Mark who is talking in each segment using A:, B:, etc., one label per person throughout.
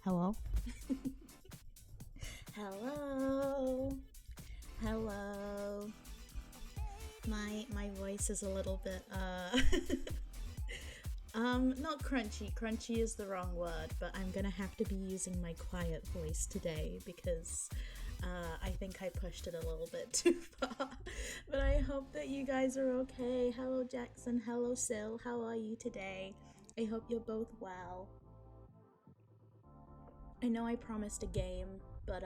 A: Hello? Hello. Hello. My voice is a little bit not crunchy. Crunchy is the wrong word, but I'm gonna have to be using my quiet voice today because I think I pushed it a little bit too far. But I hope that you guys are okay. Hello Jackson, hello Sil, how are you today? I hope you're both well. I know I promised a game, but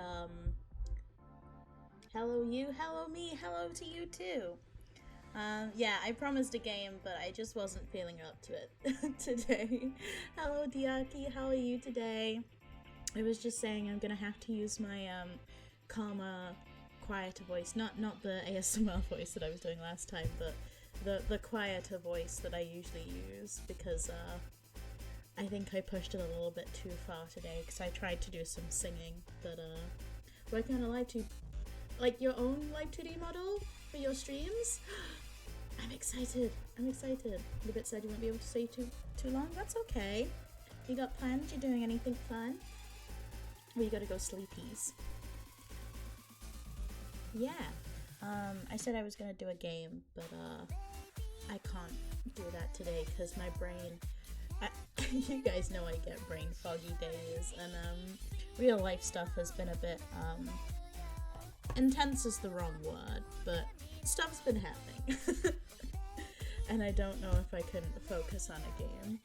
A: hello you, hello me, hello to you too. Yeah, I promised a game, but I just wasn't feeling up to it today. Hello Diaki, how are you today? I was just saying I'm gonna have to use my calmer, quieter voice, not the ASMR voice that I was doing last time, but the quieter voice that I usually use because I think I pushed it a little bit too far today because I tried to do some singing, but working on a live 2, like your own live 2D model for your streams. I'm excited. I'm excited. The bit said you won't be able to stay too long. That's okay. You got plans? You doing anything fun? Or you gotta go sleepies? Yeah. I said I was gonna do a game, but I can't do that today because my brain. You guys know I get brain foggy days, and real life stuff has been a bit intense is the wrong word, but stuff's been happening. And I don't know if I can focus on a game.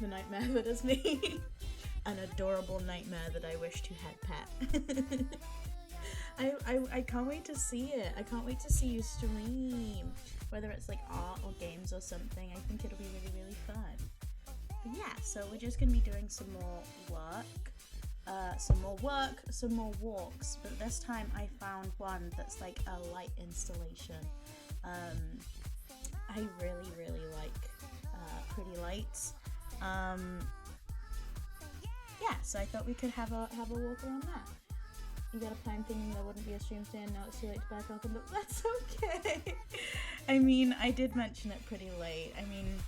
A: The nightmare that is me. An adorable nightmare that I wished you had, Pat. I can't wait to see it. I can't wait to see you stream. Whether it's like art or games or something, I think it'll be really, really fun. But yeah, so we're just gonna be doing some more work, some more walks, but this time I found one that's like a light installation. I really, really like pretty lights. Yeah, so I thought we could have a walk around that. You got a plan thinking there wouldn't be a stream today and now it's too late to back off, and that's okay. I mean, I did mention it pretty late. I mean,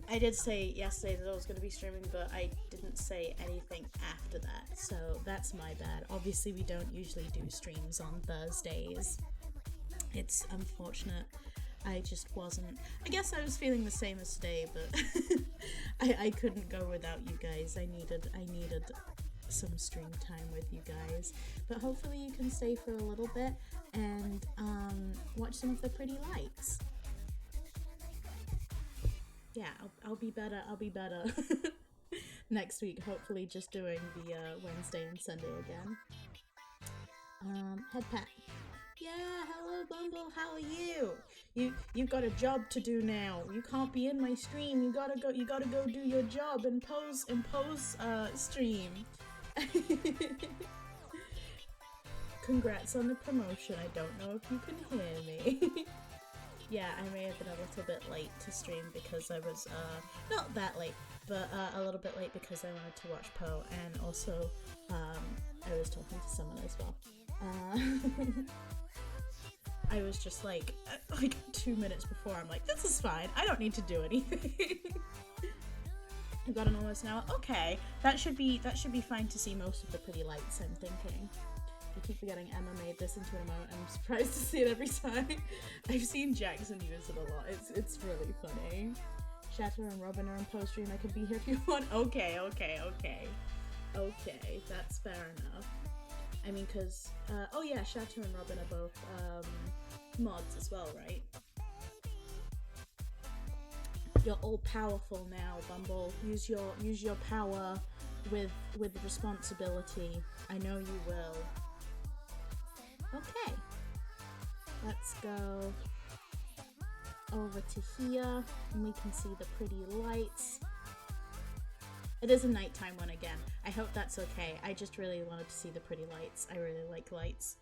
A: I did say yesterday that I was going to be streaming, but I didn't say anything after that, so that's my bad. Obviously, we don't usually do streams on Thursdays. It's unfortunate. I just wasn't. I guess I was feeling the same as today, but I couldn't go without you guys. I needed some stream time with you guys. But hopefully you can stay for a little bit and watch some of the pretty lights. Yeah, I'll be better. I'll be better next week. Hopefully, just doing the Wednesday and Sunday again. Head pat. Yeah, hello Bumble. How are you? You've got a job to do now. You can't be in my stream. You gotta go. You gotta go do your job and pose stream. Congrats on the promotion. I don't know if you can hear me. Yeah, I may have been a little bit late to stream because I was, not that late, but a little bit late because I wanted to watch Poe, and also, I was talking to someone as well. I was just like 2 minutes before, I'm like, this is fine, I don't need to do anything. I've got an almost an hour. Okay, that should be fine to see most of the pretty lights, I'm thinking. I keep forgetting Emma made this into an emote. I'm surprised to see it every time. I've seen Jackson use it a lot. It's really funny. Shatter and Robin are on post stream. I could be here if you want. Okay, that's fair enough. I mean, cause oh yeah, Shatter and Robin are both mods as well, right? You're all powerful now, Bumble. Use your power with responsibility. I know you will. Okay, let's go over to here and we can see the pretty lights. It is a nighttime one again. I hope that's okay. I just really wanted to see the pretty lights. I really like lights.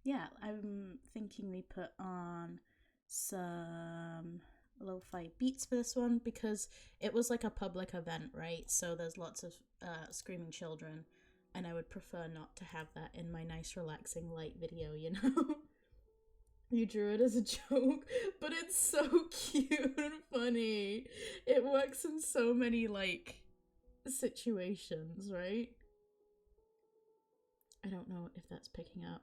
A: Yeah, I'm thinking we put on some lo-fi beats for this one because it was like a public event, right? So there's lots of screaming children. And I would prefer not to have that in my nice relaxing light video, you know? You drew it as a joke, but it's so cute and funny. It works in so many, like, situations, right? I don't know if that's picking up.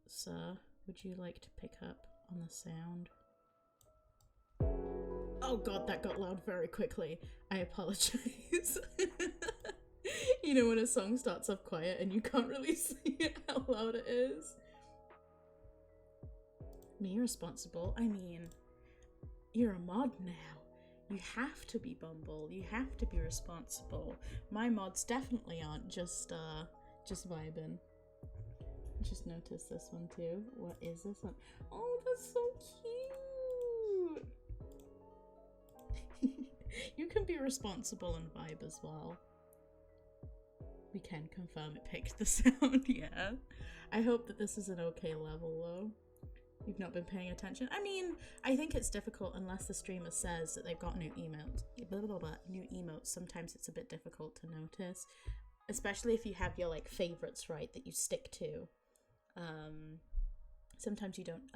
A: Sir, would you like to pick up on the sound? Oh god, that got loud very quickly. I apologize. You know when a song starts off quiet and you can't really see how loud it is? Me responsible? I mean, you're a mod now. You have to be Bumble. You have to be responsible. My mods definitely aren't just vibing. Just noticed this one too. What is this one? Oh, that's so cute. You can be responsible and vibe as well. We can confirm it picked the sound, yeah. I hope that this is an okay level though. You've not been paying attention. I mean, I think it's difficult unless the streamer says that they've got new emotes. Blah, blah, blah, new emotes. Sometimes it's a bit difficult to notice, especially if you have your like favorites, right, that you stick to. Sometimes you don't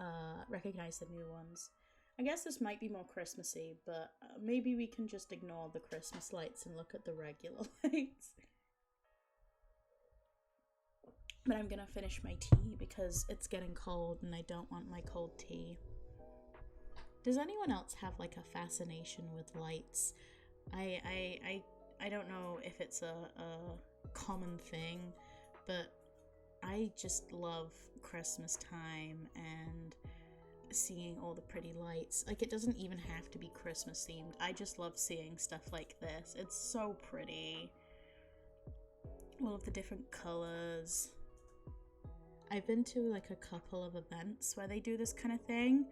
A: recognize the new ones. I guess this might be more Christmassy, but maybe we can just ignore the Christmas lights and look at the regular lights. But I'm gonna finish my tea because it's getting cold and I don't want my cold tea. Does anyone else have like a fascination with lights? I don't know if it's a common thing, but I just love Christmas time and seeing all the pretty lights. Like, it doesn't even have to be Christmas themed. I just love seeing stuff like this. It's so pretty. All of the different colors. I've been to like a couple of events where they do this kind of thing,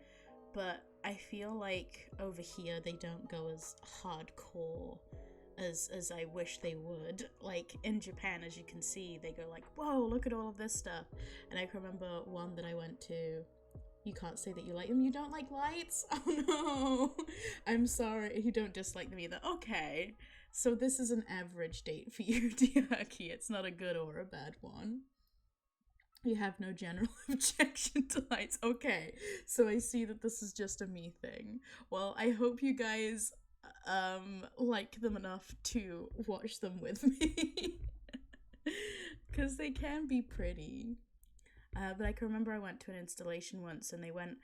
A: but I feel like over here they don't go as hardcore as I wish they would. Like in Japan, as you can see, they go like, whoa, look at all of this stuff. And I can remember one that I went to. You can't say that you like them. You don't like lights? Oh no. I'm sorry. You don't dislike them either. Okay. So this is an average date for you, Diaki. It's not a good or a bad one. You have no general objection to lights. Okay. So I see that this is just a me thing. Well, I hope you guys like them enough to watch them with me. Because they can be pretty. But I can remember I went to an installation once and they went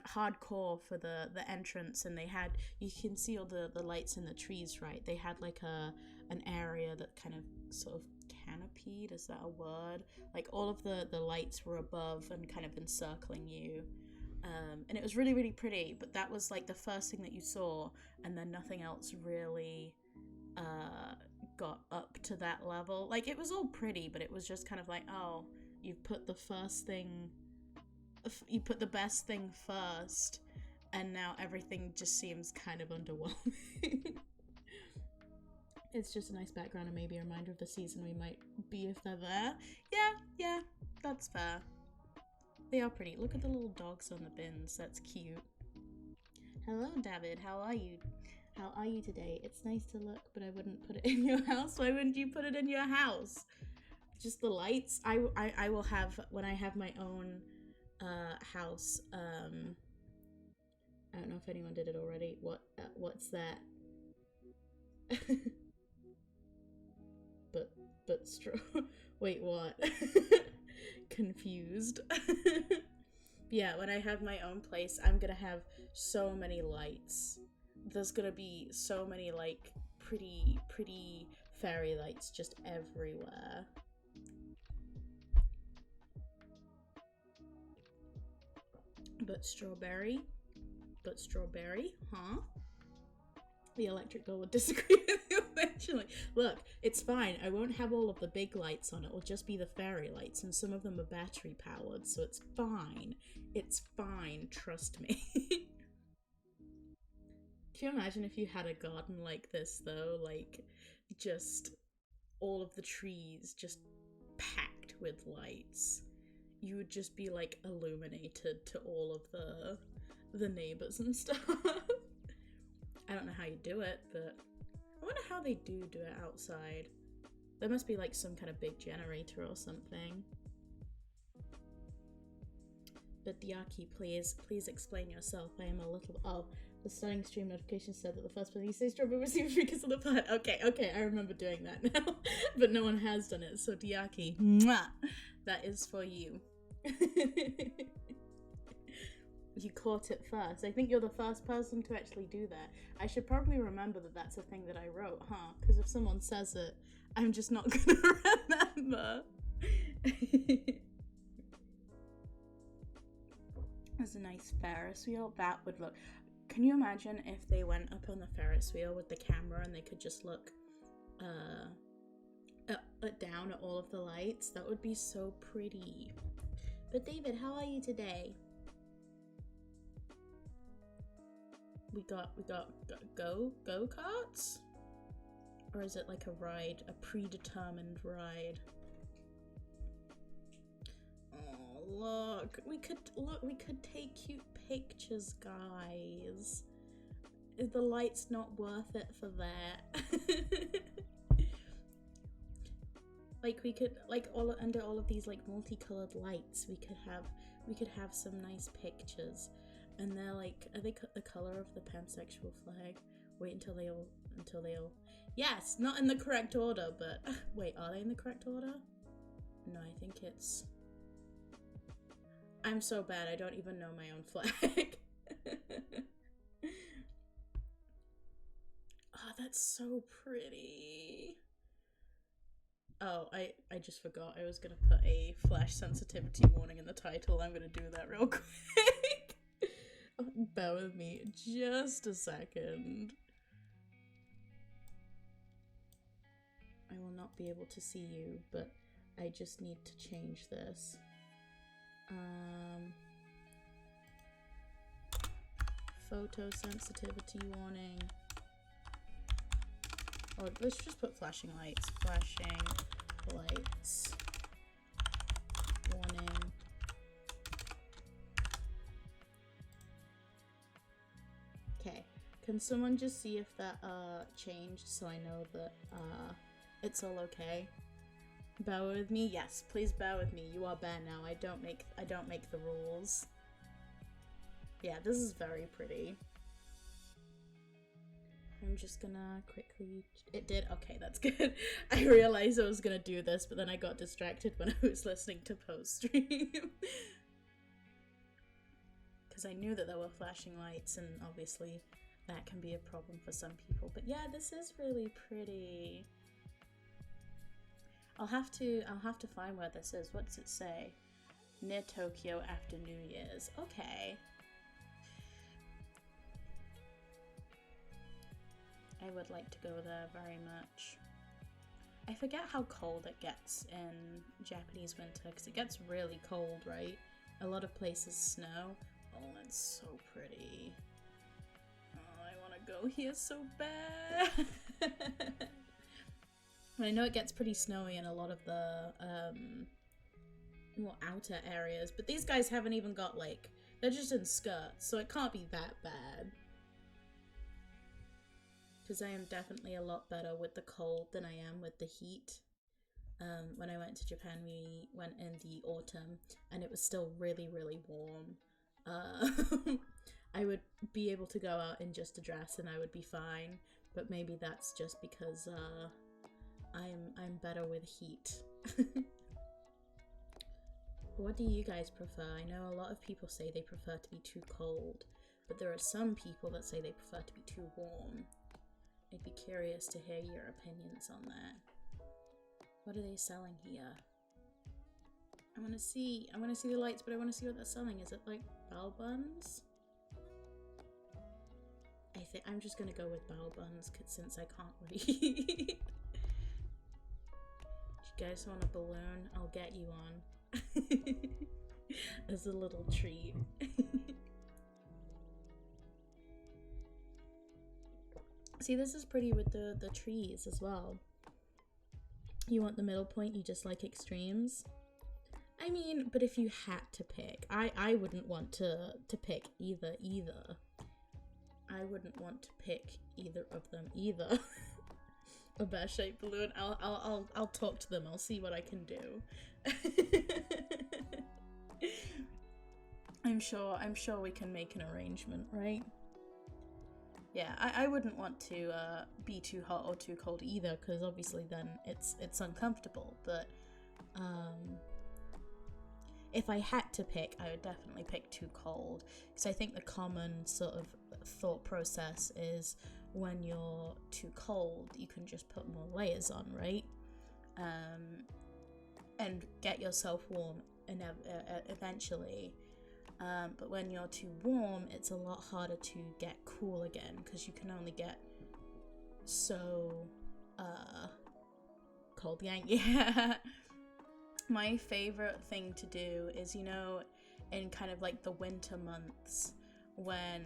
A: hardcore for the entrance, and they had, you can see all the lights in the trees, right? They had like an area that kind of sort of canopied, is that a word? Like all of the lights were above and kind of encircling you. And it was really, really pretty, but that was like the first thing that you saw, and then nothing else really got up to that level. Like it was all pretty, but it was just kind of like, oh, you put the best thing first, and now everything just seems kind of underwhelming. It's just a nice background and maybe a reminder of the season we might be if they're there. Yeah, that's fair. They are pretty. Look at the little dogs on the bins. That's cute. Hello, David. How are you? How are you today? It's nice to look, but I wouldn't put it in your house. Why wouldn't you put it in your house? Just the lights. I will have, when I have my own house. I don't know if anyone did it already. What's that? but straw. Wait, what? Confused. Yeah, when I have my own place, I'm gonna have so many lights. There's gonna be so many like pretty fairy lights just everywhere. But strawberry, huh? The electric bill would disagree with you eventually. Look, it's fine. I won't have all of the big lights on. It will just be the fairy lights, and some of them are battery powered, so it's fine. It's fine, trust me. Can you imagine if you had a garden like this, though? Like, just all of the trees just packed with lights. You would just be, like, illuminated to all of the neighbors and stuff. I don't know how you do it, but I wonder how they do it outside. There must be like some kind of big generator or something. But Diaki, please explain yourself. I am a little. Oh, the starting stream notification said that the first person you say strawberry receives free kiss on the pod. Okay, I remember doing that now, but no one has done it. So Diaki, mwah, that is for you. You caught it first. I think you're the first person to actually do that. I should probably remember that that's a thing that I wrote, huh? Because if someone says it, I'm just not gonna remember. There's a nice Ferris wheel. That would look... Can you imagine if they went up on the Ferris wheel with the camera and they could just look down at all of the lights? That would be so pretty. But David, how are you today? We got go-karts? Or is it like a ride, a predetermined ride? Oh, look, we could take cute pictures, guys. Is the light's not worth it for that? Like we could, like under all of these like multicolored lights, we could have some nice pictures. And they're like, are they the color of the pansexual flag? Wait until they all, yes, not in the correct order, but wait, are they in the correct order? No, I think it's, I'm so bad, I don't even know my own flag. Oh, that's so pretty. Oh, I just forgot I was gonna put a flash sensitivity warning in the title. I'm gonna do that real quick. Bear with me just a second. I will not be able to see you, but I just need to change this. Photosensitivity warning. Or let's just put flashing lights. Flashing lights. Warning. Okay. Can someone just see if that changed so I know that it's all okay? Bear with me? Yes, please bear with me. You are bear now. I don't make the rules. Yeah, this is very pretty. I'm just gonna quickly... It did? Okay, that's good. I realized I was gonna do this, but then I got distracted when I was listening to post-stream. Because I knew that there were flashing lights, and obviously that can be a problem for some people. But yeah, this is really pretty. I'll have to find where this is. What does it say? Near Tokyo after New Year's. Okay. I would like to go there very much. I forget how cold it gets in Japanese winter, because it gets really cold, right? A lot of places snow. Oh, that's so pretty. Oh, I want to go here so bad. I know it gets pretty snowy in a lot of the more outer areas, but these guys haven't even got like, they're just in skirts, so it can't be that bad. Because I am definitely a lot better with the cold than I am with the heat. When I went to Japan, we went in the autumn, and it was still really, really warm. I would be able to go out in just a dress and I would be fine, but maybe that's just because I'm better with heat. What do you guys prefer? I know a lot of people say they prefer to be too cold, but there are some people that say they prefer to be too warm. I'd be curious to hear your opinions on that. What are they selling here? I want to see the lights, but I want to see what they're selling. Is it like bao buns? I think I'm just gonna go with bao buns since I can't read. If you guys want a balloon, I'll get you one. As a little treat. See, this is pretty with the trees as well. You want the middle point, you just like extremes. I mean, but if you had to pick, I wouldn't want to pick either. I wouldn't want to pick either of them either. A bear-shaped balloon. I'll talk to them. I'll see what I can do. I'm sure we can make an arrangement, right? Yeah, I wouldn't want to be too hot or too cold either, because obviously then it's uncomfortable. But if I had to pick, I would definitely pick too cold, because I think the common sort of thought process is when you're too cold, you can just put more layers on, right? And get yourself warm eventually. But when you're too warm, it's a lot harder to get cool again, because you can only get so cold. Yeah. My favorite thing to do is, you know, in kind of like the winter months when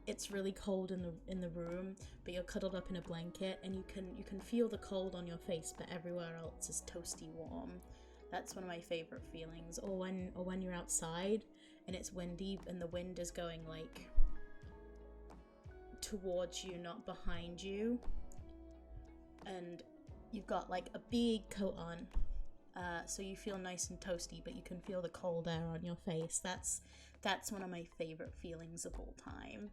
A: it's really cold in the room, but you're cuddled up in a blanket and you can feel the cold on your face, but everywhere else is toasty warm. That's one of my favorite feelings. Or when you're outside and it's windy and the wind is going like towards you, not behind you, and you've got like a big coat on, so you feel nice and toasty, but you can feel the cold air on your face. That's one of my favorite feelings of all time.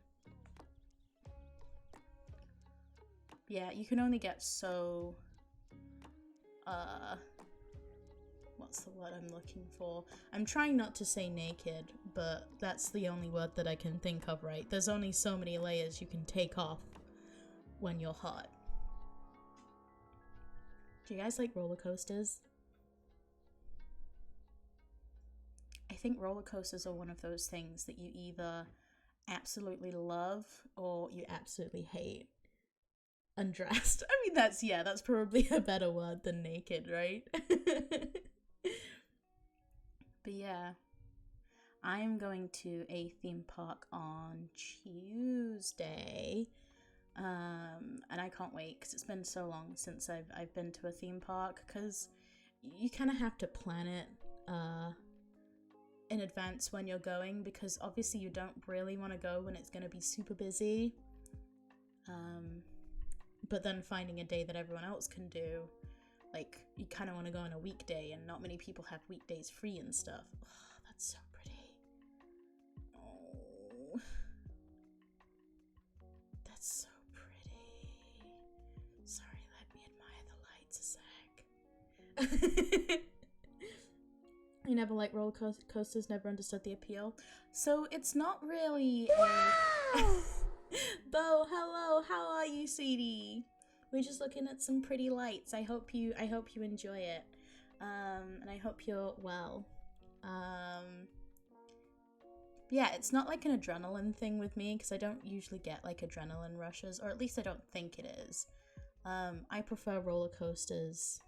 A: Yeah, you can only get so what's the word I'm looking for? I'm trying not to say naked, but that's the only word that I can think of, right? There's only so many layers you can take off when you're hot. Do you guys like roller coasters? I think roller coasters are one of those things that you either absolutely love or you absolutely hate. Undressed. I mean, that's probably a better word than naked, right? But yeah, I am going to a theme park on Tuesday, and I can't wait because it's been so long since I've been to a theme park, because you kind of have to plan it in advance when you're going, because obviously you don't really want to go when it's going to be super busy, but then finding a day that everyone else can do, like, you kind of want to go on a weekday, and not many people have weekdays free and stuff. Oh, that's so pretty. Oh, that's so pretty. Sorry, let me admire the lights a sec. You never liked roller coasters, never understood the appeal. So it's not really wow! Bo, hello, how are you, sweetie? We're just looking at some pretty lights. I hope you enjoy it. And I hope you're well. Yeah, it's not like an adrenaline thing with me, because I don't usually get like adrenaline rushes, or at least I don't think it is. I prefer roller coasters.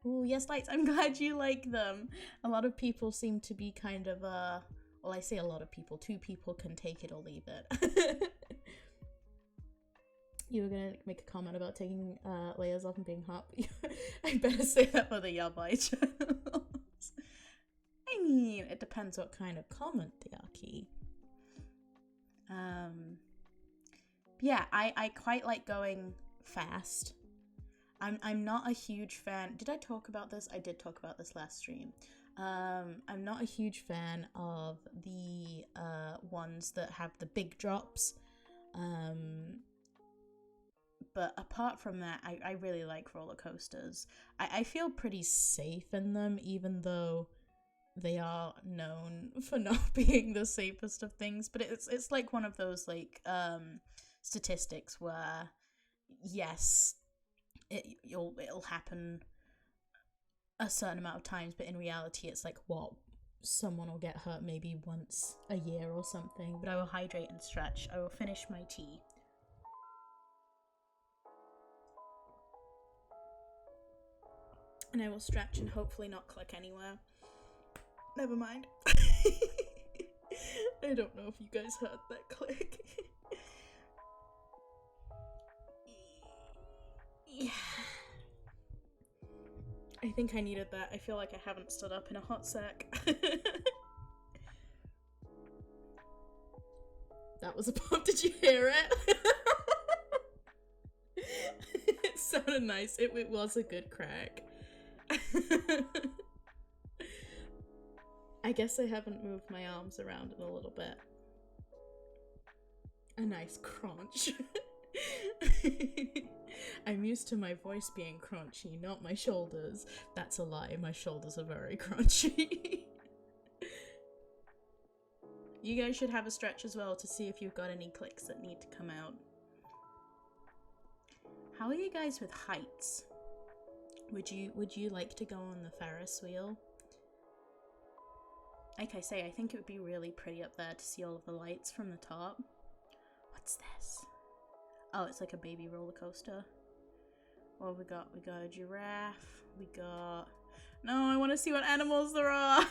A: Ooh, yes, lights. I'm glad you like them. A lot of people seem to be kind of, well, I say a lot of people. 2 people can take it or leave it. You were gonna make a comment about taking layers off and being hot. I better say that for the Yabai channels. I mean, it depends what kind of comment, Diaki. Yeah, I quite like going fast. I'm not a huge fan. Did I talk about this? I did talk about this last stream. I'm not a huge fan of the ones that have the big drops. But apart from that, I really like roller coasters. I feel pretty safe in them, even though they are known for not being the safest of things. But it's like one of those like statistics where, yes, it'll happen a certain amount of times, but in reality it's like, what, someone will get hurt maybe once a year or something. But I will hydrate and stretch. I will finish my tea. And I will stretch and hopefully not click anywhere. Never mind. I don't know if you guys heard that click. Yeah. I think I needed that. I feel like I haven't stood up in a hot sec. That was a pop. Did you hear it? It sounded nice. It was a good crack. I guess I haven't moved my arms around in a little bit. A nice crunch. I'm used to my voice being crunchy, not my shoulders. That's a lie, my shoulders are very crunchy. You guys should have a stretch as well to see if you've got any clicks that need to come out. How are you guys with heights? Would you like to go on the Ferris wheel? Like I say, I think it would be really pretty up there to see all of the lights from the top. What's this? Oh, it's like a baby roller coaster. What have we got? We got a giraffe. We got... No, I want to see what animals there are.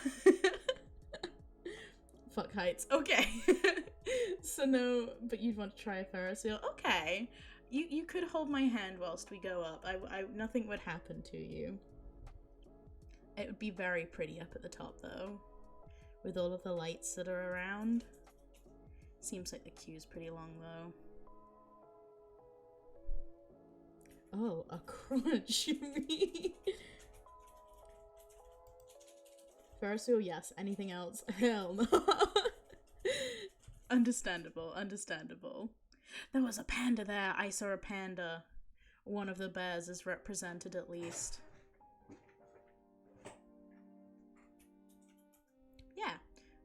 A: Fuck heights. Okay. So no, but you'd want to try a Ferris wheel. Okay. You could hold my hand whilst we go up. Nothing would happen to you. It would be very pretty up at the top though, with all of the lights that are around. Seems like the queue's pretty long though. Oh, a crunch, you mean? Ferris wheel, yes. Anything else? Hell no. Understandable, understandable. There was a panda there. I saw a panda. One of the bears is represented at least. Yeah,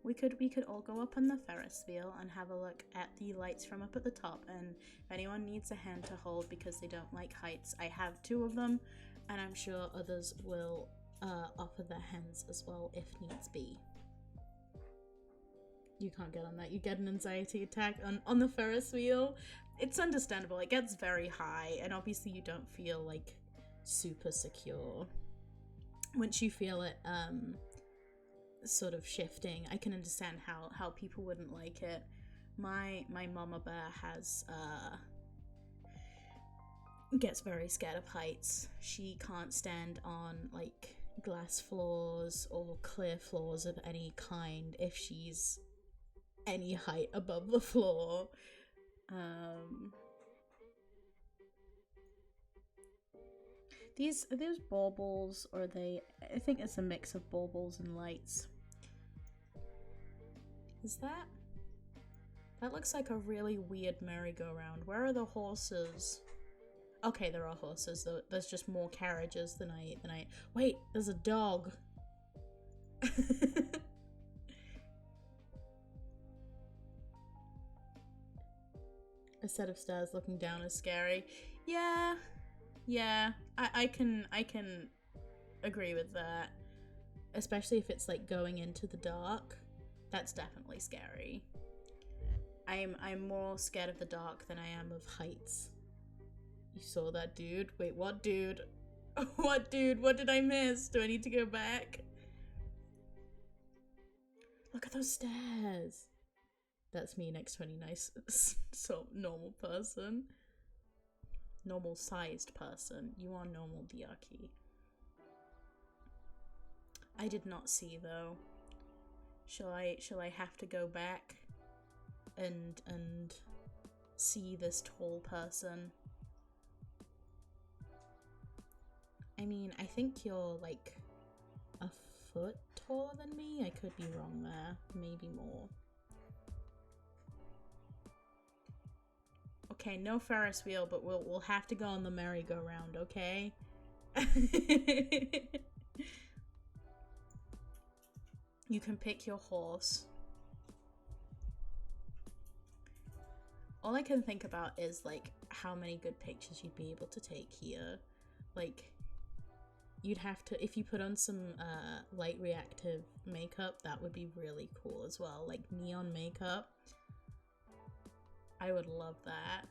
A: we could all go up on the Ferris wheel and have a look at the lights from up at the top, and if anyone needs a hand to hold because they don't like heights, I have 2 of them, and I'm sure others will offer their hands as well if needs be. You can't get on that. You get an anxiety attack on the Ferris wheel. It's understandable. It gets very high, and obviously you don't feel like super secure. Once you feel it sort of shifting, I can understand how people wouldn't like it. My mama bear has gets very scared of heights. She can't stand on like glass floors or clear floors of any kind if she's any height above the floor. Are those baubles, or are they... I think it's a mix of baubles and lights. Is that... That looks like a really weird merry-go-round. Where are the horses? Okay, there are horses. There's just more carriages than I... Wait, there's a dog. A set of stairs looking down is scary. Yeah, I can agree with that. Especially if it's like going into the dark. That's definitely scary. I'm more scared of the dark than I am of heights. You saw that dude? Wait, what dude? What dude? What did I miss? Do I need to go back? Look at those stairs. That's me next to any nice, so normal person. Normal sized person. You are normal, Diaki. I did not see though. Shall I have to go back and see this tall person? I mean, I think you're like a foot taller than me. I could be wrong there. Maybe more. Okay, no Ferris wheel, but we'll have to go on the merry-go-round, okay? You can pick your horse. All I can think about is like how many good pictures you'd be able to take here. Like, you'd have to, if you put on some light reactive makeup, that would be really cool as well. Like neon makeup. I would love that.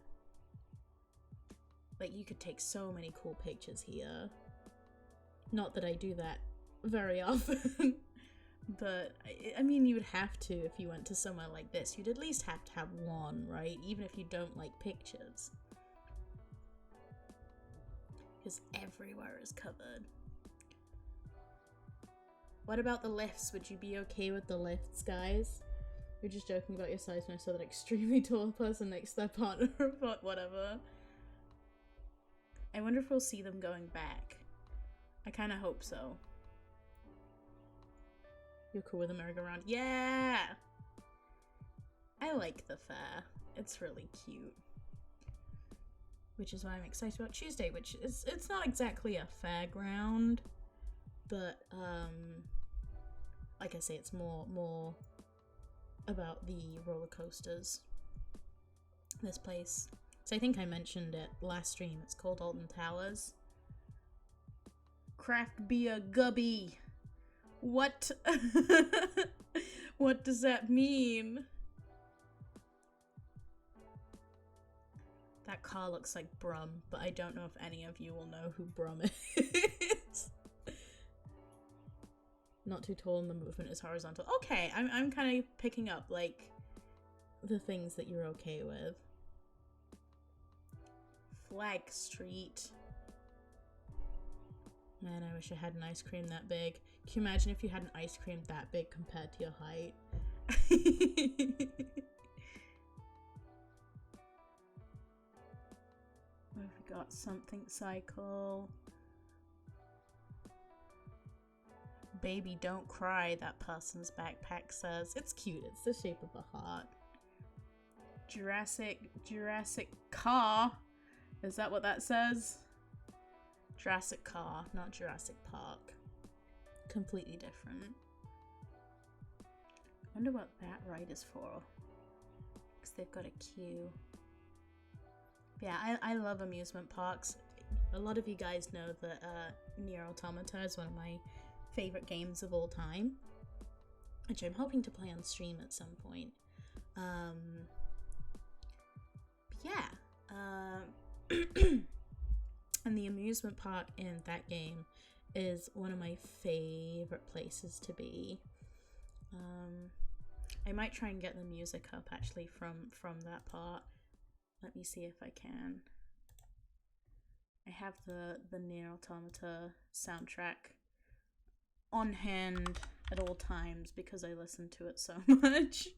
A: Like, you could take so many cool pictures here. Not that I do that very often. But, I mean, you would have to if you went to somewhere like this. You'd at least have to have one, right? Even if you don't like pictures. Because everywhere is covered. What about the lifts? Would you be okay with the lifts, guys? You're just joking about your size when I saw that extremely tall person next to their partner, but whatever. I wonder if we'll see them going back. I kind of hope so. You're cool with a merry-go-round? Yeah! I like the fair. It's really cute. Which is why I'm excited about Tuesday, which is, it's not exactly a fairground, but, like I say, it's more about the roller coasters. This place. So I think I mentioned it last stream. It's called Alton Towers. Craft beer gubby. What? What does that mean? That car looks like Brum, but I don't know if any of you will know who Brum is. Not too tall and the movement is horizontal. Okay, I'm kind of picking up, like, the things that you're okay with. Flag Street. Man, I wish I had an ice cream that big. Can you imagine if you had an ice cream that big compared to your height? What have we got? Something cycle. Baby, don't cry, that person's backpack says. It's cute. It's the shape of a heart. Jurassic car. Is that what that says? Jurassic car, not Jurassic Park. Completely different. I wonder what that ride is for. Because they've got a queue. Yeah, I love amusement parks. A lot of you guys know that Nier Automata is one of my favorite games of all time, which I'm hoping to play on stream at some point. And the amusement park in that game is one of my favorite places to be. I might try and get the music up actually from that part. Let me see if I can. I have the Nier Automata soundtrack on hand at all times because I listen to it so much.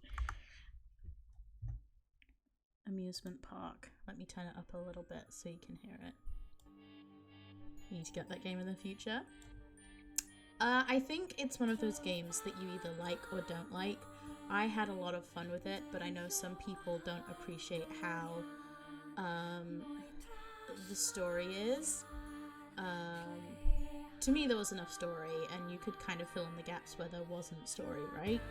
A: Amusement park. Let me turn it up a little bit so you can hear it. You need to get that game in the future. I think it's one of those games that you either like or don't like. I had a lot of fun with it, but I know some people don't appreciate how the story is. To me, there was enough story, and you could kind of fill in the gaps where there wasn't story, right?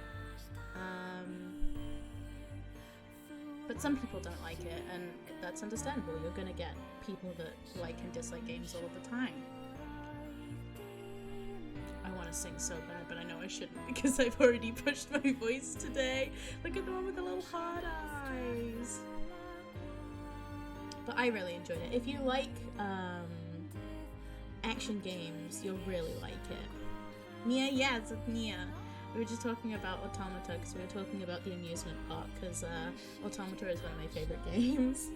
A: But some people don't like it, and that's understandable. You're gonna get people that like and dislike games all the time. I want to sing so bad, but I know I shouldn't because I've already pushed my voice today. Look at the one with the little hard eyes. But I really enjoyed it. If you like action games, you'll really like it. Nia, yeah, it's Nia. We were just talking about Automata because we were talking about the amusement park because Automata is one of my favorite games.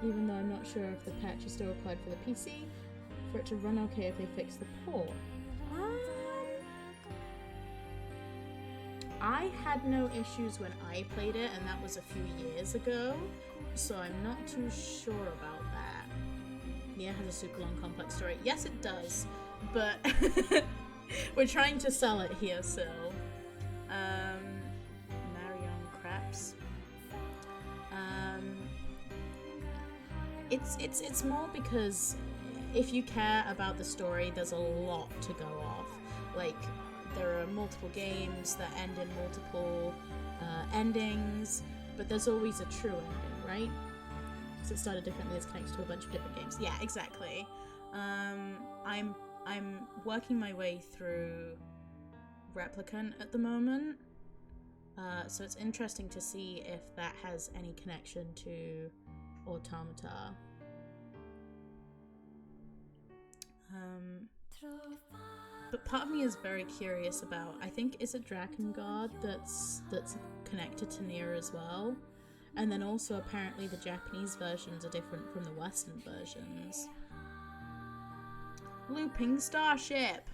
A: Even though I'm not sure if the patch is still required for the PC, for it to run okay if they fix the port. I had no issues when I played it, and that was a few years ago, so I'm not too sure about that. Nia has a super long complex story. Yes, it does, but we're trying to sell it here still. Marion Craps. It's more because if you care about the story, there's a lot to go off. Like, there are multiple games that end in multiple endings, but there's always a true ending, right? Because it started differently, it's connected to a bunch of different games. Yeah, exactly. I'm working my way through Replicant at the moment, so it's interesting to see if that has any connection to Automata. But part of me is very curious about, I think, is it Drakengard that's connected to Nier as well? And then also apparently the Japanese versions are different from the Western versions. Looping Starship!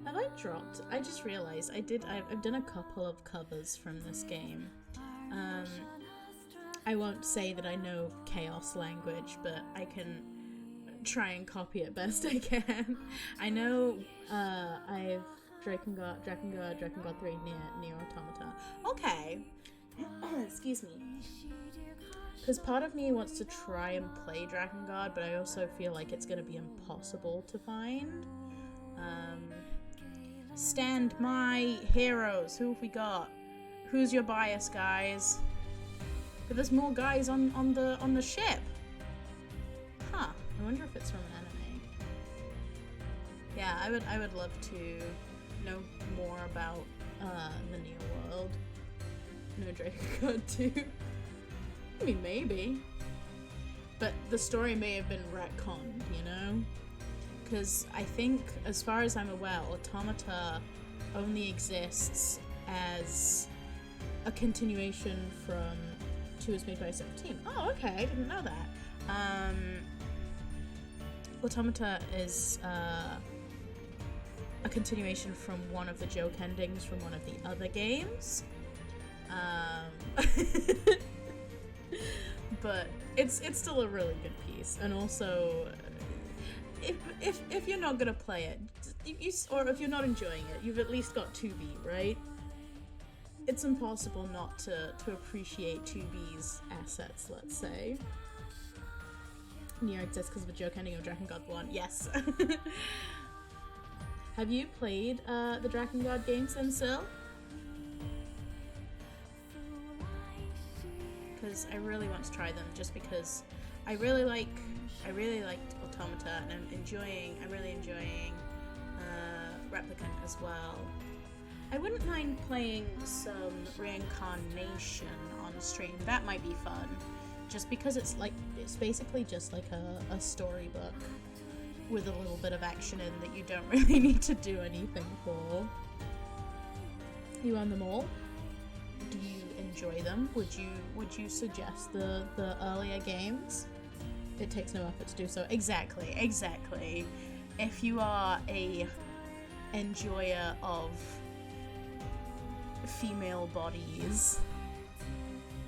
A: Have I dropped? I just realized case, I've done a couple of covers from this game. I won't say that I know Chaos language, but I can try and copy it best I can. I know I've Drakengard 3, Nier Automata. Okay. Excuse me. Because part of me wants to try and play Drakengard, but I also feel like it's going to be impossible to find. Stand my heroes. Who have we got? Who's your bias, guys? But there's more guys on the ship. Huh. I wonder if it's from an anime. Yeah, I would love to know more about the Nier world. No Drakengard 2. I mean, maybe. But the story may have been retconned, you know? Because I think, as far as I'm aware, Automata only exists as a continuation from 2 was made by 17. Oh, okay, I didn't know that. Automata is a continuation from one of the joke endings from one of the other games. But it's still a really good piece, and also if you're not gonna play it, or if you're not enjoying it, you've at least got 2B, right? It's impossible not to appreciate 2B's assets, let's say. Nier exists because of the joke ending of Drakengard 1. Yes. Have you played the Drakengard games then, Sil? Because I really want to try them, just because I really liked Automata, and I'm really enjoying Replicant as well. I wouldn't mind playing some Reincarnation on stream. That might be fun, just because it's basically just like a storybook with a little bit of action in that you don't really need to do anything for. You own them all? Do you enjoy them? Would you suggest the earlier games? It takes no effort to do so. Exactly. If you are a enjoyer of female bodies,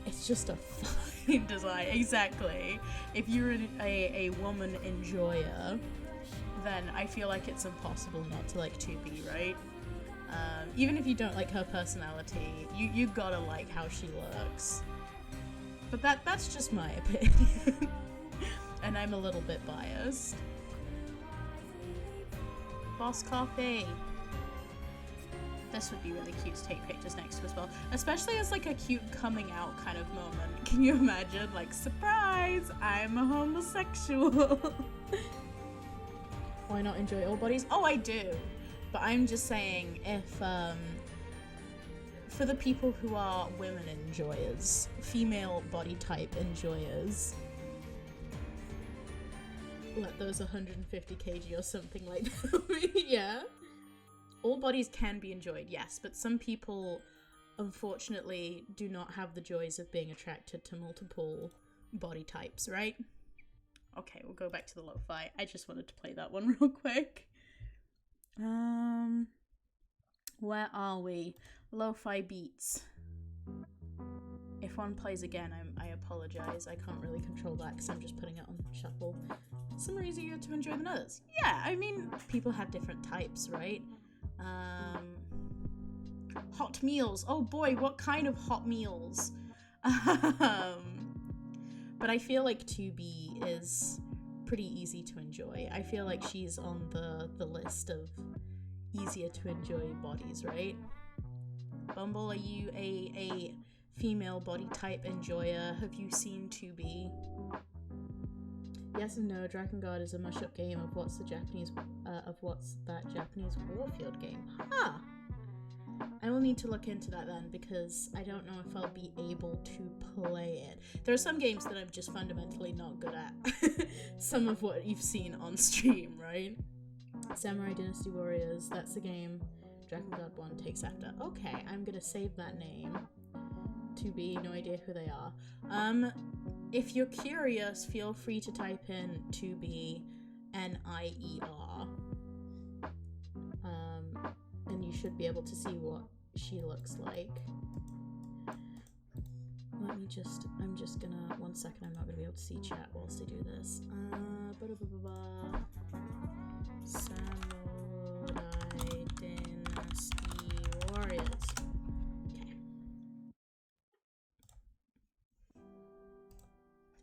A: it's just a fine design. Exactly. If you're a woman enjoyer, then I feel like it's impossible not to like 2B, right? Even if you don't like her personality, you gotta like how she looks. But that's just my opinion. And I'm a little bit biased. Boss Coffee. This would be really cute to take pictures next to as well. Especially as like a cute coming out kind of moment. Can you imagine? Like, surprise! I'm a homosexual. Why not enjoy all bodies? Oh, I do. But I'm just saying, if, for the people who are women enjoyers, female body type enjoyers, let those 150 kg or something like that, yeah? All bodies can be enjoyed, yes, but some people, unfortunately, do not have the joys of being attracted to multiple body types, right? Okay, we'll go back to the lo-fi. I just wanted to play that one real quick. Where are we? Lo-fi beats. If one plays again, I apologize. I can't really control that because I'm just putting it on shuffle. Some are easier to enjoy than others. Yeah, I mean, people have different types, right? Hot meals. Oh boy, what kind of hot meals? But I feel like 2B is pretty easy to enjoy. I feel like she's on the list of easier to enjoy bodies, right? Bumble, are you a female body type enjoyer? Have you seen 2B? Yes and no. Drakengard is a mush-up game of what's that Japanese Warfield game? Huh. I will need to look into that then, because I don't know if I'll be able to play it. There are some games that I'm just fundamentally not good at. Some of what you've seen on stream, right? Samurai Dynasty Warriors, that's the game Drakengard 1 takes after. Okay, I'm gonna save that name. 2B, no idea who they are. If you're curious, feel free to type in 2B NIER. And you should be able to see what she looks like. Let me just, I'm just gonna, 1 second, I'm not gonna be able to see chat whilst I do this. Samurai Dynasty Warriors. Okay.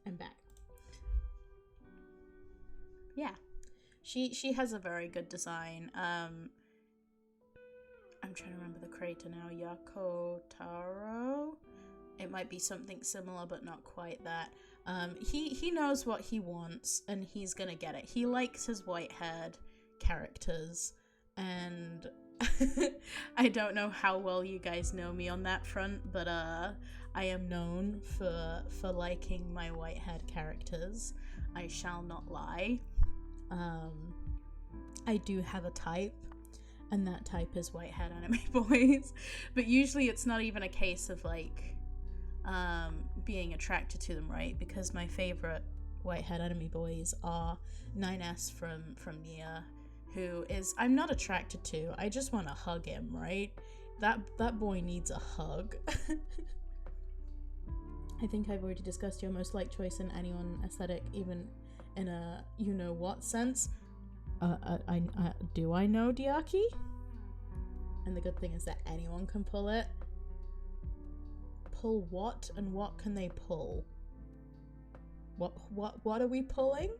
A: I'm back. Yeah. She has a very good design. I'm trying to remember the creator now. Yako Taro? It might be something similar, but not quite that. He knows what he wants, and he's gonna get it. He likes his white-haired characters, and I don't know how well you guys know me on that front, but I am known for liking my white-haired characters. I shall not lie. I do have a type, and that type is white-haired anime boys, but usually it's not even a case of like being attracted to them, right? Because my favorite white-haired anime boys are 9S from Nia, who is I'm not attracted to. I just want to hug him, right? That boy needs a hug. I think I've already discussed your most liked choice in anyone aesthetic, even in a you know what sense. Do I know Diaki? And the good thing is that anyone can pull it. Pull what, and what can they pull? What are we pulling?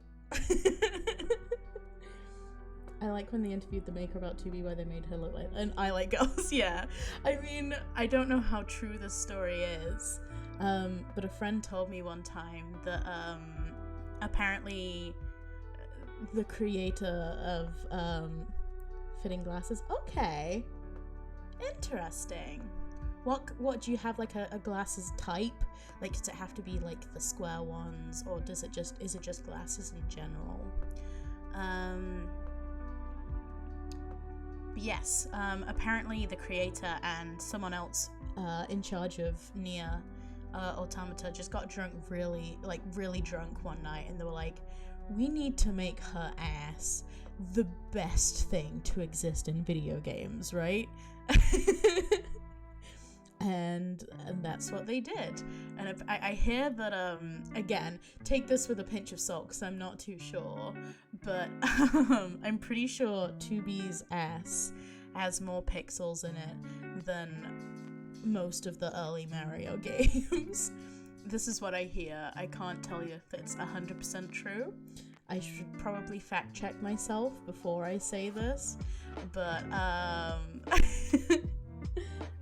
A: I like when they interviewed the maker about 2B where they made her look like and I like girls. Yeah, I mean, I don't know how true this story is, but a friend told me one time that apparently the creator of fitting glasses. Okay, interesting. What do you have, like a glasses type? Like, does it have to be like the square ones, or is it just glasses in general? But yes, apparently the creator and someone else in charge of Nia Automata just got drunk, really drunk one night, and they were like, we need to make her ass the best thing to exist in video games, right? And that's what they did. And I hear that, again, take this with a pinch of salt because I'm not too sure, but I'm pretty sure 2B's ass has more pixels in it than most of the early Mario games. This is what I hear. I can't tell you if it's 100% true. I should probably fact check myself before I say this, but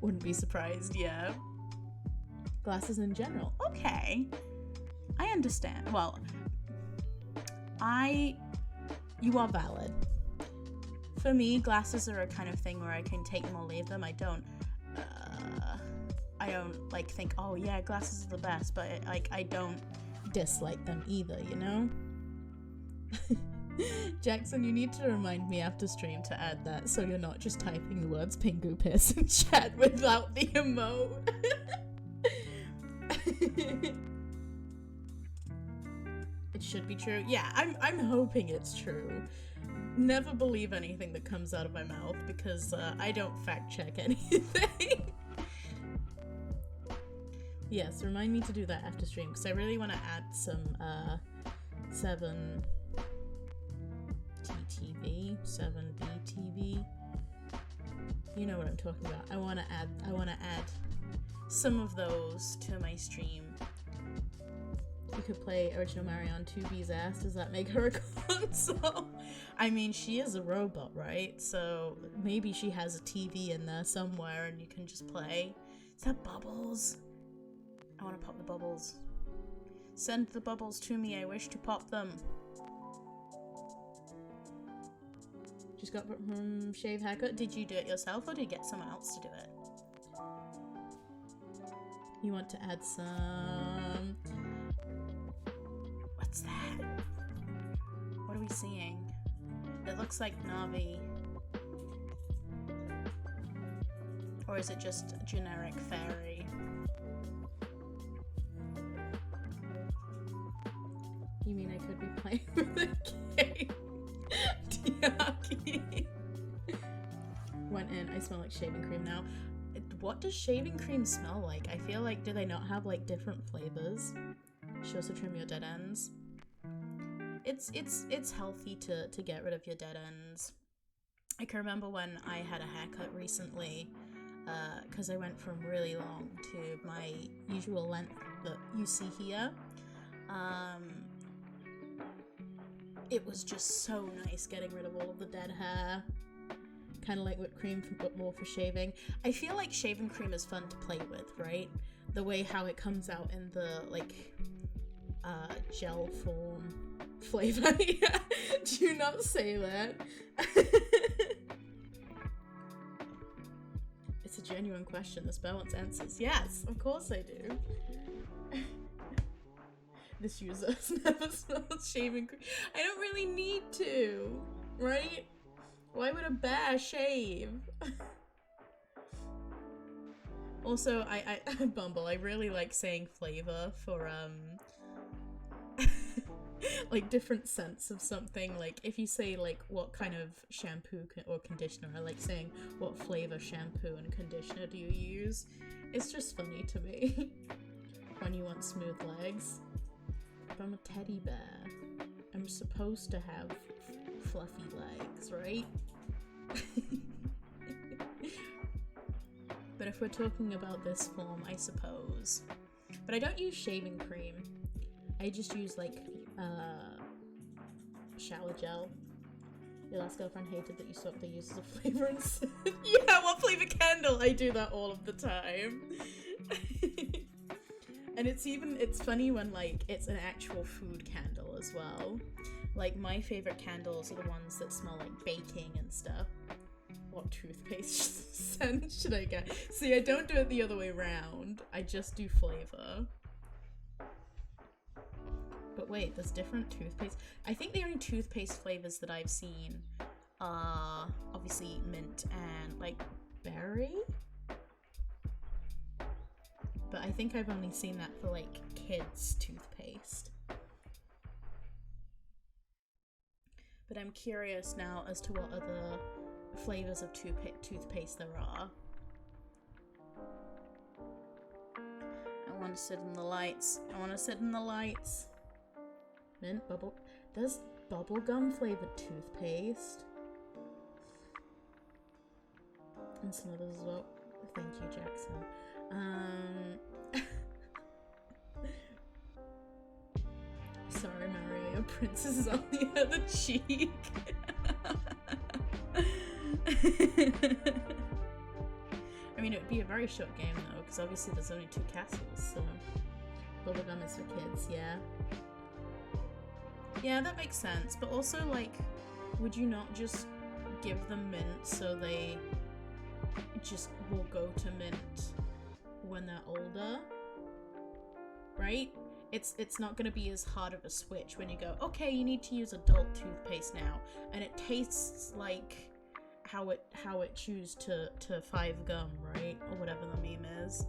A: wouldn't be surprised, yeah. Glasses in general. Okay. I understand. Well, you are valid. For me, glasses are a kind of thing where I can take them or leave them. I don't like think, oh yeah, glasses are the best, but I don't dislike them either, you know? Jackson, you need to remind me after stream to add that so you're not just typing the words Pingu Piss in chat without the emote. It should be true. Yeah, I'm hoping it's true. Never believe anything that comes out of my mouth because I don't fact check anything. Yes, remind me to do that after stream because I really want to add some 7BTV. You know what I'm talking about. I want to add some of those to my stream. You could play original Mario on 2B's ass. Does that make her a console? I mean, she is a robot, right? So maybe she has a TV in there somewhere and you can just play. Is that bubbles? I want to pop the bubbles. Send the bubbles to me. I wish to pop them. Just got from shave haircut. Did you do it yourself or did you get someone else to do it? You want to add some... What's that? What are we seeing? It looks like Navi. Or is it just a generic fairy? You mean I could be playing with a game? Diaki went in. I smell like shaving cream now. What does shaving cream smell like? I feel like, do they not have like different flavors? Should also trim your dead ends. It's healthy to get rid of your dead ends. I can remember when I had a haircut recently, because I went from really long to my usual length that you see here. It was just so nice getting rid of all of the dead hair. Kind of like whipped cream, but more for shaving. I feel like shaving cream is fun to play with, right? The way how it comes out in the, like, gel form flavor. Yeah. Do you not say that? It's a genuine question. The spell wants answers. Yes, of course I do. This user has never smelled shaving cream. I don't really need to, right? Why would a bear shave? Also, I Bumble, I really like saying flavor for, like different scents of something. Like if you say like what kind of shampoo or conditioner, I like saying what flavor shampoo and conditioner do you use. It's just funny to me. When you want smooth legs. If I'm a teddy bear, I'm supposed to have fluffy legs, right? But if we're talking about this form, I suppose. But I don't use shaving cream. I just use like shower gel. Your last girlfriend hated that you swapped the use as a flavor and yeah, what flavor candle? I do that all of the time. And it's funny when like it's an actual food candle as well. Like my favorite candles are the ones that smell like baking and stuff. What toothpaste scent should I get? See, I don't do it the other way around. I just do flavor. But wait, there's different toothpaste. I think the only toothpaste flavors that I've seen are obviously mint and like berry. But I think I've only seen that for like kids' toothpaste. But I'm curious now as to what other flavors of toothpaste there are. I want to sit in the lights. I want to sit in the lights. Mint bubble. There's bubblegum flavored toothpaste. And some others as well. Thank you, Jackson. Sorry, Mario, your princess is on the other cheek. I mean, it would be a very short game though, because obviously there's only 2 castles, so bubblegum is for kids, yeah. Yeah, that makes sense, but also, like, would you not just give them mint so they just will go to mint when they're older? Right? It's not going to be as hard of a switch when you go, okay, you need to use adult toothpaste now, and it tastes like how it chews to 5 gum, right? Or whatever the meme is.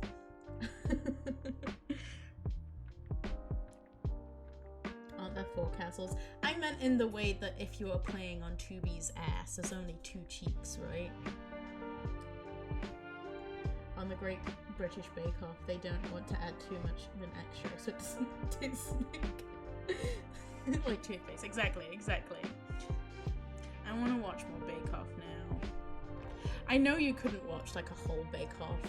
A: Aren't there 4 castles? I meant in the way that if you were playing on 2B's ass, there's only 2 cheeks, right? On the Great British Bake Off, they don't want to add too much of an extra, so it doesn't taste like like toothpaste. Exactly. I want to watch more Bake Off now. I know you couldn't watch like a whole Bake Off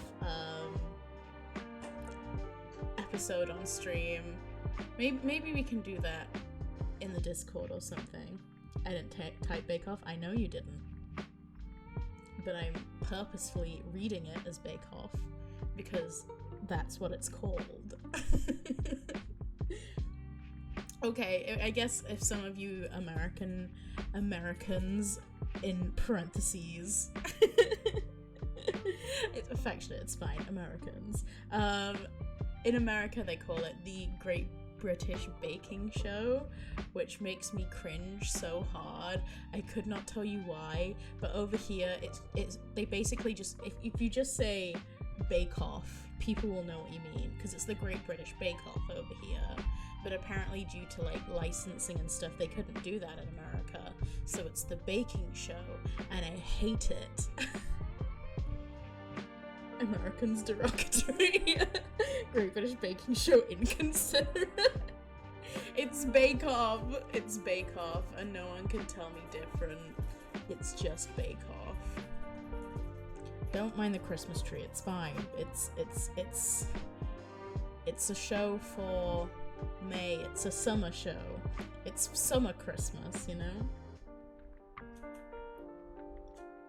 A: episode on stream. Maybe we can do that in the Discord or something. I didn't type Bake Off. I know you didn't. But I'm purposefully reading it as Bake Off because that's what it's called. Okay, I guess if some of you Americans in parentheses it's affectionate, it's fine, Americans. In America they call it the Great British Baking Show, which makes me cringe so hard. I could not tell you why, but over here it's they basically just if you just say Bake Off, people will know what you mean because it's the Great British Bake Off over here. But apparently due to like licensing and stuff, they couldn't do that in America, so it's the baking show, and I hate it. Americans derogatory. Great British Baking Show inconsiderate. It's Bake Off. It's Bake Off, and no one can tell me different. It's just Bake Off. Don't mind the Christmas tree. It's fine. It's a show for May. It's a summer show. It's summer Christmas, you know?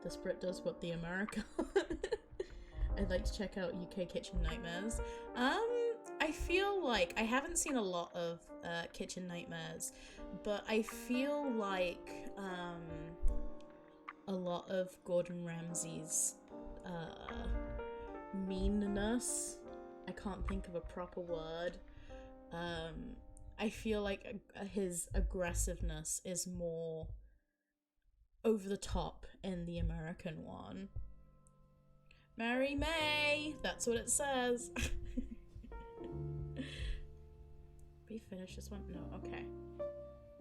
A: This Brit does what the America. I'd like to check out UK Kitchen Nightmares. I feel like I haven't seen a lot of Kitchen Nightmares, but I feel like a lot of Gordon Ramsay's meanness, I can't think of a proper word. I feel like his aggressiveness is more over the top in the American one. Mary May! That's what it says. We finished this one? No, okay.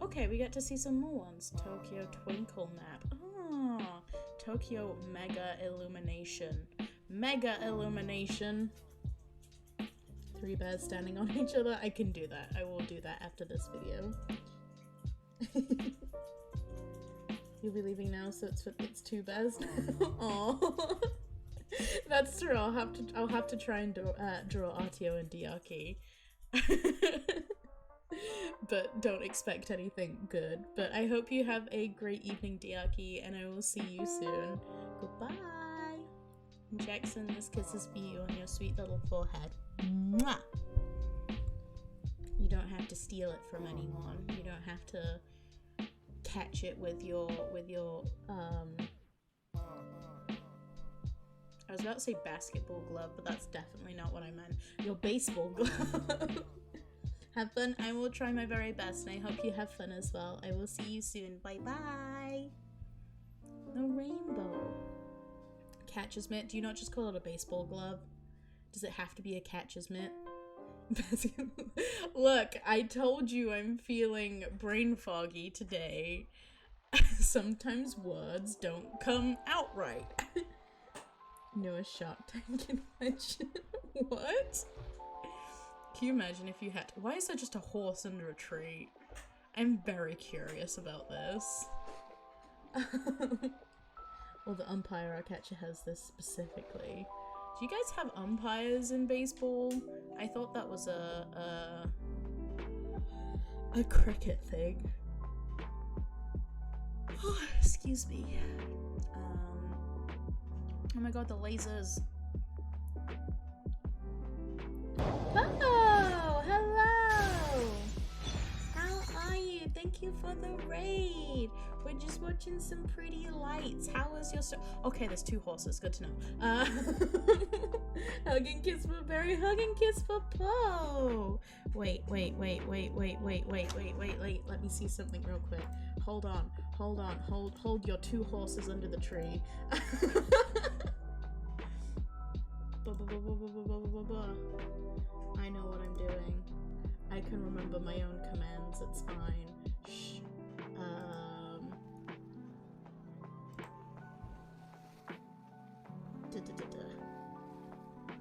A: Okay, we get to see some more ones. Tokyo Twinkle Map. Ah, Tokyo Mega Illumination. Mega Illumination. 3 bears standing on each other. I can do that. I will do that after this video. You'll be leaving now, so it's 2 bears now. Aww. That's true. I'll have to try and draw Artio and Diaki. But don't expect anything good. But I hope you have a great evening, Diaki, and I will see you soon. Goodbye. Jackson, this kisses be on your sweet little forehead. Mwah! You don't have to steal it from anyone. You don't have to catch it with your I was about to say basketball glove, but that's definitely not what I meant. Your baseball glove. Have fun. I will try my very best, and I hope you have fun as well. I will see you soon. Bye bye. The rainbow. Catcher's mitt. Do you not just call it a baseball glove? Does it have to be a catcher's mitt? Look, I told you I'm feeling brain foggy today. Sometimes words don't come out right. Newest Shark Tank invention. What? Can you imagine if you had to— why is there just a horse under a tree? I'm very curious about this. Well, the umpire our catcher has this specifically. Do you guys have umpires in baseball? I thought that was a cricket thing. Oh, excuse me. Oh my god, the lasers. Oh, hello! How are you? Thank you for the raid. We're just watching some pretty lights. How was your okay, there's 2 horses. Good to know. Hug and kiss for Barry. Hug and kiss for Poe. Wait. Let me see something real quick. Hold on. Hold your 2 horses under the tree. I know what I'm doing. I can remember my own commands, it's fine. Shh.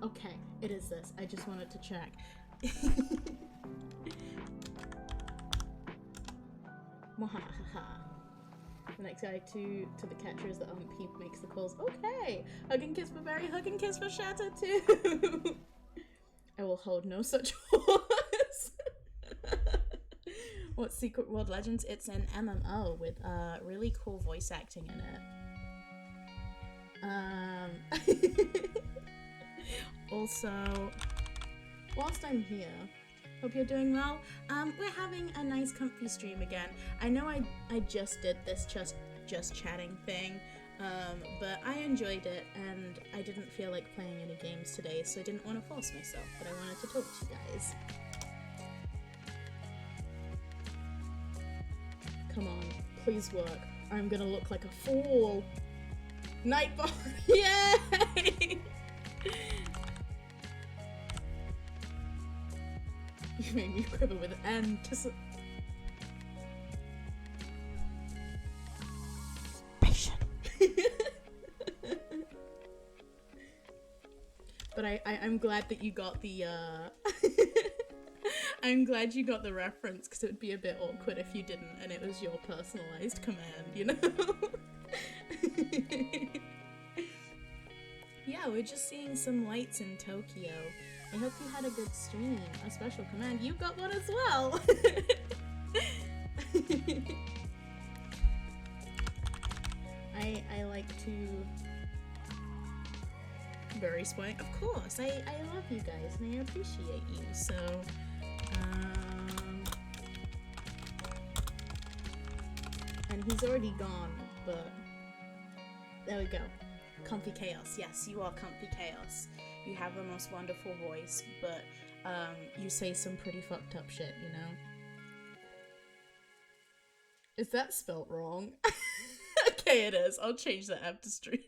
A: Okay, it is this. I just wanted to check. The next guy to the catcher is the he makes the calls. Okay! Hug and kiss for Barry, hug and kiss for Shatter too! I will hold no such horse. What Secret World Legends? It's an MMO with really cool voice acting in it. Also, whilst I'm here, hope you're doing well. We're having a nice comfy stream again. I know I just did this just chatting thing, but I enjoyed it and I didn't feel like playing any games today, so I didn't want to force myself, but I wanted to talk to you guys. Come on, please work. I'm gonna look like a fool. Nightball, yay! You made me quiver with anticipation. But I'm glad that you got the I'm glad you got the reference, because it would be a bit awkward if you didn't and it was your personalized command, you know? Yeah, we're just seeing some lights in Tokyo. I hope you had a good stream. A special command, you got one as well! I like to... Very spoiling. Of course, I love you guys and I appreciate you, so... And he's already gone, but... There we go. Comfy Chaos. Yes, you are Comfy Chaos. You have the most wonderful voice, but you say some pretty fucked up shit, you know? Is that spelt wrong? Okay, it is. I'll change that after stream.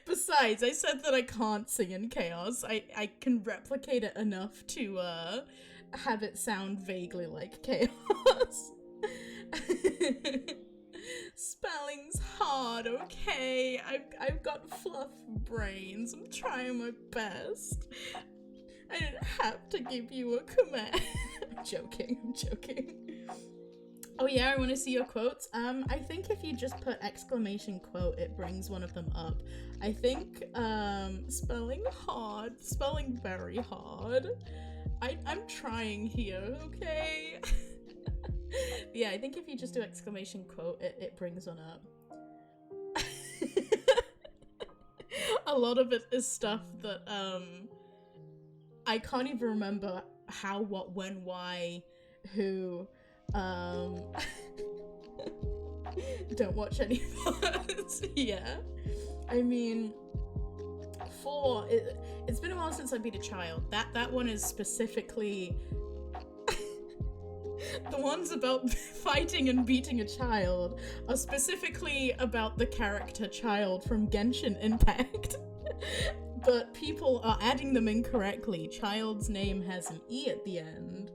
A: Besides, I said that I can't sing in Chaos. I can replicate it enough to have it sound vaguely like Chaos. Spelling's hard, okay? I've got fluff brains. I'm trying my best. I didn't have to give you a command. I'm joking. Oh yeah, I want to see your quotes. I think if you just put exclamation quote, it brings one of them up. I think spelling very hard. I'm trying here, okay? Yeah, I think if you just do exclamation quote, it brings one up. A lot of it is stuff that I can't even remember how, what, when, why, who. Don't watch any parts. Yeah, I mean, it's been a while since I beat a child. That one is specifically the ones about fighting and beating a child are specifically about the character Child from Genshin Impact. But people are adding them incorrectly. Child's name has an E at the end.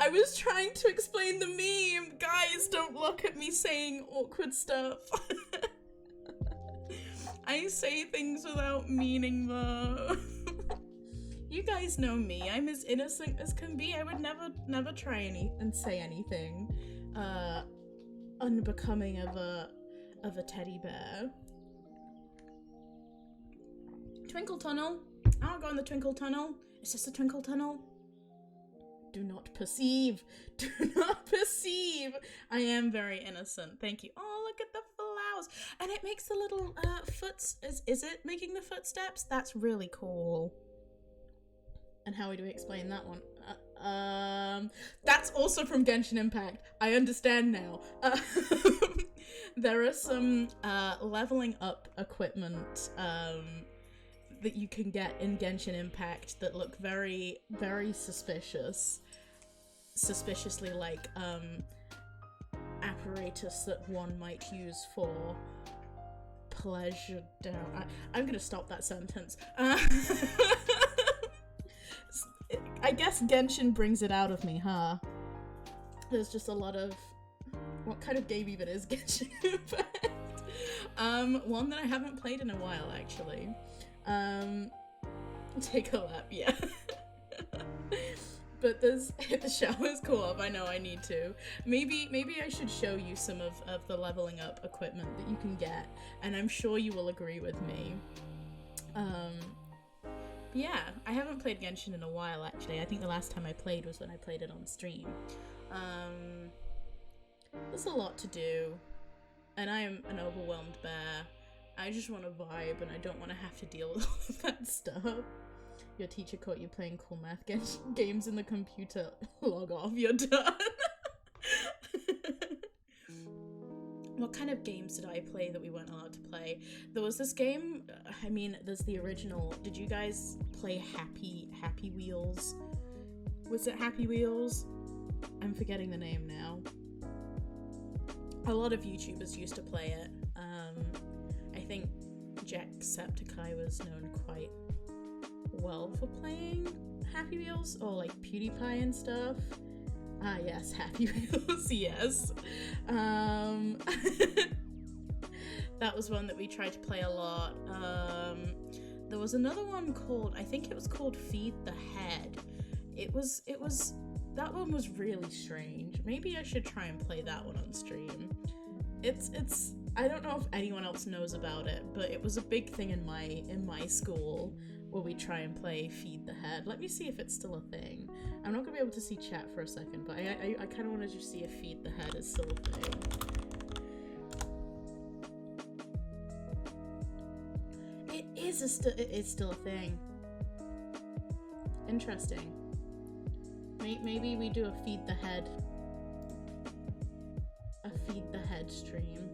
A: I was trying to explain the meme. Guys, don't look at me saying awkward stuff. I say things without meaning though. You guys know me. I'm as innocent as can be. I would never try and say anything unbecoming of a teddy bear. Twinkle Tunnel. I don't go in the Twinkle Tunnel. Is this a Twinkle Tunnel? Do not perceive. Do not perceive. I am very innocent. Thank you. Oh, look at the flowers. And it makes the little is it making the footsteps? That's really cool. And how do we explain that one? That's also from Genshin Impact. I understand now. There are some leveling up equipment that you can get in Genshin Impact that look very, very suspiciously like apparatus that one might use for pleasure. I'm gonna stop that sentence. I guess Genshin brings it out of me, huh? There's just a lot of... What kind of game even is Genshin Impact? One that I haven't played in a while, actually. Take a lap, yeah. But there's... The shower's co-op, I know I need to. Maybe I should show you some of the leveling up equipment that you can get, and I'm sure you will agree with me. Yeah, I haven't played Genshin in a while, actually. I think the last time I played was when I played it on stream. There's a lot to do, and I am an overwhelmed bear. I just want to vibe, and I don't want to have to deal with all of that stuff. Your teacher caught you playing cool math games in the computer. Log off, you're done. What kind of games did I play that we weren't allowed to play? There was this game, I mean, there's the original. Did you guys play Happy Wheels? Was it Happy Wheels? I'm forgetting the name now. A lot of YouTubers used to play it. I think Jacksepticeye was known quite well for playing Happy Wheels, or like PewDiePie and stuff. Ah, yes, Happy Wheels, yes. That was one that we tried to play a lot. There was another one called, I think it was called Feed the Head. That one was really strange. Maybe I should try and play that one on stream. I don't know if anyone else knows about it, but it was a big thing in my school where we try and play Feed the Head. Let me see if it's still a thing. I'm not gonna be able to see chat for a second, but I kind of wanted to see if Feed the Head is still a thing. It is still a thing. Interesting. Maybe we do a Feed the Head stream.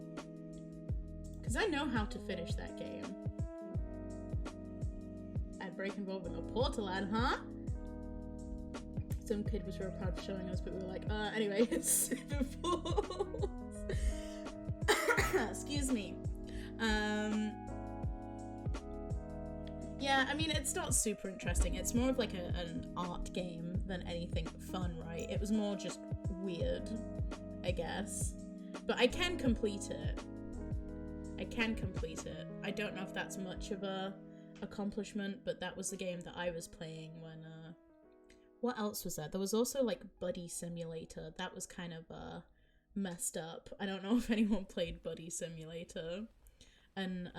A: Because I know how to finish that game. At Breaking Involving a portal ad, huh? Some kid was real proud of showing us, but we were like, anyway, it's Super Falls. Excuse me. Yeah, I mean, it's not super interesting. It's more of like an art game than anything fun, right? It was more just weird, I guess. But I can complete it. I don't know if that's much of a accomplishment, but that was the game that I was playing when, what else was there? There was also, like, Buddy Simulator. That was kind of, messed up. I don't know if anyone played Buddy Simulator. And,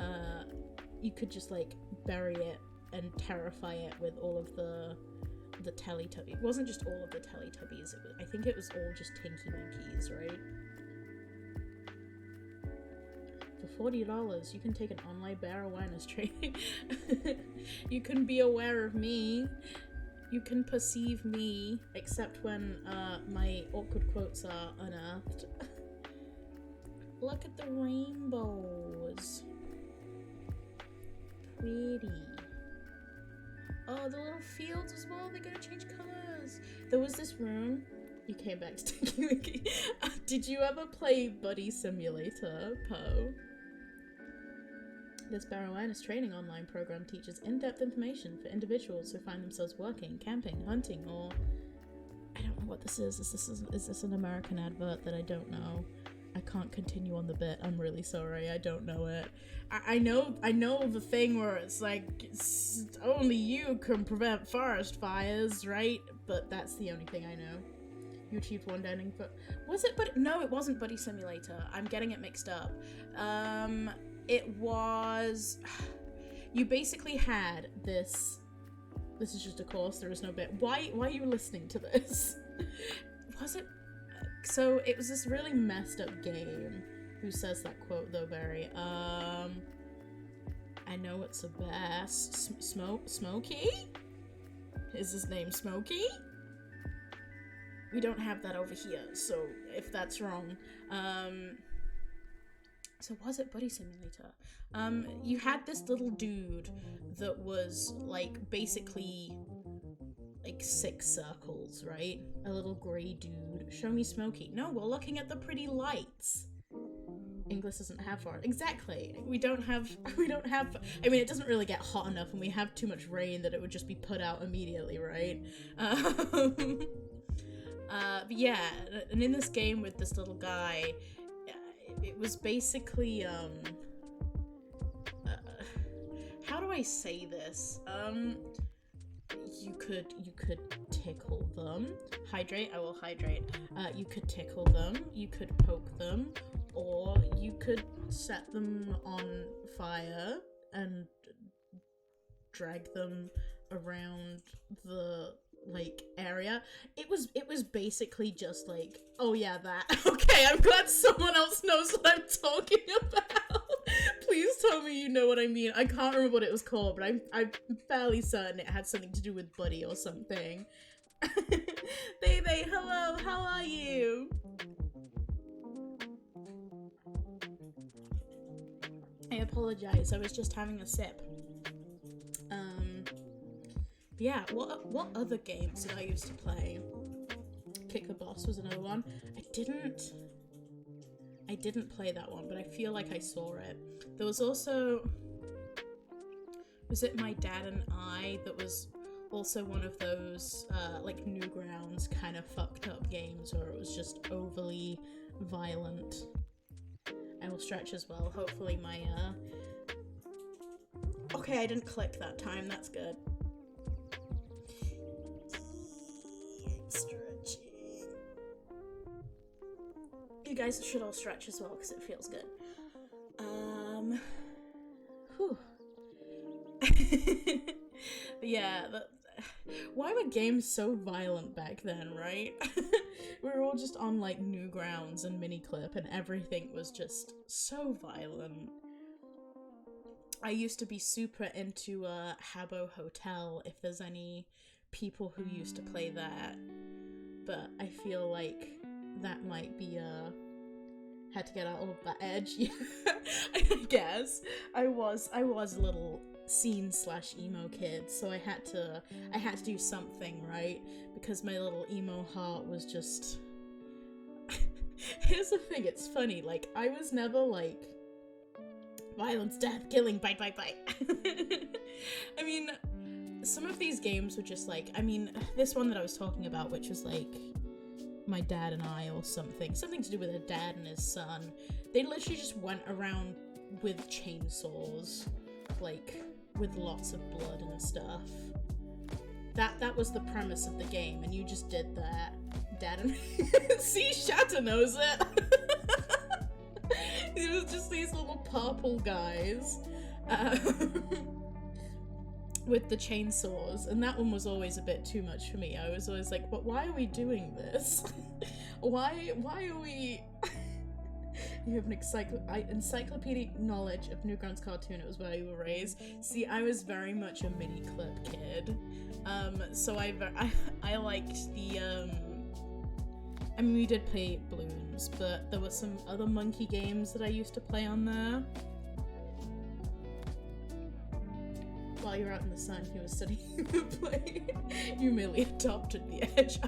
A: you could just, like, bury it and terrify it with all of the Teletubbies. It wasn't just all of the Teletubbies. I think it was all just Tinky Winkies, right? For $40, you can take an online bear awareness training. You can be aware of me. You can perceive me, except when my awkward quotes are unearthed. Look at the rainbows. Pretty. Oh, the little fields as well, they're gonna change colours. There was this room. You came back to Tinky Winky. Did you ever play Buddy Simulator, Poe? This Bear Awareness Training online program teaches in-depth information for individuals who find themselves working, camping, hunting, or... I don't know what this is. Is this an American advert that I don't know? I can't continue on the bit. I'm really sorry. I don't know it. I know the thing where it's like, only you can prevent forest fires, right? But that's the only thing I know. You achieved one dining, but was it? But no, it wasn't Buddy Simulator. I'm getting it mixed up. It was. You basically had this. This is just a course. There is no bit. Why are you listening to this? Was it? So it was this really messed up game. Who says that quote though, Barry? I know it's a bear. Smokey? Is his name Smokey? We don't have that over here, so if that's wrong. So was it Buddy Simulator? You had this little dude that was, like, basically, like, 6 circles, right? A little grey dude. Show me Smokey. No, we're looking at the pretty lights. English doesn't have for it. Exactly. We don't have, I mean, it doesn't really get hot enough and we have too much rain that it would just be put out immediately, right? But yeah, and in this game with this little guy, it was basically, how do I say this? You could tickle them. Hydrate, I will hydrate. You could tickle them, you could poke them, or you could set them on fire and drag them around the, like, area. It was basically just like, oh yeah, that. Okay, I'm glad someone else knows what I'm talking about. Please tell me you know what I mean. I can't remember what it was called, but I'm fairly certain it had something to do with Buddy or something. Baby, hello, how are you? I apologize, I was just having a sip. Yeah, what other games did I used to play? Kick the Boss was another one. I didn't play that one, but I feel like I saw it. There was also, was it My Dad and I that was also one of those like Newgrounds kind of fucked up games where it was just overly violent. I will stretch as well. Hopefully my okay, I didn't click that time. That's good. Stretching. You guys should all stretch as well because it feels good. Whew. But yeah, why were games so violent back then, right? We were all just on like Newgrounds and Miniclip and everything was just so violent. I used to be super into Habbo Hotel, if there's any people who used to play that. But I feel like that might be had to get out of that edge. Yeah, I guess. I was a little scene/emo kid, so I had to do something, right? Because my little emo heart was just here's the thing, it's funny, like I was never like violence, death, killing, bite, bite, bite. I mean, some of these games were just like, I mean, this one that I was talking about, which was like My Dad and I or something to do with a dad and his son. They literally just went around with chainsaws, like with lots of blood and stuff. That was the premise of the game, and you just did that. Dad and see, Shatter knows it. It was just these little purple guys with the chainsaws, and that one was always a bit too much for me. I was always like, but why are we doing this? why are we... You have an encyclopedic knowledge of Newgrounds cartoon. It was where you were raised. See, I was very much a Miniclip kid. So I liked the, I mean, we did play Bloons, but there were some other monkey games that I used to play on there. While you were out in the sun, he was studying the play. You merely adopted the edge.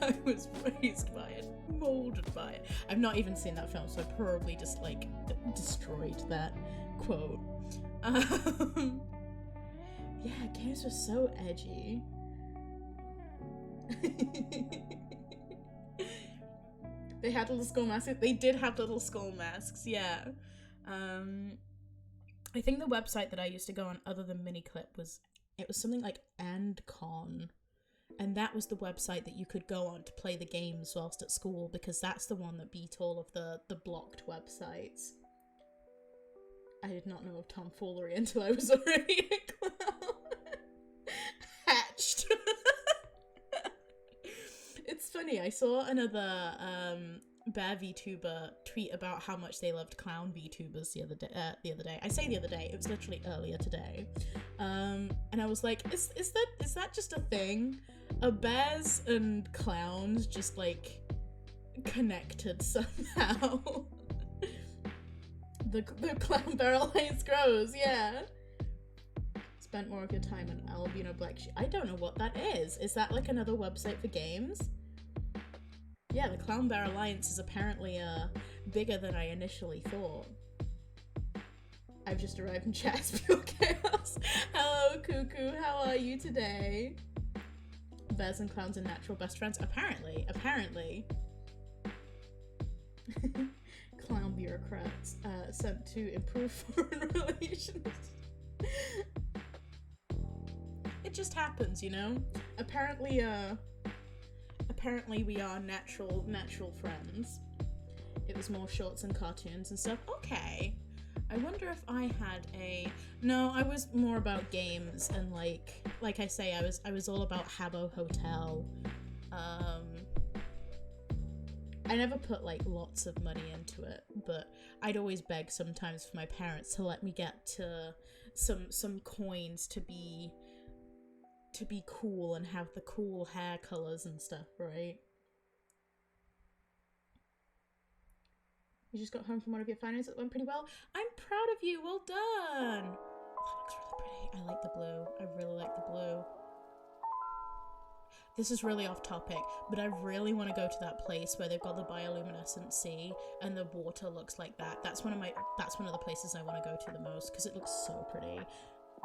A: I was raised by it, molded by it. I've not even seen that film, so I probably just like destroyed that quote. Yeah, games were so edgy. They had little skull masks. They did have little skull masks, yeah. I think the website that I used to go on other than Miniclip was something like AndCon. And that was the website that you could go on to play the games whilst at school, because that's the one that beat all of the blocked websites. I did not know of tomfoolery until I was already a clown. Hatched. It's funny, I saw another bear VTuber tweet about how much they loved clown VTubers the other day. I say the other day, it was literally earlier today. And I was like, is that just a thing? Are bears and clowns just like connected somehow? the Clown Bear Alliance grows, yeah. Spent more of your time on Albino Black Sheep. I don't know what that is. Is that like another website for games? Yeah, the Clown Bear Alliance is apparently bigger than I initially thought. I've just arrived in chat's pure chaos. Hello, Cuckoo. How are you today? Bears and clowns are natural best friends. Apparently. Clown bureaucrats sent to improve foreign relations. It just happens, you know? Apparently we are natural friends. It was more shorts and cartoons and stuff. Okay. I wonder if I had no, I was more about games and like I say, I was all about Habbo Hotel. I never put like lots of money into it, but I'd always beg sometimes for my parents to let me get to some coins to be cool and have the cool hair colors and stuff, right? You just got home from one of your finals that went pretty well. I'm proud of you. Well done. Oh, that looks really pretty. I like the blue. I really like the blue. This is really off topic, but I really want to go to that place where they've got the bioluminescent sea and the water looks like that. That's one of the places I want to go to the most because it looks so pretty.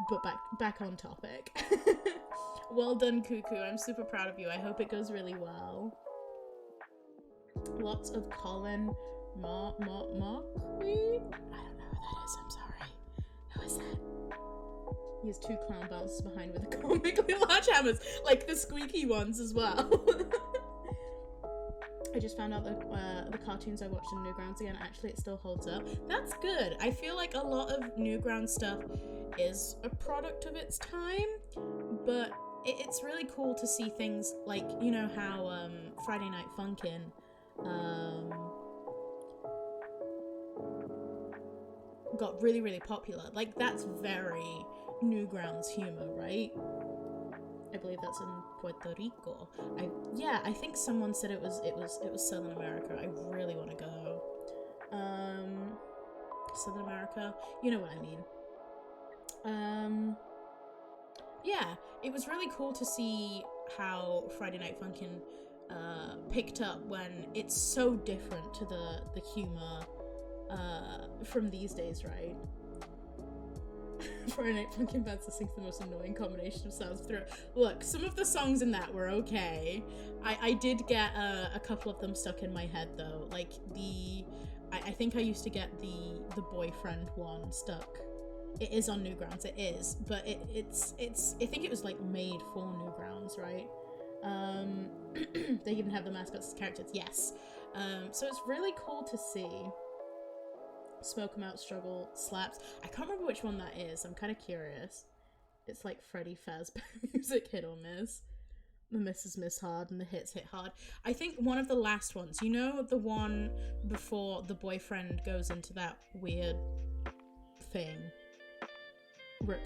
A: But back on topic. Well done, Cuckoo. I'm super proud of you. I hope it goes really well. Lots of Colin Markley? I don't know who that is. I'm sorry. Who is that? He has 2 clown bounces behind with the comically large hammers, like the squeaky ones as well. I just found out that the cartoons I watched in Newgrounds again, actually it still holds up. That's good. I feel like a lot of Newgrounds stuff is a product of its time, but it's really cool to see things like, you know how Friday Night Funkin' got really, really popular. Like, that's very Newgrounds humor, right? I believe that's in Puerto Rico. I think someone said it was Southern America. I really want to go. Southern America, you know what I mean. Yeah, it was really cool to see how Friday Night Funkin' picked up when it's so different to the humor from these days, right? Friday Night Funkin' Bands sings the most annoying combination of sounds through it. Look, some of the songs in that were okay. I did get a couple of them stuck in my head though. Like I think I used to get the boyfriend one stuck. It is on Newgrounds, it is, but it's I think it was like made for Newgrounds, right? They even have the mascots as characters, yes. So it's really cool to see. Smoke 'em Out Struggle slaps. I can't remember which one that is. I'm kind of curious. It's like Freddy Fazbear music, hit or miss. The misses miss hard and the hits hit hard. I think one of the last ones, you know, the one before the boyfriend goes into that weird thing. Rip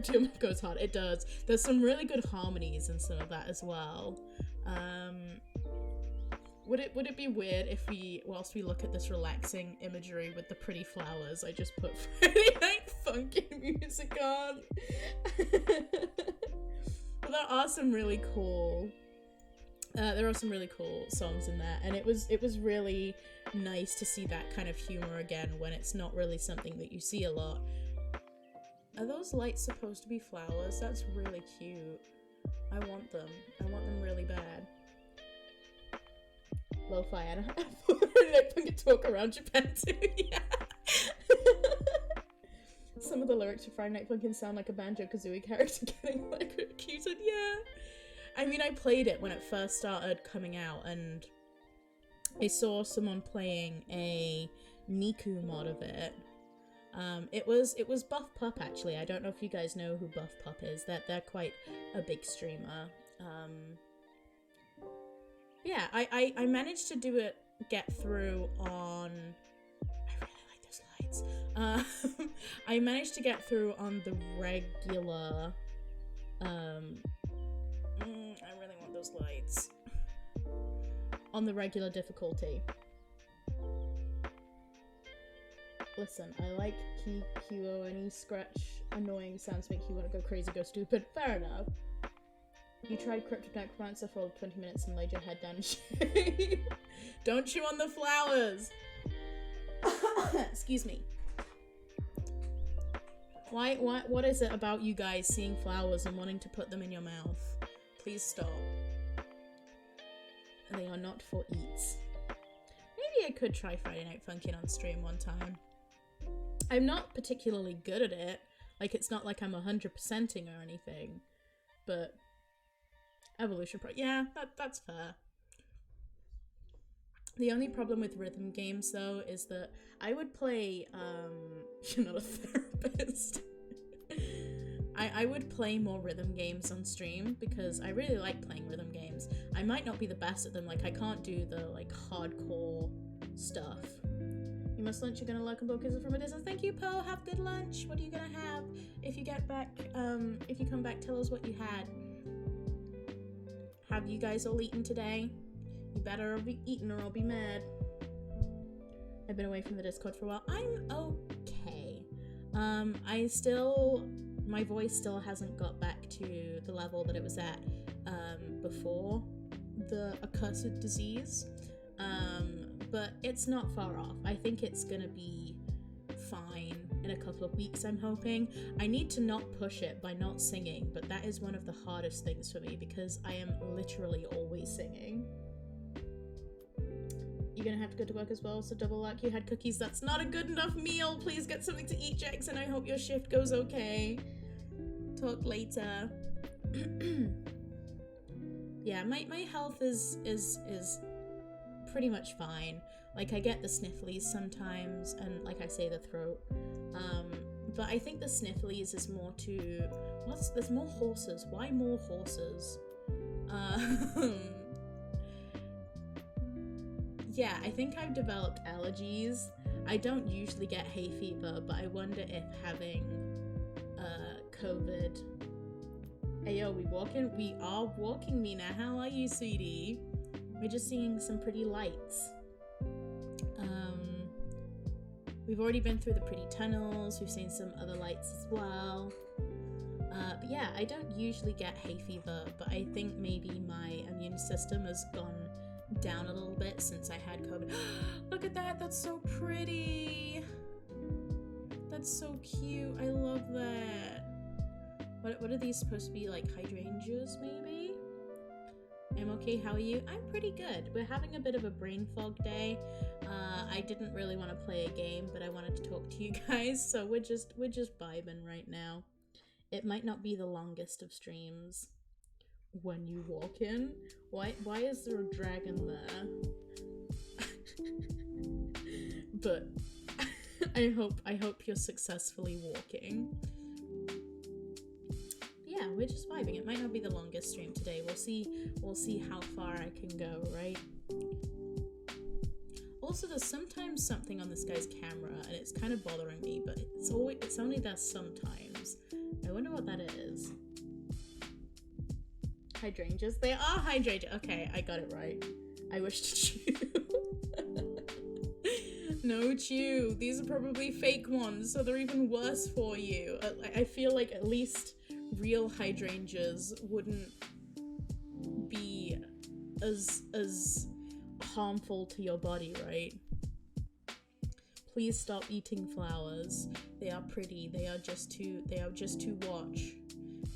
A: Till goes hard. It does. There's some really good harmonies in some of that as well. Would it be weird if whilst we look at this relaxing imagery with the pretty flowers, I just put Friday Night Funkin' music on? But there are some really cool songs in there, and it was really nice to see that kind of humor again when it's not really something that you see a lot. Are those lights supposed to be flowers? That's really cute. I want them really bad. Lo-fi, I can talk around Japan too, yeah. Some of the lyrics to Friday Night Funkin' sound like a Banjo-Kazooie character getting electrocuted, yeah. I mean, I played it when it first started coming out, and I saw someone playing a Niku mod of it. It was Buff Pup, actually. I don't know if you guys know who Buff Pup is. They're quite a big streamer. Yeah, I managed to get through on... I really like those lights. I managed to get through on the regular... I really want those lights. On the regular difficulty. Listen, I like Kikuo and scratch annoying sounds make you want to go crazy, go stupid. Fair enough. You tried Cryptic Necromancer for 20 minutes and laid your head down in shame. Don't chew on the flowers! Excuse me. What is it about you guys seeing flowers and wanting to put them in your mouth? Please stop. They are not for eats. Maybe I could try Friday Night Funkin' on stream one time. I'm not particularly good at it. Like, it's not like I'm 100%ing or anything. But... Evolution Pro. Yeah, that's fair. The only problem with rhythm games, though, is that I would play, you're not a therapist. I would play more rhythm games on stream, because I really like playing rhythm games. I might not be the best at them, like, I can't do the, like, hardcore stuff. You must lunch, you're gonna like and kisses from a distance. Thank you, Poe, have good lunch. What are you gonna have? If you get back, if you come back, tell us what you had. Have you guys all eaten today? You better be eating or I'll be mad. I've been away from the Discord for a while. I'm okay. My voice still hasn't got back to the level that it was at before the accursed disease. But it's not far off. I think it's gonna be fine in a couple of weeks, I'm hoping. I need to not push it by not singing, but that is one of the hardest things for me because I am literally always singing. You're gonna have to go to work as well, so double luck. You had cookies. That's not a good enough meal. Please get something to eat, Jackson. I hope your shift goes okay. Talk later. Yeah, my health is pretty much fine. Like, I get the snifflies sometimes, and like I say, the throat. But I think the snifflies is more to... There's more horses. Why more horses? Yeah, I think I've developed allergies. I don't usually get hay fever, but I wonder if having COVID... Hey, yo, we walking? We are walking, Mina. How are you, sweetie? We're just seeing some pretty lights. We've already been through the pretty tunnels. We've seen some other lights as well. But yeah, I don't usually get hay fever, but I think maybe my immune system has gone down a little bit since I had COVID. Look at that! That's so pretty! That's so cute. I love that. What are these supposed to be, like hydrangeas, maybe? I'm okay, how are you? I'm pretty good. We're having a bit of a brain fog day. I didn't really want to play a game, but I wanted to talk to you guys, so we're just vibing right now. It might not be the longest of streams. When you walk in? Why is there a dragon there? But I hope you're successfully walking. Yeah, we're just vibing. It might not be the longest stream today. We'll see how far I can go, right? Also, there's sometimes something on this guy's camera, and it's kind of bothering me, but it's only there sometimes. I wonder what that is. Hydrangeas? They are hydrangeas. Okay, I got it right. I wish to chew. No chew. These are probably fake ones, so they're even worse for you. I feel like at least real hydrangeas wouldn't be as harmful to your body, right? Please stop eating flowers. They are pretty. They are just to watch.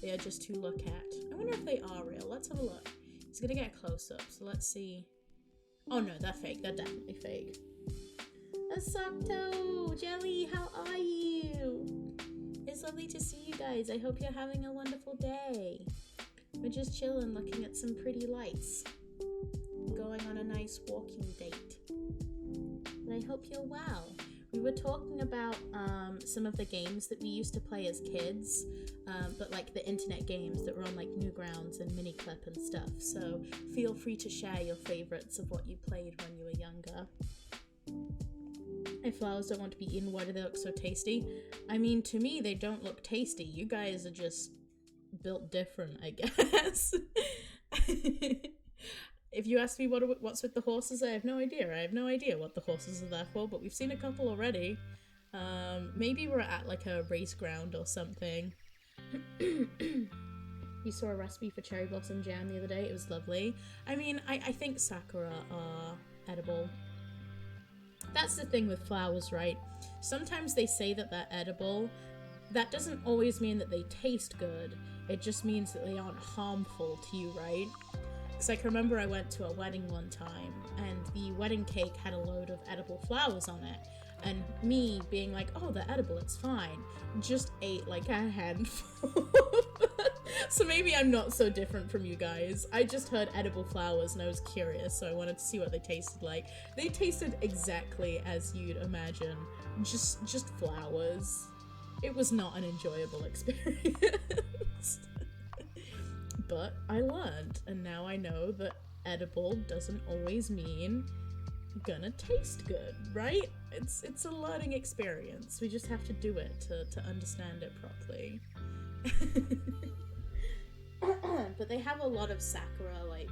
A: They are just to look at. I wonder if they are real. Let's have a look. He's gonna get a close up, so let's see. Oh no, they're fake. They're definitely fake. Asakto! Jelly, how are you? It's lovely to see you guys. I hope you're having a wonderful day. We're just chilling, looking at some pretty lights. Going on a nice walking date. And I hope you're well. We were talking about some of the games that we used to play as kids, but like the internet games that were on like Newgrounds and Miniclip and stuff. So feel free to share your favorites of what you played when you were younger. If flowers don't want to be eaten, why do they look so tasty? I mean, to me, they don't look tasty. You guys are just built different, I guess. If you ask me what's with the horses, I have no idea. I have no idea what the horses are there for, but we've seen a couple already. Maybe we're at like a race ground or something. You saw a recipe for cherry blossom jam the other day. It was lovely. I mean, I think sakura are edible. That's the thing with flowers, right? Sometimes they say that they're edible. That doesn't always mean that they taste good. It just means that they aren't harmful to you, right? Because I can remember I went to a wedding one time, and the wedding cake had a load of edible flowers on it. And me being like, oh, they're edible, it's fine, just ate like a handful. So maybe I'm not so different from you guys. I just heard edible flowers and I was curious, so I wanted to see what they tasted like. They tasted exactly as you'd imagine. Just flowers. It was not an enjoyable experience. But I learned, and now I know that edible doesn't always mean gonna taste good, right? It's a learning experience. We just have to do it to understand it properly. But they have a lot of sakura, like,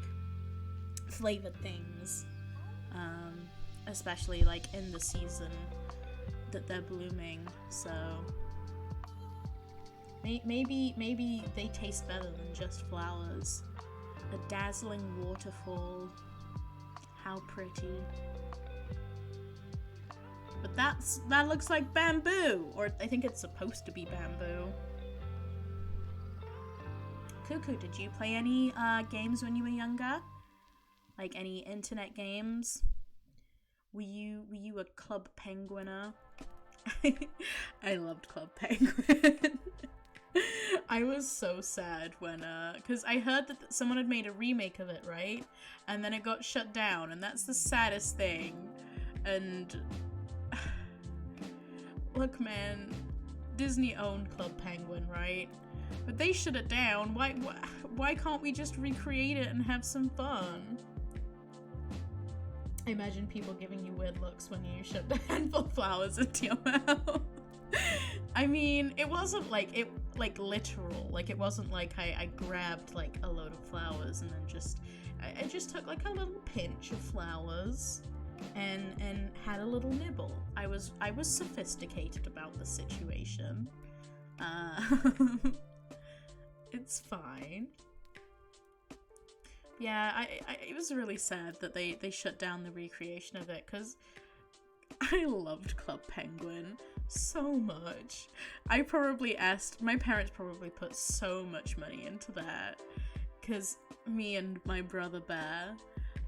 A: flavored things, especially, like, in the season that they're blooming, so maybe they taste better than just flowers. A dazzling waterfall, how pretty. But That looks like bamboo, or I think it's supposed to be bamboo. Cuckoo, did you play any games when you were younger? Like any internet games? Were you a Club Penguiner? I loved Club Penguin. I was so sad when because I heard that someone had made a remake of it, right? And then it got shut down, and that's the saddest thing. And look, man, Disney owned Club Penguin, right? But they shut it down. Why can't we just recreate it and have some fun? I imagine people giving you weird looks when you shoved a handful of flowers into your mouth. I mean, it wasn't like literal. Like, it wasn't like I grabbed like a load of flowers and then I just took like a little pinch of flowers and had a little nibble. I was sophisticated about the situation. It's fine. Yeah, it was really sad that they shut down the recreation of it, because I loved Club Penguin so much. My parents probably put so much money into that, because me and my brother Bear,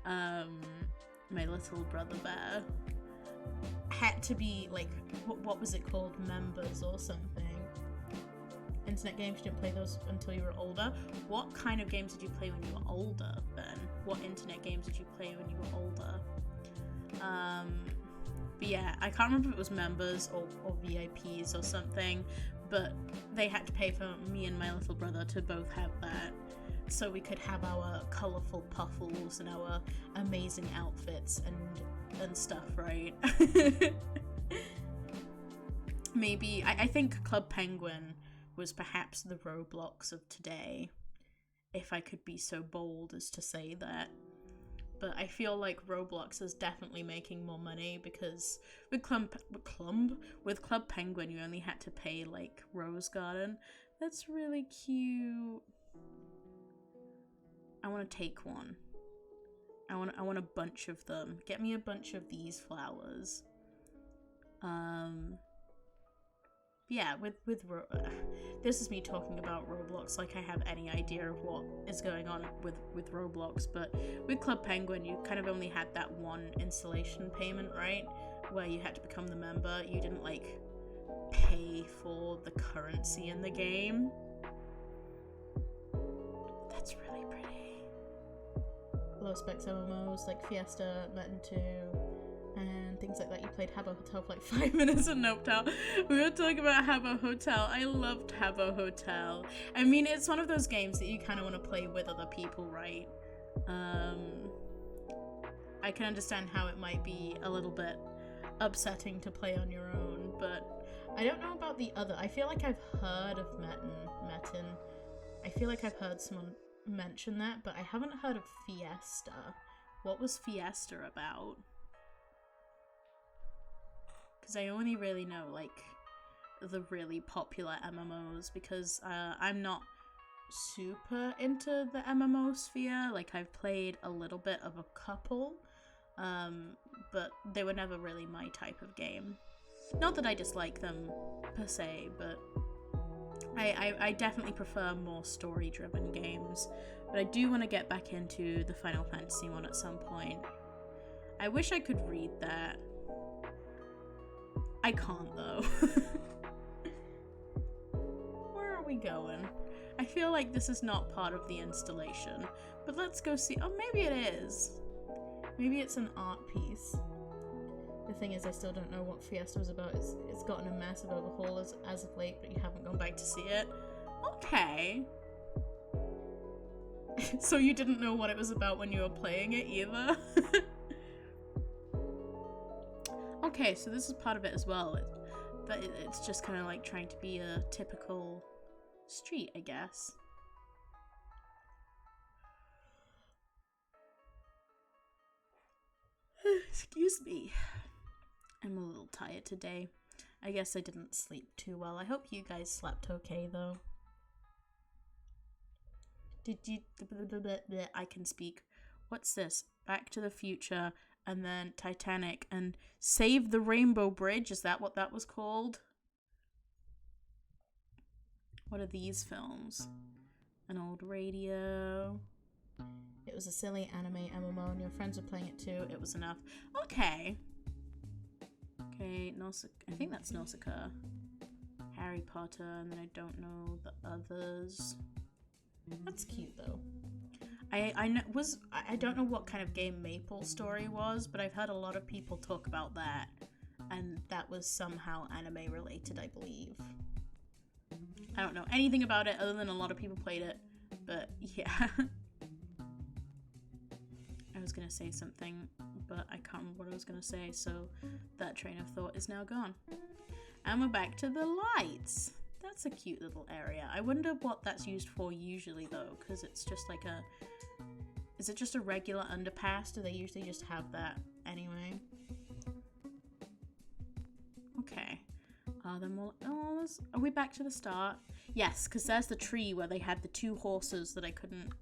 A: my little brother Bear, had to be like, what was it called, members or something. Internet games, you didn't play those until you were older. What kind of games did you play when you were older, Ben? What internet games did you play when you were older? But yeah, I can't remember if it was members or VIPs or something, but they had to pay for me and my little brother to both have that, so we could have our colourful puffles and our amazing outfits and stuff, right? Maybe, I think Club Penguin was perhaps the Roblox of today, if I could be so bold as to say that. But I feel like Roblox is definitely making more money, because with Club Penguin you only had to pay like Rose Garden. That's really cute. I want to take one. I want a bunch of them. Get me a bunch of these flowers. Yeah, this is me talking about Roblox like I have any idea of what is going on with Roblox, but with Club Penguin you kind of only had that one installation payment, right? Where you had to become the member. You didn't like pay for the currency in the game. That's really pretty. Low specs MMOs like Fiesta, Metin 2, and things like that. You played Habbo Hotel for like 5 minutes in Nope Town. We were talking about Habbo Hotel. I loved Habbo Hotel. I mean, it's one of those games that you kind of want to play with other people, right? I can understand how it might be a little bit upsetting to play on your own, but I don't know about the other. I feel like I've heard of Metin. I feel like I've heard someone mention that, but I haven't heard of Fiesta. What was Fiesta about? Because I only really know like the really popular MMOs, because I'm not super into the MMO sphere. Like, I've played a little bit of a couple, but they were never really my type of game. Not that I dislike them per se, but I definitely prefer more story-driven games. But I do want to get back into the Final Fantasy one at some point. I wish I could read that. I can't, though. Where are we going? I feel like this is not part of the installation, but let's go see. Oh, maybe it is. Maybe it's an art piece. The thing is, I still don't know what Fiesta was about. It's gotten a massive overhaul as of late, but you haven't gone back to see it. Okay. So you didn't know what it was about when you were playing it either? Okay, so this is part of it as well. But it's just kind of like trying to be a typical street, I guess. Excuse me. I'm a little tired today. I guess I didn't sleep too well. I hope you guys slept okay, though. Did you... I can speak. What's this? Back to the Future, and then Titanic, and Save the Rainbow Bridge. Is that what that was called? What are these films? An Old Radio. It was a silly anime MMO and your friends were playing it too. It was enough. Okay. Okay, I think that's Nausicaa. Harry Potter, and then I don't know the others. That's cute though. I don't know what kind of game Maple Story was, but I've heard a lot of people talk about that, and that was somehow anime related, I believe. I don't know anything about it other than a lot of people played it, but yeah. I was gonna say something, but I can't remember what I was gonna say, so that train of thought is now gone. And we're back to the lights. That's a cute little area. I wonder what that's used for usually though, because it's just like a... Is it just a regular underpass? Do they usually just have that anyway? Okay. Then we'll... Oh, are we back to the start? Yes, because there's the tree where they had the two horses that I couldn't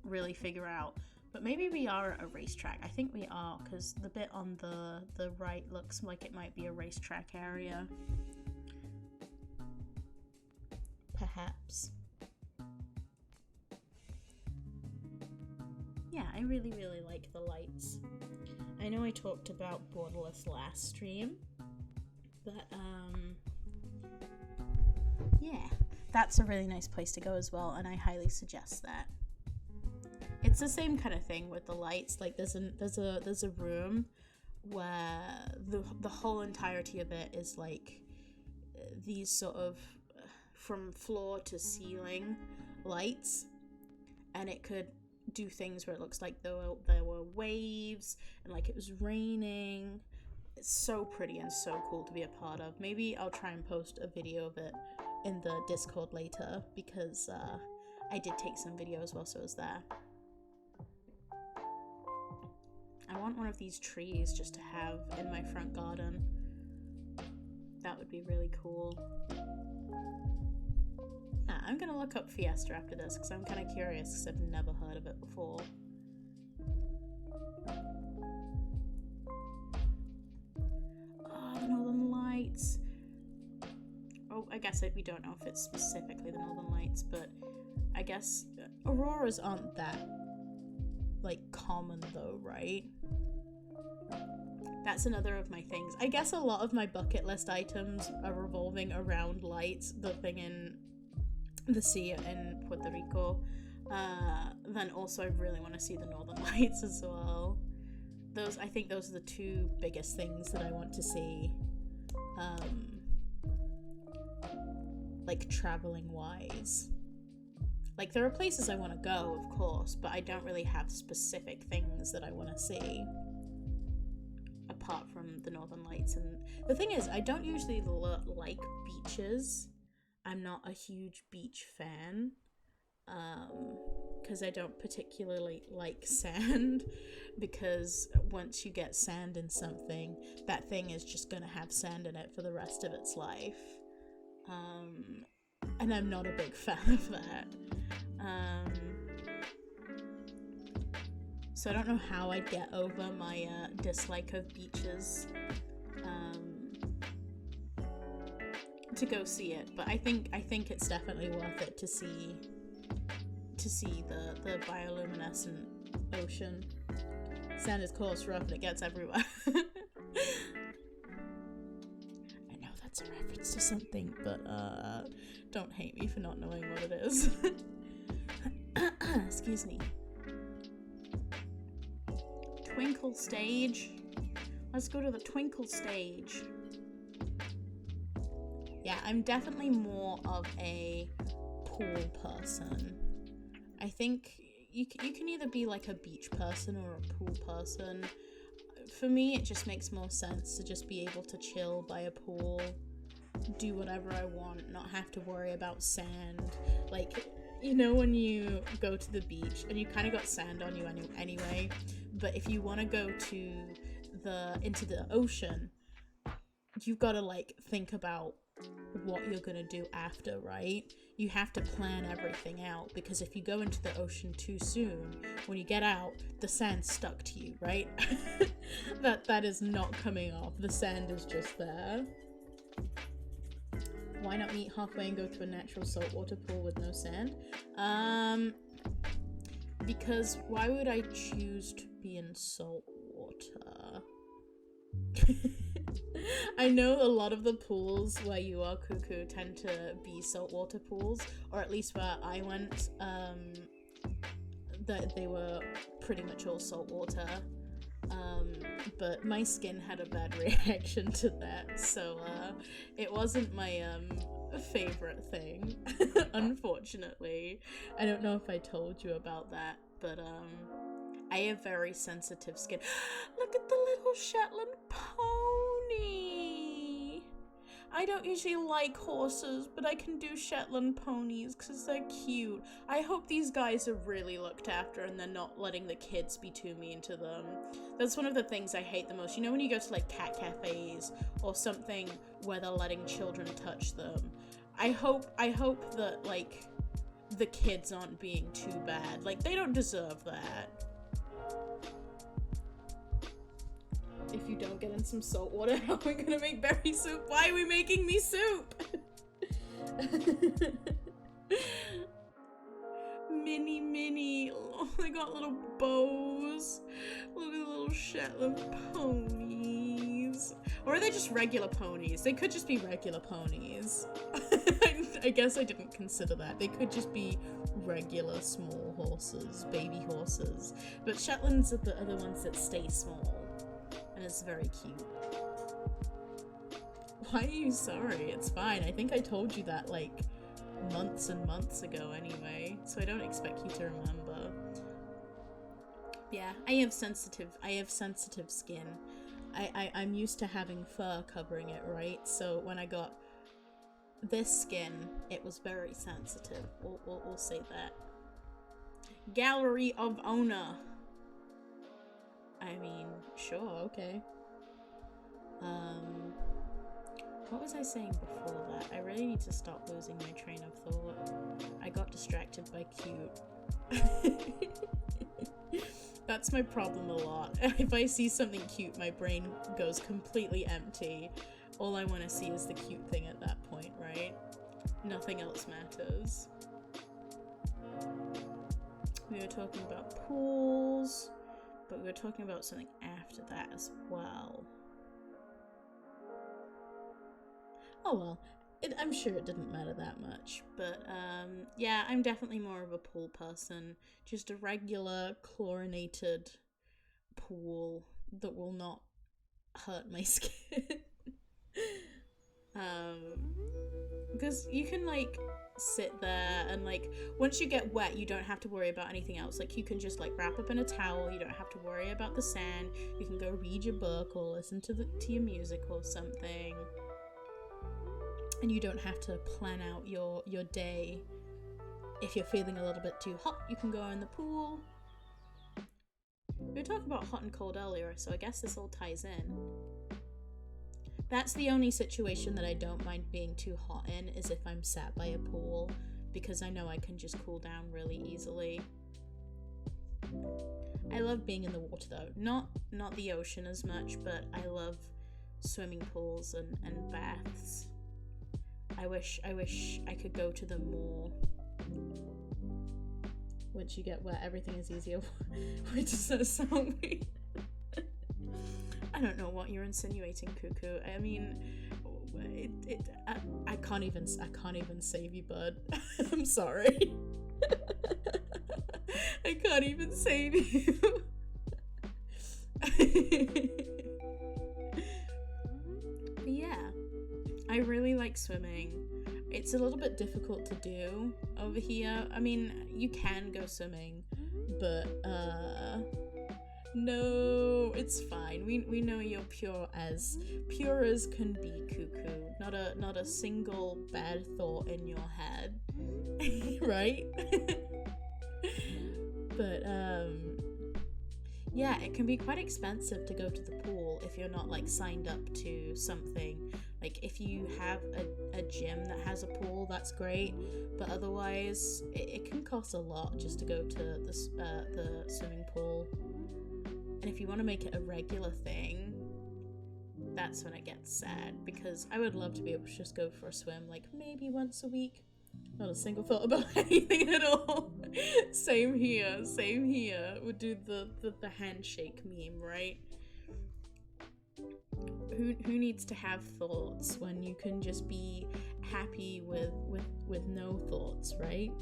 A: really figure out. But maybe we are at a racetrack. I think we are, because the bit on the right looks like it might be a racetrack area. Perhaps. Yeah, I really, really like the lights. I know I talked about Borderless last stream, but, yeah. That's a really nice place to go as well, and I highly suggest that. It's the same kind of thing with the lights. Like there's a room where the whole entirety of it is like these sort of from floor to ceiling lights, and it could do things where it looks like there were waves and like it was raining. It's so pretty and so cool to be a part of. Maybe I'll try and post a video of it in the Discord later, because I did take some videos whilst I was there. I want one of these trees just to have in my front garden. That would be really cool. I'm gonna look up Fiesta after this because I'm kind of curious because I've never heard of it before. Oh, the Northern Lights. Oh, I guess we don't know if it's specifically the Northern Lights, but I guess auroras aren't that like common though, right? That's another of my things. I guess a lot of my bucket list items are revolving around lights. The thing in the sea in Puerto Rico. Then also I really want to see the Northern Lights as well. I think those are the two biggest things that I want to see. Like traveling wise. Like there are places I want to go, of course, but I don't really have specific things that I want to see apart from the Northern Lights. And the thing is, I don't usually like beaches. I'm not a huge beach fan, because I don't particularly like sand, because once you get sand in something, that thing is just gonna have sand in it for the rest of its life. And I'm not a big fan of that. So I don't know how I'd get over my dislike of beaches to go see it, but I think it's definitely worth it to see the bioluminescent ocean. Sand is coarse, rough, and it gets everywhere. I know that's a reference to something, but don't hate me for not knowing what it is. Excuse me. Twinkle stage. Let's go to the Twinkle stage. Yeah, I'm definitely more of a pool person. I think you can either be like a beach person or a pool person. For me, it just makes more sense to just be able to chill by a pool, do whatever I want, not have to worry about sand. Like, you know when you go to the beach and you kind of got sand on you anyway, but if you want to go into the ocean, you've got to like think about what you're gonna do after, right? You have to plan everything out, because if you go into the ocean too soon, when you get out, the sand's stuck to you, right? that is not coming off. The sand is just there. Why not meet halfway and go to a natural saltwater pool with no sand? Because why would I choose to be in salt water? I know a lot of the pools where you are, Cuckoo, tend to be saltwater pools, or at least where I went, that they were pretty much all saltwater. But my skin had a bad reaction to that, so it wasn't my favorite thing, unfortunately. I don't know if I told you about that, but I have very sensitive skin. Look at the little Shetland pony! I don't usually like horses, but I can do Shetland ponies because they're cute. I hope these guys are really looked after and they're not letting the kids be too mean to them. That's one of the things I hate the most. You know when you go to like cat cafes or something where they're letting children touch them? I hope that like the kids aren't being too bad. Like, they don't deserve that. If you don't get in some salt water, how are we gonna make berry soup? Why are we making me soup? Mini. Oh, they got little bows. Look at the little Shetland ponies. Or are they just regular ponies? They could just be regular ponies. I guess I didn't consider that. They could just be regular small horses, baby horses. But Shetlands are the other ones that stay small. And it's very cute. Why are you sorry? It's fine. I think I told you that like months and months ago anyway, so I don't expect you to remember. Yeah, I have sensitive skin. I'm used to having fur covering it, right? So when I got this skin, it was very sensitive. We'll say that. Gallery of Owner. I mean, sure, okay. What was I saying before that? I really need to stop losing my train of thought. I got distracted by cute. That's my problem a lot. If I see something cute, my brain goes completely empty. All I want to see is the cute thing at that point, right? Nothing else matters. We were talking about pools, but we were talking about something after that as well. Oh well, I'm sure it didn't matter that much, but yeah, I'm definitely more of a pool person. Just a regular chlorinated pool that will not hurt my skin. Because you can like sit there and like once you get wet you don't have to worry about anything else. Like you can just like wrap up in a towel, you don't have to worry about the sand, you can go read your book or listen to your music or something, and you don't have to plan out your day. If you're feeling a little bit too hot, you can go in the pool. We were talking about hot and cold earlier, so I guess this all ties in. That's the only situation that I don't mind being too hot in, is if I'm sat by a pool, because I know I can just cool down really easily. I love being in the water though. Not the ocean as much, but I love swimming pools and baths. I wish I could go to them more. Once you get wet, everything is easier. Why does that sound weird? I don't know what you're insinuating, Cuckoo. I mean, I can't even save you, bud. I'm sorry. I can't even save you. Yeah, I really like swimming. It's a little bit difficult to do over here. I mean, you can go swimming, but no, it's fine. We know you're pure as can be, Cuckoo. Not a single bad thought in your head. Right? But yeah, it can be quite expensive to go to the pool if you're not like signed up to something. Like if if you have a gym that has a pool, that's great, but otherwise it can cost a lot just to go to the swimming pool. And if you want to make it a regular thing, that's when it gets sad, because I would love to be able to just go for a swim like maybe once a week. Not a single thought about anything at all. Same here. We'll do the handshake meme, right? Who needs to have thoughts when you can just be happy with no thoughts, right?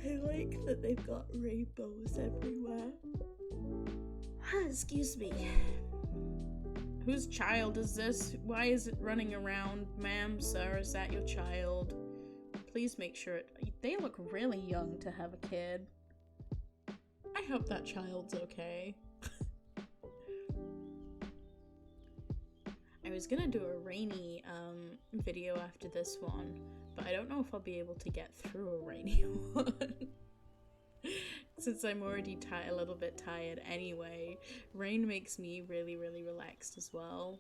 A: I like that they've got rainbows everywhere. Excuse me. Whose child is this? Why is it running around? Ma'am, sir, is that your child? Please make sure they look really young to have a kid. I hope that child's okay. I was gonna do a rainy video after this one, but I don't know if I'll be able to get through a rainy one. Since I'm already a little bit tired anyway. Rain makes me really, really relaxed as well.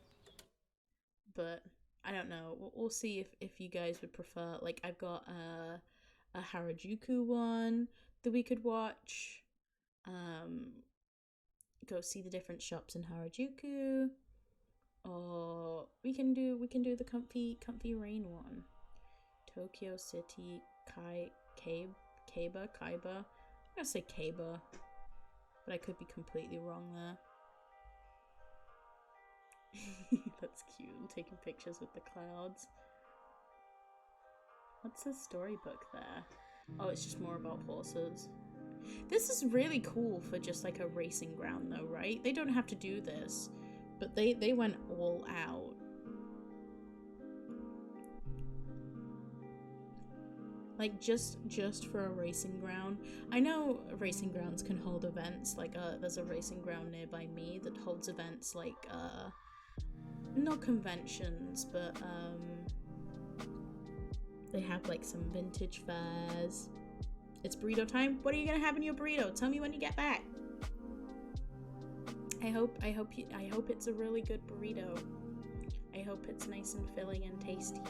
A: But I don't know. We'll see if you guys would prefer. Like, I've got a Harajuku one that we could watch. Go see the different shops in Harajuku. Or we can do the comfy rain one. Tokyo City Kaiba. I'm gonna say Kaiba, but I could be completely wrong there. That's cute. I'm taking pictures with the clouds. What's the storybook there? Oh, it's just more about horses. This is really cool for just like a racing ground though, right? They don't have to do this, but they went all out. Like, just for a racing ground. I know racing grounds can hold events, like, there's a racing ground nearby me that holds events like, not conventions, but, they have, like, some vintage fairs. It's burrito time? What are you gonna have in your burrito? Tell me when you get back. I hope it's a really good burrito. I hope it's nice and filling and tasty.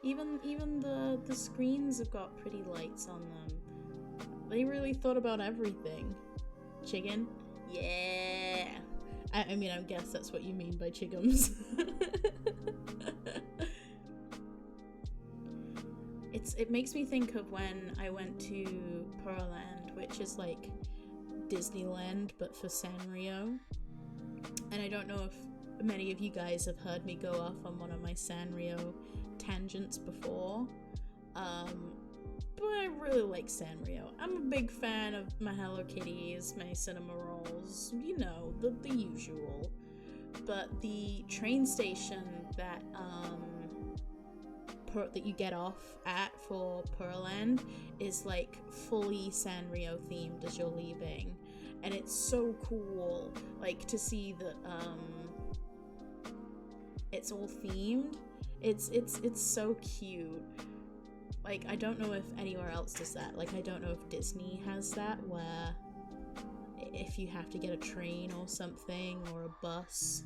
A: Even the screens have got pretty lights on them. They really thought about everything. Chicken? Yeah! I mean, I guess that's what you mean by chiggums. It makes me think of when I went to Pearland, which is like Disneyland, but for Sanrio. And I don't know if many of you guys have heard me go off on one of my Sanrio tangents before, but I really like Sanrio. I'm a big fan of my Hello Kitties, my cinema rolls, you know, the usual. But the train station that that you get off at for Pearland is like fully Sanrio themed as you're leaving, and it's so cool, like, to see that it's all themed. It's so cute. Like, I don't know if anywhere else does that. Like, I don't know if Disney has that, where if you have to get a train or something, or a bus,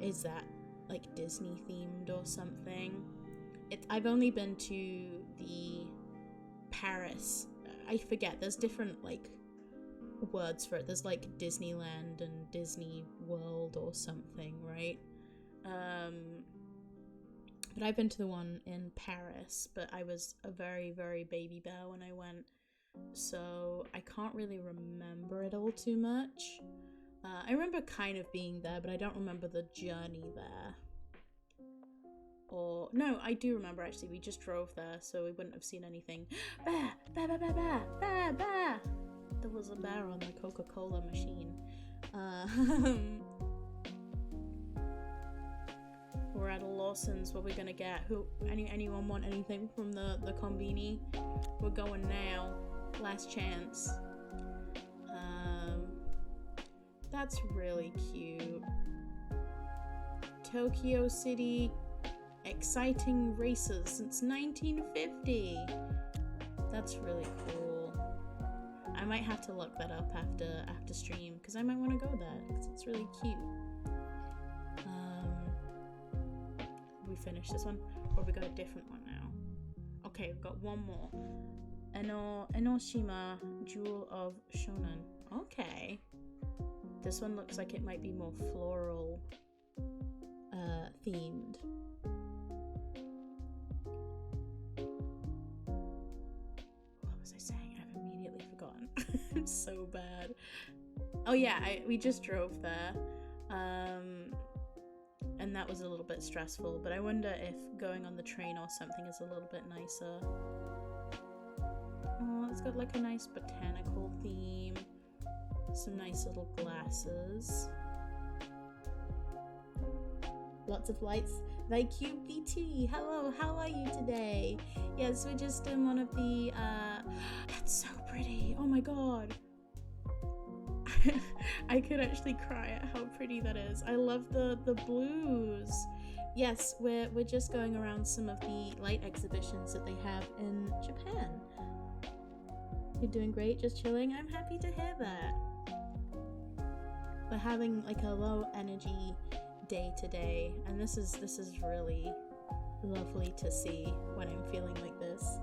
A: is that, like, Disney themed or something. I've only been to the Paris. I forget, there's different, like, words for it. There's, like, Disneyland and Disney World or something, right? But I've been to the one in Paris, but I was a very, very baby bear when I went, so I can't really remember it all too much. I remember kind of being there, but I don't remember the journey there. Or, no, I do remember, actually. We just drove there, so we wouldn't have seen anything. Bear! Bear, bear, bear, bear! Bear, bear! There was a bear on the Coca-Cola machine. We're at a Lawson's. What we're gonna get? Anyone want anything from the Konbini? We're going now. Last chance. That's really cute. Tokyo City, exciting races since 1950. That's really cool. I might have to look that up after stream, because I might want to go there, because it's really cute. We finished this one, or we got a different one now? Okay, we've got one more. Enoshima Jewel of Shonen. Okay. This one looks like it might be more floral themed. What was I saying? I've immediately forgotten. I'm so bad. Oh yeah, we just drove there. And that was a little bit stressful, but I wonder if going on the train or something is a little bit nicer. Oh, it's got like a nice botanical theme. Some nice little glasses. Lots of lights. VT, hello, how are you today? Yes, we're just in one of the, that's so pretty. Oh my god. I could actually cry at how pretty that is. I love the blues. Yes, we're just going around some of the light exhibitions that they have in Japan. You're doing great, just chilling. I'm happy to hear that. We're having like a low energy day today, and this is really lovely to see when I'm feeling like this.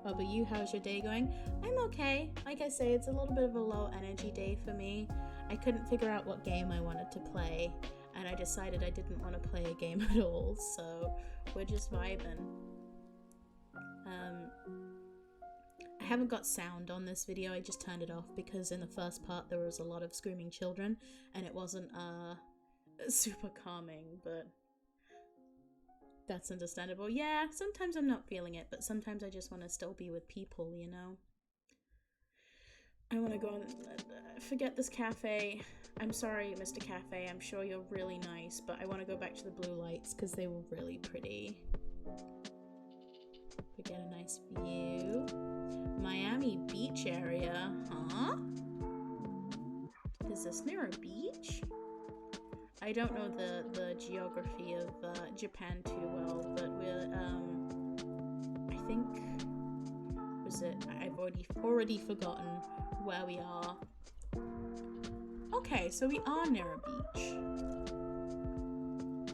A: What about you? How's your day going? I'm okay. Like I say, it's a little bit of a low energy day for me. I couldn't figure out what game I wanted to play, and I decided I didn't want to play a game at all, so we're just vibing. I haven't got sound on this video, I just turned it off because in the first part there was a lot of screaming children and it wasn't super calming, but that's understandable. Yeah, sometimes I'm not feeling it, but sometimes I just want to still be with people, you know? I want to go and forget this cafe. I'm sorry, Mr. Cafe, I'm sure you're really nice, but I want to go back to the blue lights because they were really pretty. We get a nice view. Miami Beach area, huh? Is this near a beach? I don't know the geography of Japan too well, but we're I think I've already forgotten where we are. Okay, so we are near a beach,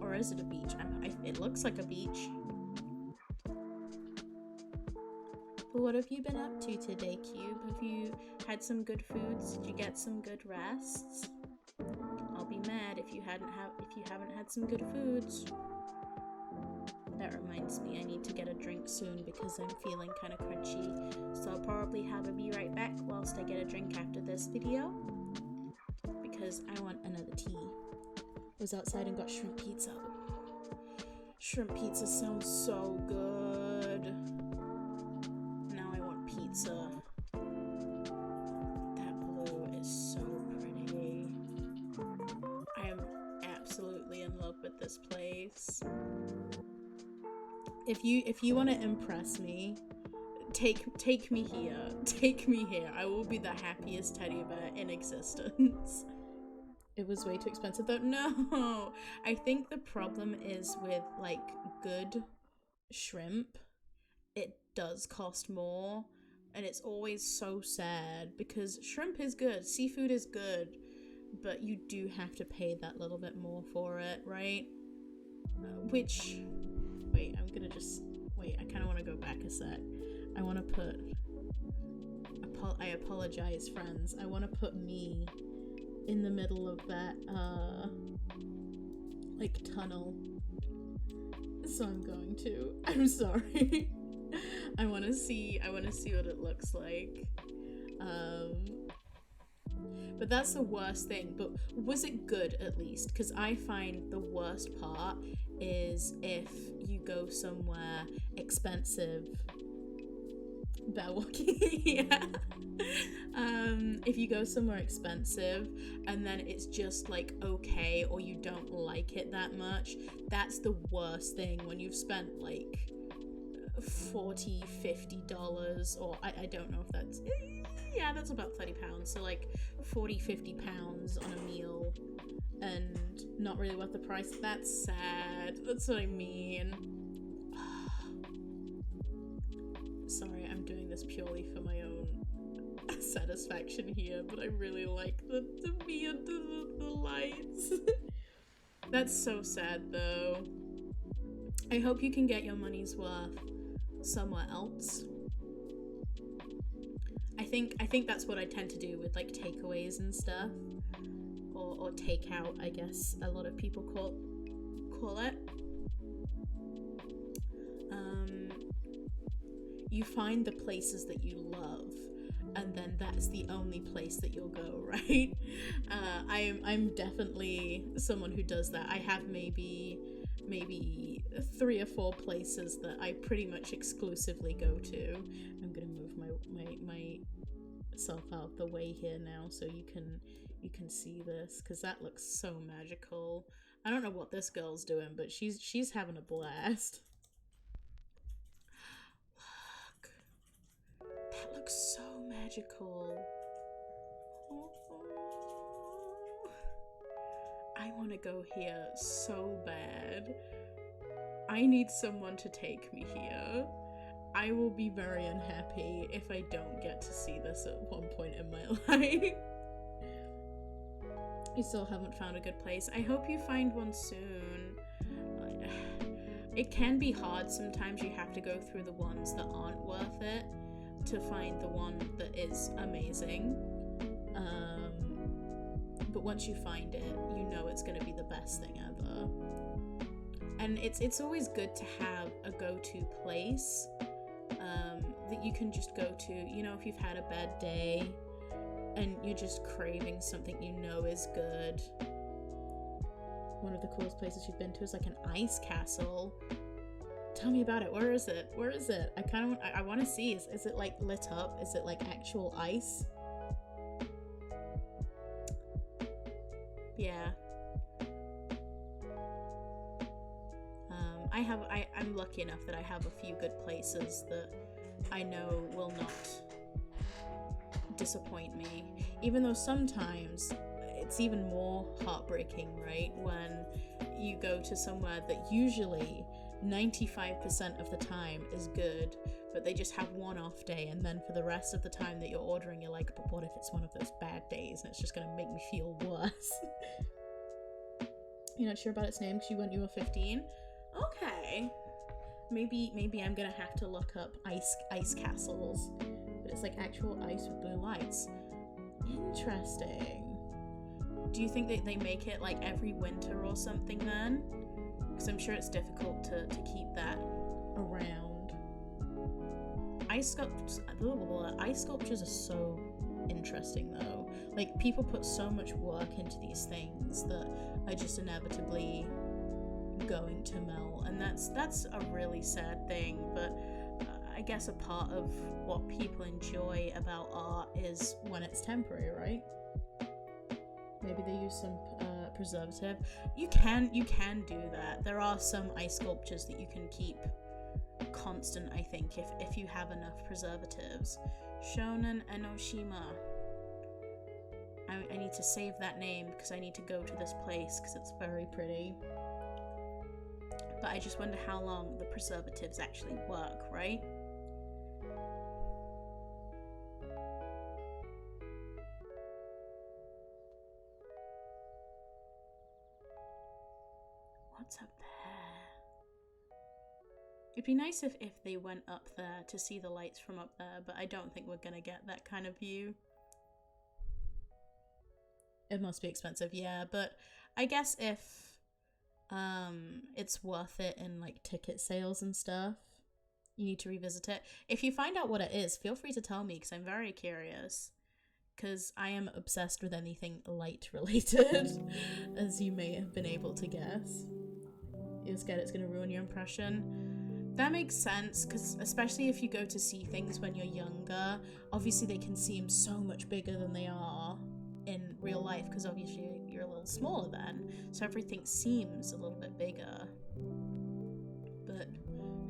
A: or is it a beach? It looks like a beach. But what have you been up to today, Cube? Have you had some good foods? Did you get some good rests? I'll be mad if you haven't had some good foods. That reminds me, I need to get a drink soon because I'm feeling kind of crunchy. So I'll probably have a be right back whilst I get a drink after this video, because I want another tea. I was outside and got shrimp pizza. Shrimp pizza sounds so good. Now I want pizza. That blue is so pretty. I am absolutely in love with this place. If you want to impress me, take me here. Take me here. I will be the happiest teddy bear in existence. It was way too expensive though. No, I think the problem is with like good shrimp, it does cost more, and it's always so sad because shrimp is good, seafood is good, but you do have to pay that little bit more for it, right? Which, wait, I kind of want to go back a sec. I want to put, I apologize, friends. I want to put me in the middle of that, like, tunnel. So I'm going to. I'm sorry. I want to see what it looks like. But that's the worst thing. But was it good at least? Because I find the worst part is if you go somewhere expensive. Bear walking, yeah. If you go somewhere expensive and then it's just like okay, or you don't like it that much, that's the worst thing when you've spent like $40-50, or I don't know if that's, yeah, that's about £30, so like £40-50 on a meal and not really worth the price. That's sad. That's what I mean. Sorry, I'm doing this purely for my own satisfaction here, but I really like the be under the lights. That's so sad though. I hope you can get your money's worth somewhere else. I think that's what I tend to do with like takeaways and stuff, or takeout, I guess a lot of people call it. You find the places that you love, and then that's the only place that you'll go, right? I'm definitely someone who does that. I have maybe 3 or 4 places that I pretty much exclusively go to. I'm gonna move myself out the way here now so you can see this, because that looks so magical. I don't know what this girl's doing, but she's having a blast. That looks so magical. I want to go here so bad. I need someone to take me here. I will be very unhappy if I don't get to see this at one point in my life. I still haven't found a good place. I hope you find one soon. It can be hard sometimes. You have to go through the ones that aren't worth it to find the one that is amazing. But once you find it, you know it's going to be the best thing ever. And it's always good to have a go-to place that you can just go to. You know, if you've had a bad day and you're just craving something you know is good. One of the coolest places you've been to is like an ice castle. Tell me about it. Where is it? Where is it? I want to see. Is it like lit up? Is it like actual ice? Yeah. I'm lucky enough that I have a few good places that I know will not disappoint me. Even though sometimes it's even more heartbreaking, right? When you go to somewhere that usually 95% of the time is good, but they just have one off day, and then for the rest of the time that you're ordering, you're like, but what if it's one of those bad days and it's just gonna make me feel worse? You're not sure about its name because you went you were 15? Okay. Maybe I'm gonna have to look up ice castles, but it's like actual ice with blue lights. Interesting. Do you think that they make it like every winter or something then? Because I'm sure it's difficult to keep that around. Ice sculptures are so interesting though. Like, people put so much work into these things that are just inevitably going to melt, and that's a really sad thing. But I guess a part of what people enjoy about art is when it's temporary, right? Maybe they use some preservative. You can do that. There are some ice sculptures that you can keep constant, I think, if you have enough preservatives. Shonen Enoshima. I need to save that name because I need to go to this place because it's very pretty. But I just wonder how long the preservatives actually work, right? What's up there? It'd be nice if they went up there to see the lights from up there, but I don't think we're gonna get that kind of view. It must be expensive, yeah, but I guess if it's worth it in like ticket sales and stuff, you need to revisit it. If you find out what it is, feel free to tell me because I'm very curious, because I am obsessed with anything light related, as you may have been able to guess. You're scared it's going to ruin your impression? That makes sense, because especially if you go to see things when you're younger, obviously they can seem so much bigger than they are in real life, because obviously you're a little smaller then, so everything seems a little bit bigger. But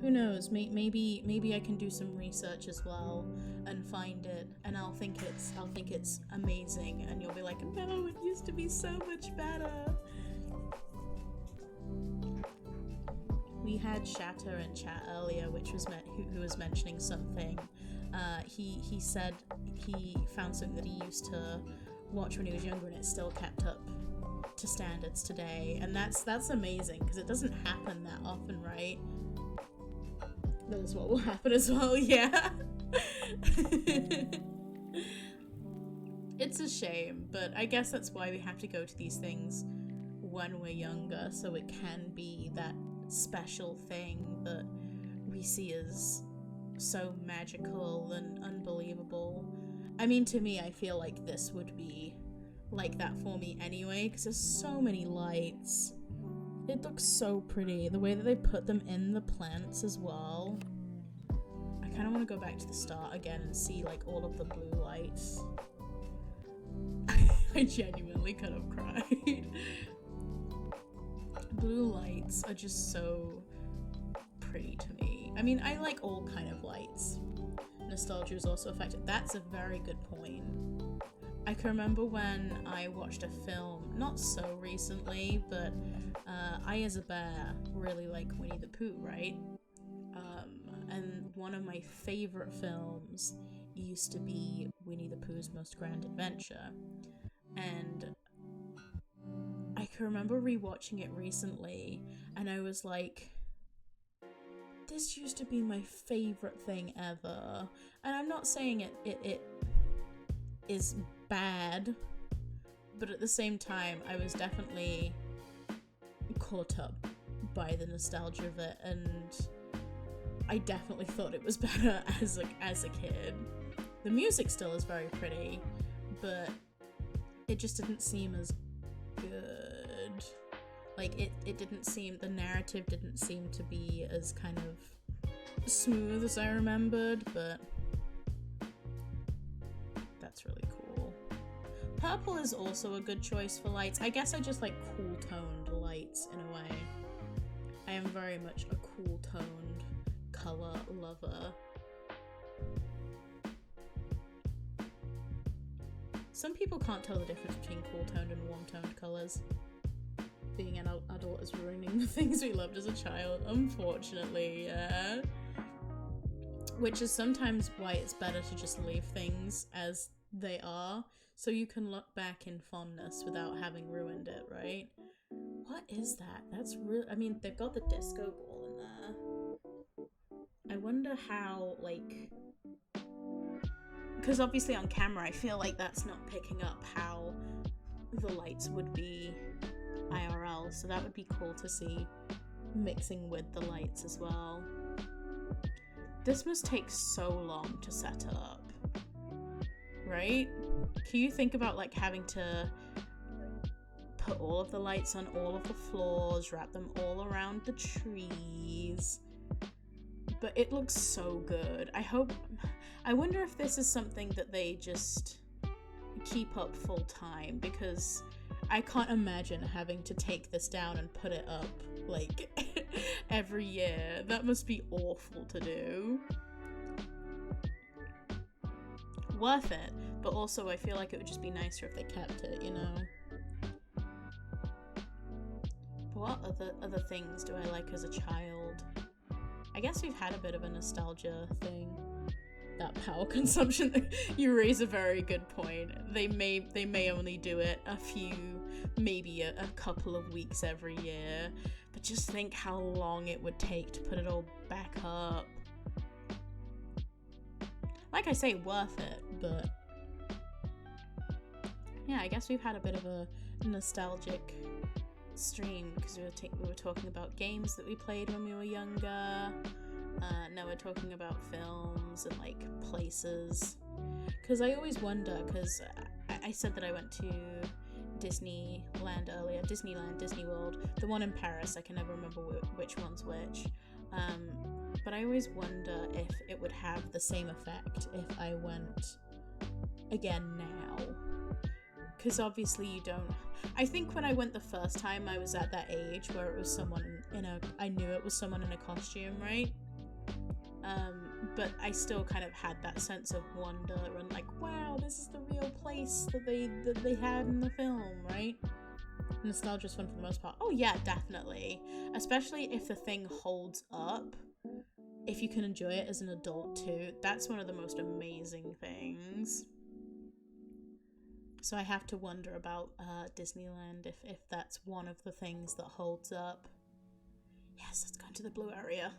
A: who knows, maybe I can do some research as well and find it, and I'll think it's amazing, and you'll be like, no, it used to be so much better. We had Shatter in chat earlier, which was who was mentioning something. He said he found something that he used to watch when he was younger and it's still kept up to standards today, and that's amazing because it doesn't happen that often, right? That is what will happen as well. Yeah. It's a shame, but I guess that's why we have to go to these things when we're younger, so it can be that special thing that we see as so magical and unbelievable. I mean, to me, I feel like this would be like that for me anyway, because there's so many lights. It looks so pretty. The way that they put them in the plants as well. I kind of want to go back to the start again and see like all of the blue lights. I genuinely could have cried. Blue lights are just so pretty to me. I mean, I like all kind of lights. Nostalgia is also affected. That's a very good point. I can remember when I watched a film, not so recently, but I as a bear really like Winnie the Pooh, right? And one of my favorite films used to be Winnie the Pooh's Most Grand Adventure. And I can remember rewatching it recently, and I was like, this used to be my favorite thing ever. And I'm not saying it is bad, but at the same time, I was definitely caught up by the nostalgia of it, and I definitely thought it was better as a kid. The music still is very pretty, but it just didn't seem as good. Like, it didn't seem, the narrative didn't seem to be as kind of smooth as I remembered, but that's really cool. Purple is also a good choice for lights. I guess I just like cool-toned lights in a way. I am very much a cool-toned color lover. Some people can't tell the difference between cool-toned and warm-toned colors. Being an adult is ruining the things we loved as a child, unfortunately, yeah. Which is sometimes why it's better to just leave things as they are, so you can look back in fondness without having ruined it, right? What is that? That's real. I mean, they've got the disco ball in there. I wonder how, like, because obviously on camera I feel like that's not picking up how the lights would be IRL, so that would be cool to see mixing with the lights as well. This must take so long to set up, right? Can you think about like having to put all of the lights on all of the floors, wrap them all around the trees? But it looks so good. I wonder if this is something that they just keep up full time, because I can't imagine having to take this down and put it up like every year. That must be awful to do. Worth it, but also I feel like it would just be nicer if they kept it, you know? What other things do I like as a child? I guess we've had a bit of a nostalgia thing. That power consumption, you raise a very good point. They may only do it a few, maybe a couple of weeks every year, but just think how long it would take to put it all back up. Like I say, worth it, but yeah, I guess we've had a bit of a nostalgic stream because we were talking about games that we played when we were younger. Now we're talking about films and like places, because I always wonder, because I said that I went to Disneyland earlier, Disneyland, Disney World, the one in Paris, I can never remember which one's which, but I always wonder if it would have the same effect if I went again now, because obviously you don't. I think when I went the first time I was at that age where it was someone I knew it was someone in a costume, right? But I still kind of had that sense of wonder and like, wow, this is the real place that they had in the film, right? Nostalgia's fun for the most part. Oh yeah, definitely. Especially if the thing holds up. if you can enjoy it as an adult too, that's one of the most amazing things. So I have to wonder about Disneyland, if that's one of the things that holds up. Yes, let's go into the blue area.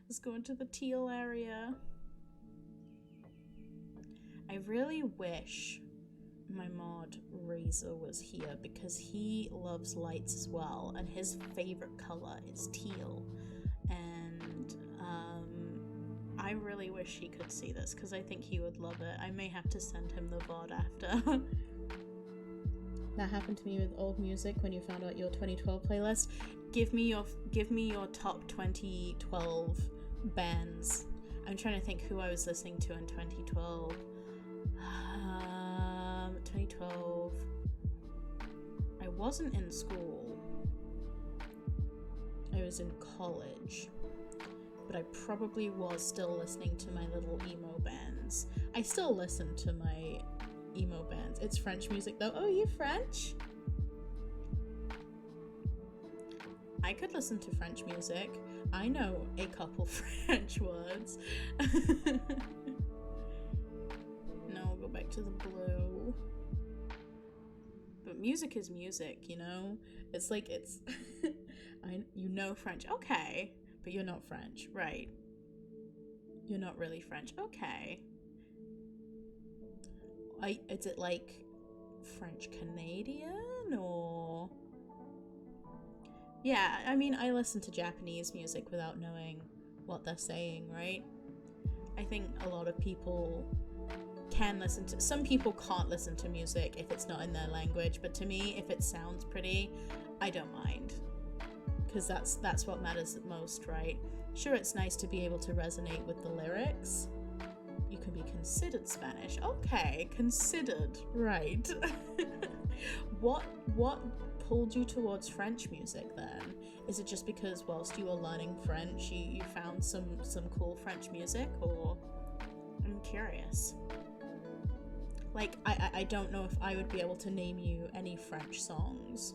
A: Let's go into the teal area. I really wish my mod Razor was here, because he loves lights as well, and his favorite color is teal. And I really wish he could see this, because I think he would love it. I may have to send him the VOD after. That happened to me with old music when you found out your 2012 playlist. Give me your top 2012 bands. I'm trying to think who I was listening to in 2012. 2012. I wasn't in school. I was in college. But I probably was still listening to my little emo bands. I still listen to my emo bands. It's French music though. Oh, you French? I could listen to French music. I know a couple French words. No, we'll go back to the blue. But music is music, you know? It's like it's... you know French. Okay. But you're not French. Right. You're not really French. Okay. Is it like French Canadian or... Yeah, I mean, I listen to Japanese music without knowing what they're saying, right? I think a lot of people can listen to... Some people can't listen to music if it's not in their language, but to me, if it sounds pretty, I don't mind. Because that's what matters the most, right? Sure, it's nice to be able to resonate with the lyrics. You can be considered Spanish. Okay, considered, right. What pulled you towards French music then? Is it just because whilst you were learning French, you found some cool French music, or... I'm curious. Like, I don't know if I would be able to name you any French songs.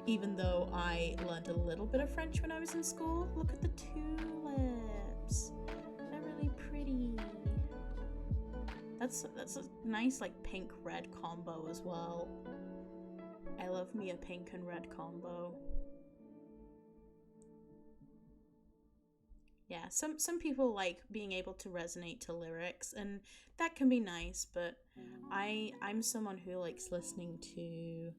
A: Even though I learned a little bit of French when I was in school. Look at the tulips. They're really pretty. That's a nice, like, pink-red combo as well. I love me a pink and red combo. Yeah, some people like being able to resonate to lyrics, and that can be nice, but I'm someone who likes listening to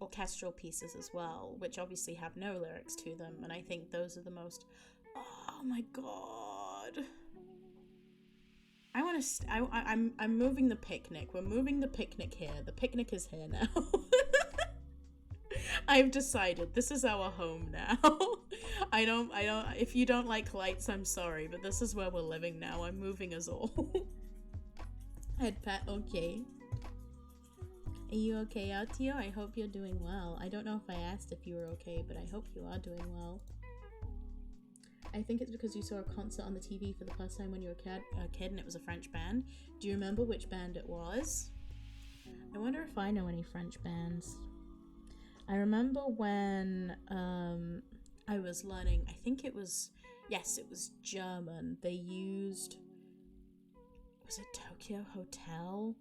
A: orchestral pieces as well, which obviously have no lyrics to them, and I think those are the most... Oh my god. I want to... I'm moving the picnic. We're moving the picnic here. The picnic is here now. I've decided this is our home now. I don't... If you don't like lights, I'm sorry, but this is where we're living now. I'm moving us all. Head pat, okay. Are you okay, Altio? I hope you're doing well. I don't know if I asked if you were okay, but I hope you are doing well. I think it's because you saw a concert on the TV for the first time when you were a kid and it was a French band. Do you remember which band it was? I wonder if I know any French bands. I remember when I was learning, I think it was, yes, it was German. They used, was it Tokyo Hotel?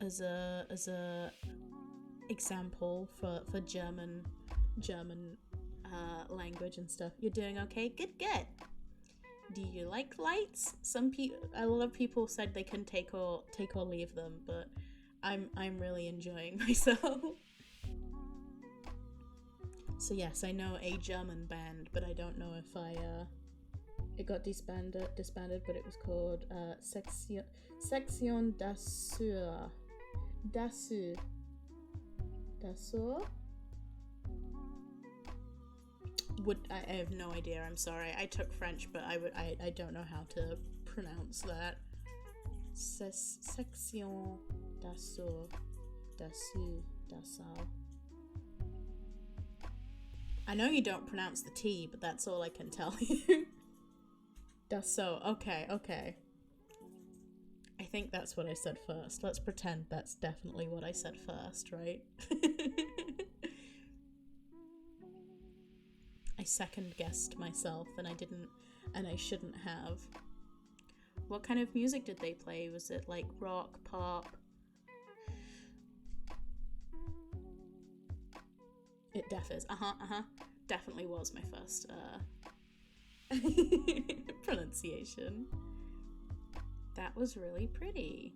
A: As a example for German language and stuff. You're doing okay? Good. Do you like lights? A lot of people said they can take or leave them, but I'm really enjoying myself. So yes, I know a German band, but I don't know if it got disbanded, but it was called Section d'Assur. D'Assur. I have no idea, I'm sorry. I took French, but I don't know how to pronounce that. Section d'Assur. D'Assur. I know you don't pronounce the T, but that's all I can tell you. Dassault. Okay. I think that's what I said first. Let's pretend that's definitely what I said first, right? second guessed myself and I shouldn't have. What kind of music did they play? Was it like rock, pop? It def is. Definitely was my first pronunciation. That was really pretty.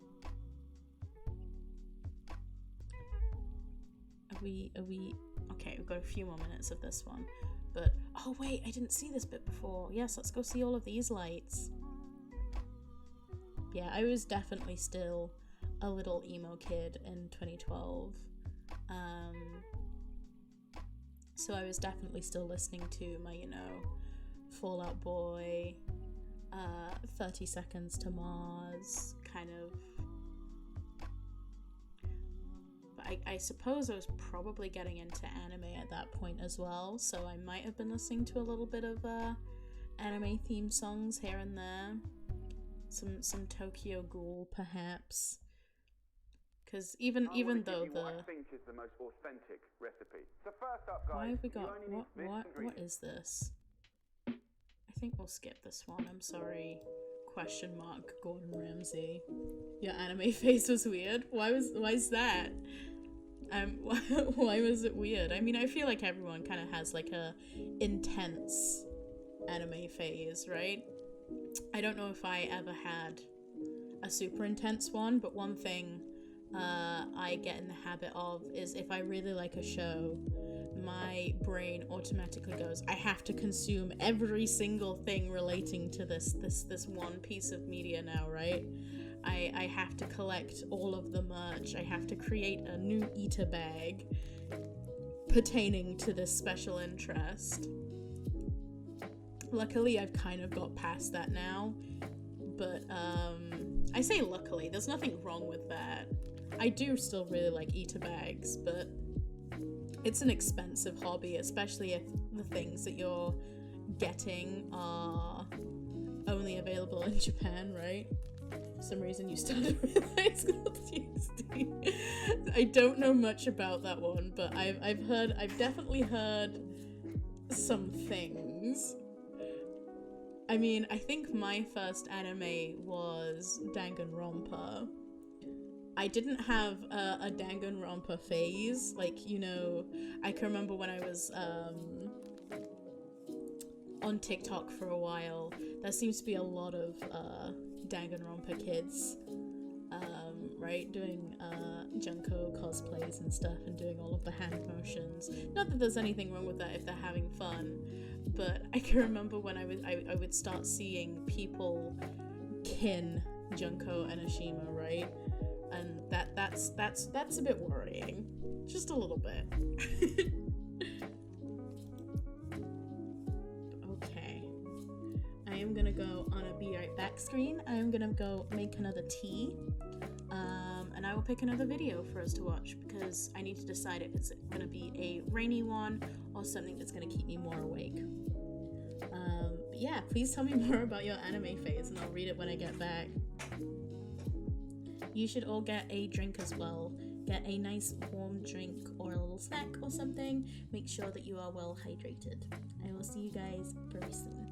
A: Are we okay, we've got a few more minutes of this one. But oh wait, I didn't see this bit before. Yes, let's go see all of these lights. Yeah, I was definitely still a little emo kid in 2012. So I was definitely still listening to my, Fall Out Boy, 30 Seconds to Mars, kind of. But I suppose I was probably getting into anime at that point as well, so I might have been listening to a little bit of anime theme songs here and there. Some Tokyo Ghoul, perhaps. Because even though the...
B: What I think is the most authentic recipe. So first up, guys,
A: why have we got... What is this? I think we'll skip this one. I'm sorry. Question mark, Gordon Ramsay. Your anime face was weird? Why is that? Why was it weird? I mean, I feel like everyone kind of has like a intense anime phase, right? I don't know if I ever had a super intense one, but one thing I get in the habit of is if I really like a show, my brain automatically goes, I have to consume every single thing relating to this one piece of media now, right? I have to collect all of the merch. I have to create a new eater bag pertaining to this special interest. Luckily, I've kind of got past that now, but I say luckily, there's nothing wrong with that. I do still really like eater bags, but it's an expensive hobby, especially if the things that you're getting are only available in Japan, right? For some reason you started with High School DxD. I don't know much about that one, but I've definitely heard some things. I mean, I think my first anime was Danganronpa. I didn't have a Danganronpa phase, like, I can remember when I was on TikTok for a while, there seems to be a lot of Danganronpa kids, right, doing Junko cosplays and stuff and doing all of the hand motions. Not that there's anything wrong with that if they're having fun, but I can remember when I would start seeing people kin Junko and Ashima, right? And that's a bit worrying. Just a little bit. Okay. I am gonna go on a be right back screen. I am gonna go make another tea. And I will pick another video for us to watch because I need to decide if it's gonna be a rainy one or something that's gonna keep me more awake. But yeah, please tell me more about your anime phase and I'll read it when I get back. You should all get a drink as well. Get a nice warm drink or a little snack or something. Make sure that you are well hydrated. I will see you guys very soon.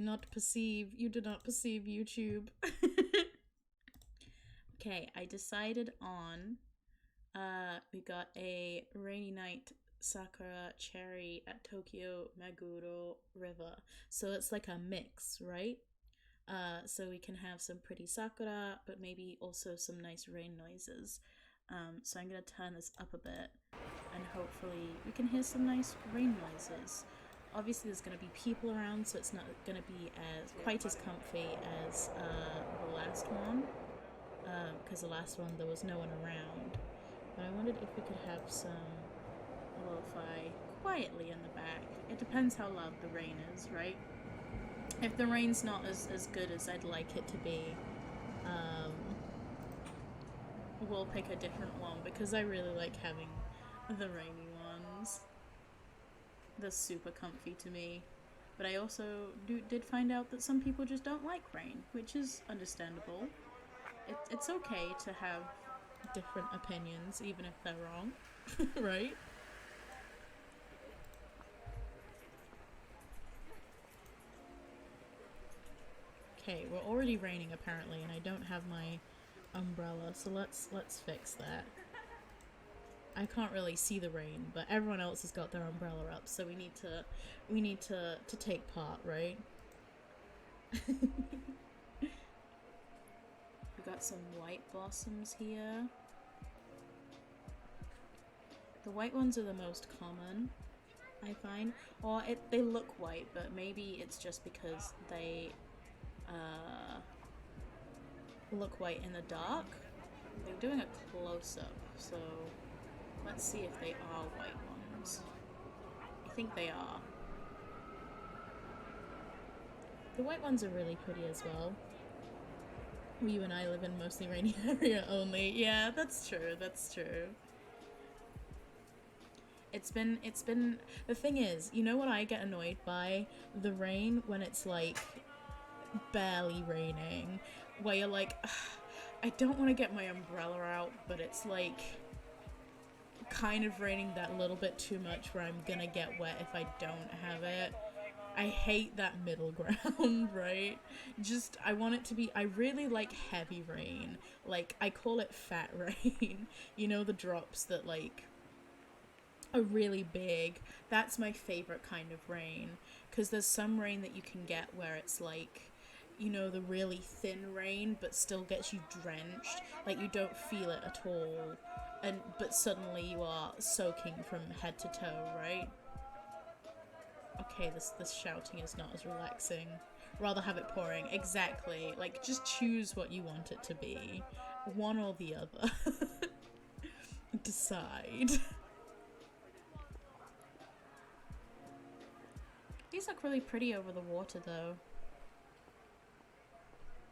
A: do not perceive. You do not perceive YouTube. Okay, I decided on. We got a rainy night sakura cherry at Tokyo Meguro River. So it's like a mix, right? So we can have some pretty sakura, but maybe also some nice rain noises. So I'm gonna turn this up a bit, and hopefully we can hear some nice rain noises. Obviously there's gonna be people around, so it's not gonna be as quite as comfy as the last one, because the last one there was no one around. But I wondered if we could have some lo-fi quietly in the back. It depends how loud the rain is, right? If the rain's not as good as I'd like it to be, we'll pick a different one, because I really like having the rainy ones. They're super comfy to me. But I also did find out that some people just don't like rain, which is understandable. It's okay to have different opinions, even if they're wrong, right? Okay, we're already raining apparently, and I don't have my umbrella, so let's fix that. I can't really see the rain, but everyone else has got their umbrella up, so we need to take part, right? We got some white blossoms here. The white ones are the most common, I find. Or they look white, but maybe it's just because they look white in the dark. They're doing a close-up, so let's see if they are white ones. I think they are. The white ones are really pretty as well. You and I live in mostly rainy area only. Yeah, that's true, that's true. It's been, the thing is, you know what I get annoyed by? The rain when it's like barely raining, where you're like, I don't want to get my umbrella out, but it's like kind of raining that little bit too much where I'm gonna get wet if I don't have it. I hate that middle ground, right? Just, I want it to be, I really like heavy rain. Like, I call it fat rain. You know, the drops that, like, are really big. That's my favorite kind of rain. Because there's some rain that you can get where it's, like, you know, the really thin rain, but still gets you drenched. Like, you don't feel it at all. But suddenly you are soaking from head to toe, right? Okay, this shouting is not as relaxing. Rather have it pouring. Exactly. Like, just choose what you want it to be. One or the other. Decide. These look really pretty over the water, though.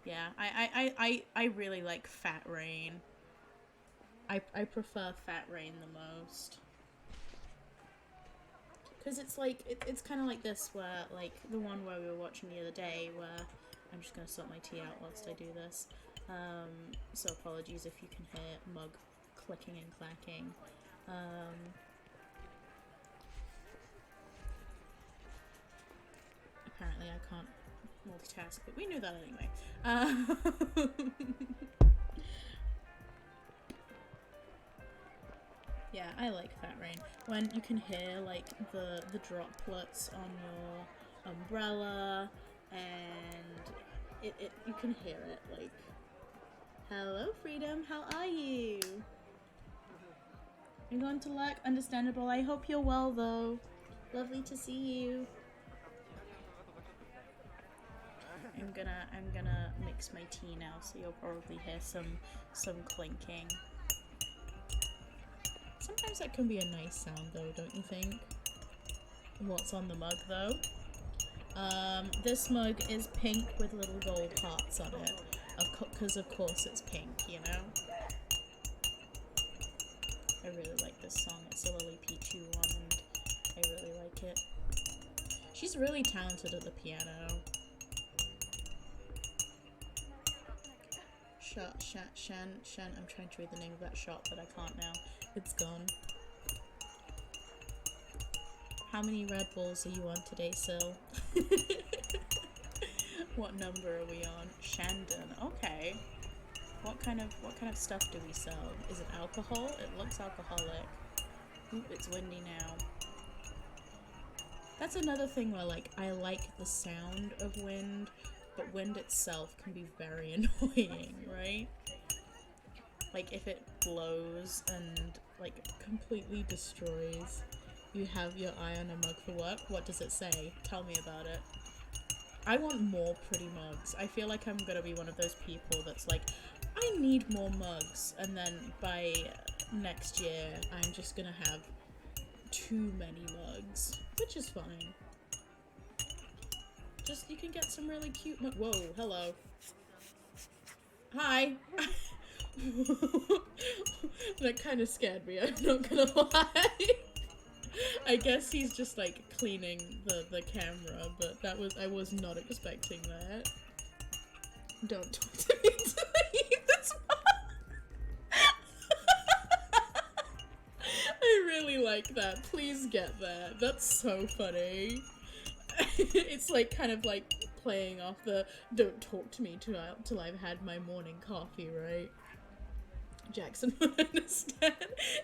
A: Yeah, I really like fat rain. I prefer fat rain the most. Because it's like, it's kind of like this, where, like, the one where we were watching the other day, where, I'm just going to sort my tea out whilst I do this, so apologies if you can hear mug clicking and clacking. Apparently I can't multitask, but we knew that anyway. Yeah, I like fat rain. When you can hear, like, the droplets on your umbrella, and you can hear it, like, hello, Freedom, how are you? You're going to work? Understandable. I hope you're well, though. Lovely to see you. I'm gonna mix my tea now, so you'll probably hear some clinking. Sometimes that can be a nice sound, though, don't you think? What's on the mug, though? This mug is pink with little gold hearts on it. Because of course it's pink, you know? I really like this song. It's a Lily Pichu one, and I really like it. She's really talented at the piano. Shan, I'm trying to read the name of that shop, but I can't now. It's gone. How many Red Bulls are you on today, Sil? What number are we on? Shandon. Okay. What kind of stuff do we sell? Is it alcohol? It looks alcoholic. Oop, it's windy now. That's another thing where, like, I like the sound of wind, but wind itself can be very annoying, right? Like, if it blows and, like, completely destroys, you have your eye on a mug for work, what does it say? Tell me about it. I want more pretty mugs. I feel like I'm gonna be one of those people that's like, I need more mugs, and then by next year, I'm just gonna have too many mugs, which is fine. Just, you can get some really cute whoa, hello. Hi! That kind of scared me, I'm not gonna lie. I guess he's just, like, cleaning the camera, but I was not expecting that. Don't talk to me until I eat this one. I really like that. Please get that. That's so funny. It's like kind of like playing off the don't talk to me till I've had my morning coffee, right? Jackson would understand.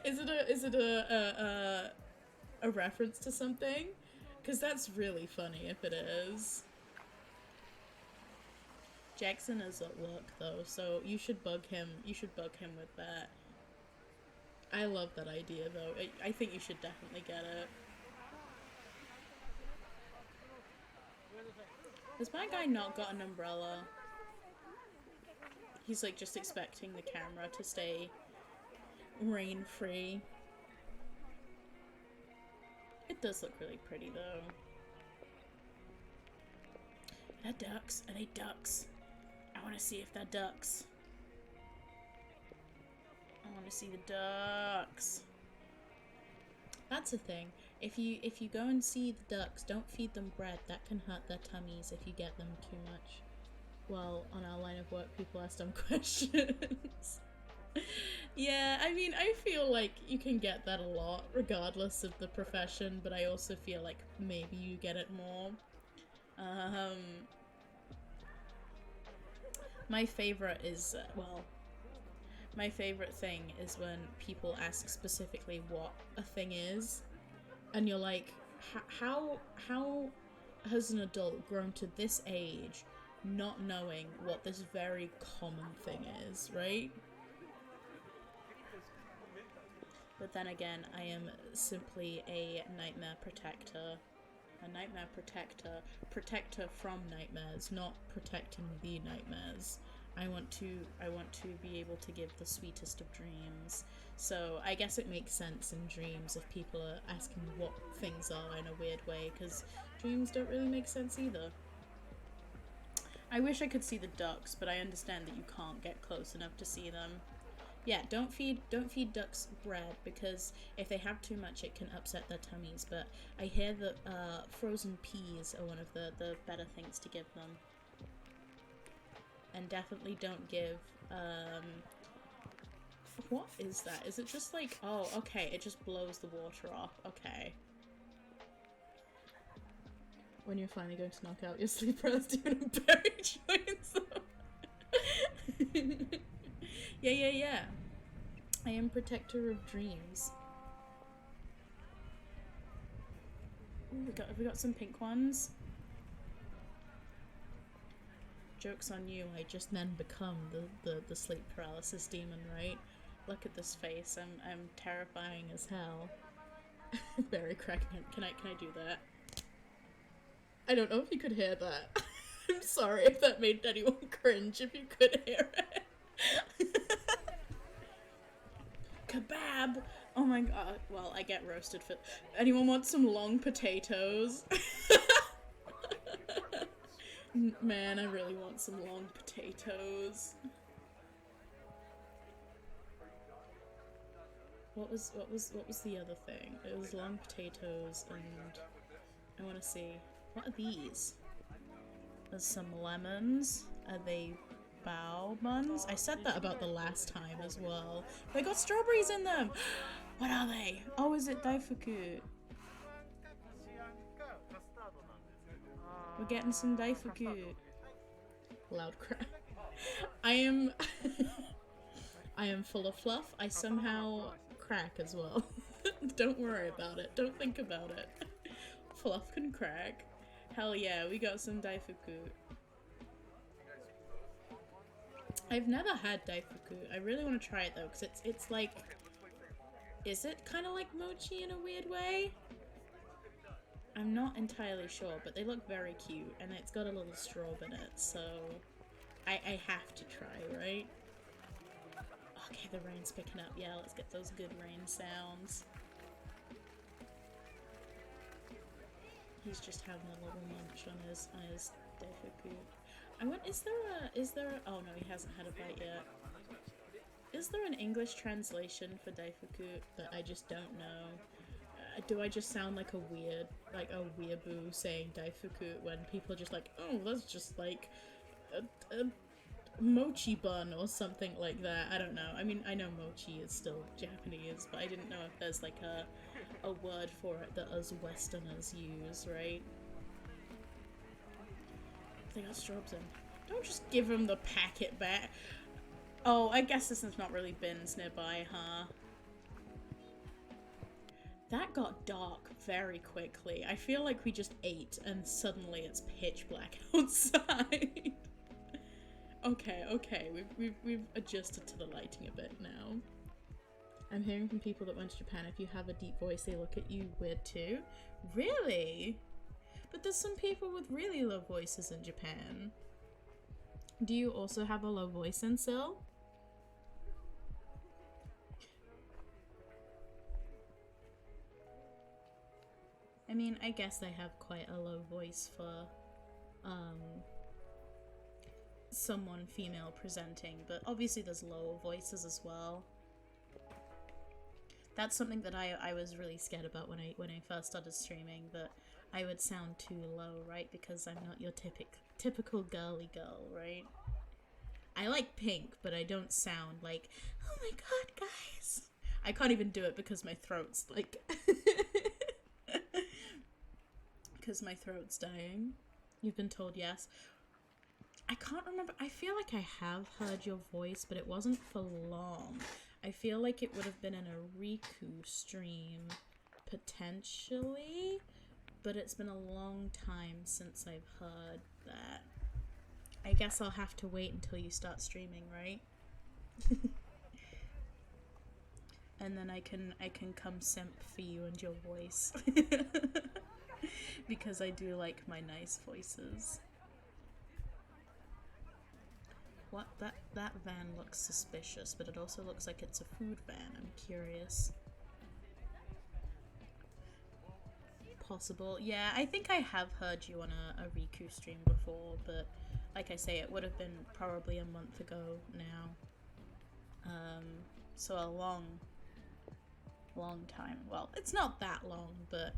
A: Is it a reference to something? Because that's really funny if it is. Jackson is at work though, so you should bug him. You should bug him with that. I love that idea though. I think you should definitely get it. Has my guy not got an umbrella? He's like just expecting the camera to stay rain free. It does look really pretty though. They're ducks. Are they ducks? I want to see if they're ducks. I want to see the ducks. That's the thing. If you go and see the ducks, don't feed them bread. That can hurt their tummies if you get them too much. Well, on our line of work, people ask dumb questions. Yeah, I mean, I feel like you can get that a lot, regardless of the profession, but I also feel like maybe you get it more. My favorite is, my favorite thing is when people ask specifically what a thing is, and you're like, how has an adult grown to this age not knowing what this very common thing is, right? But then again, I am simply a nightmare protector. A nightmare protector. Protector from nightmares, not protecting the nightmares. I want to be able to give the sweetest of dreams. So I guess it makes sense in dreams if people are asking what things are in a weird way, because dreams don't really make sense either. I wish I could see the ducks, but I understand that you can't get close enough to see them. Yeah, don't feed ducks bread, because if they have too much it can upset their tummies, but I hear that frozen peas are one of the better things to give them. And definitely don't give, what is that? Is it just like, oh, okay, it just blows the water off, okay. When you're finally going to knock out your sleep paralysis and bury joints. Yeah. I am protector of dreams. Ooh, have we got some pink ones? Joke's on you, I just then become the sleep paralysis demon, right? Look at this face, I'm terrifying as hell. Very crackman. Can I do that? I don't know if you could hear that. I'm sorry if that made anyone cringe, if you could hear it. Kebab! Oh my god. Well, I get roasted for... Anyone want some long potatoes? Man, I really want some long potatoes. What was the other thing? It was long potatoes and I want to see. What are these? There's some lemons. Are they bao buns? I said that about the last time as well. They got strawberries in them! What are they? Oh, is it daifuku? We're getting some daifuku. loud crack. I am I am full of fluff. I somehow crack as well. Don't worry about it. Don't think about it. Fluff can crack. Hell yeah, we got some Daifuku. I've never had Daifuku. I really want to try it though, because it's like... Is it kind of like mochi in a weird way? I'm not entirely sure, but they look very cute, and it's got a little straw in it, so I have to try, right? Okay, the rain's picking up. Yeah, let's get those good rain sounds. He's just having a little munch on his Daifuku. I went, is there a, oh no, he hasn't had a bite yet. Is there an English translation for Daifuku that I just don't know? Do I just sound like a weeaboo saying Daifuku when people are just like, oh, that's just like a mochi bun or something like that? I don't know. I mean, I know mochi is still Japanese, but I didn't know if there's like a word for it that us Westerners use, right? They got strobes in. Don't just give them the packet back. Oh, I guess this is not really bins nearby, huh? That got dark very quickly. I feel like we just ate and suddenly it's pitch black outside. Okay, we've adjusted to the lighting a bit now. I'm hearing from people that went to Japan, if you have a deep voice, they look at you weird too. Really? But there's some people with really low voices in Japan. Do you also have a low voice in Seoul? I mean, I guess I have quite a low voice for someone female presenting, but obviously there's lower voices as well. That's something that I was really scared about when I first started streaming, that I would sound too low, right? Because I'm not your typical girly girl, right? I like Pink, but I don't sound like, oh my god, guys! I can't even do it because my throat's like... because my throat's dying. You've been told yes. I can't remember. I feel like I have heard your voice, but it wasn't for long. I feel like it would have been in a Riku stream, potentially, but it's been a long time since I've heard that. I guess I'll have to wait until you start streaming, right? And then I can come simp for you and your voice. Because I do like my nice voices. What? That van looks suspicious, but it also looks like it's a food van. I'm curious. Possible. Yeah, I think I have heard you on a Riku stream before, but like I say, it would have been probably a month ago now. So a long time. Well, it's not that long, but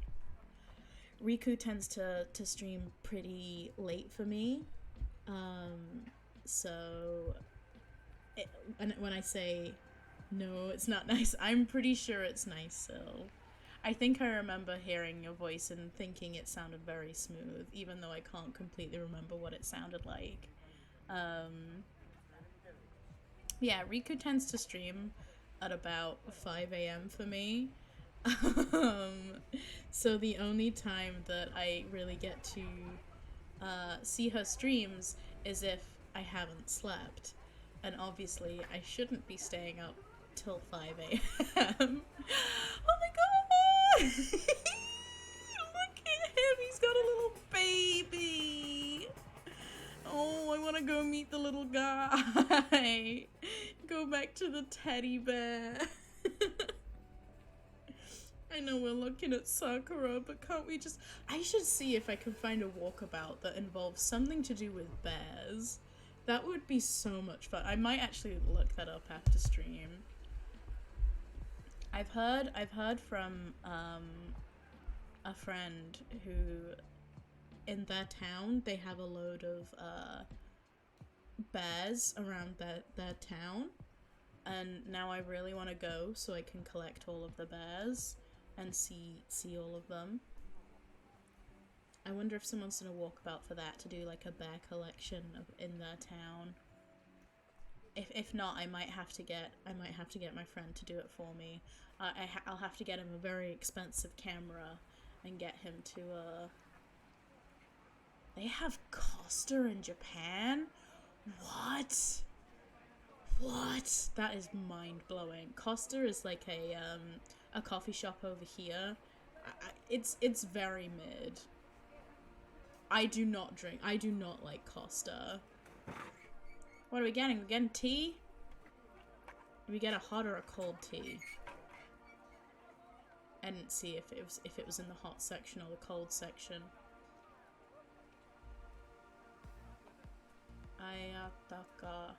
A: Riku tends to stream pretty late for me. So and when I say no, it's not nice, I'm pretty sure it's nice still. I think I remember hearing your voice and thinking it sounded very smooth, even though I can't completely remember what it sounded like. Yeah, Riku tends to stream at about 5 AM for me. So the only time that I really get to see her streams is if I haven't slept. And obviously I shouldn't be staying up till 5 AM. Oh my god! Look at him, he's got a little baby! Oh, I want to go meet the little guy. Go back to the teddy bear. I know we're looking at Sakura, but can't we just... I should see if I can find a walkabout that involves something to do with bears. That would be so much fun. I might actually look that up after stream. I've heard from a friend who, in their town, they have a load of bears around their town, and now I really want to go so I can collect all of the bears and see all of them. I wonder if someone's gonna walk about for that to do like a bear collection in their town. If not, I might have to get my friend to do it for me. I'll have to get him a very expensive camera and get him to They have Costa in Japan? What? What? That is mind-blowing. Costa is like a coffee shop over here. It's very mid. I do not like Costa. What are we getting? We're getting tea? Do we get a hot or a cold tea? I didn't see if it was in the hot section or the cold section. Ayataka.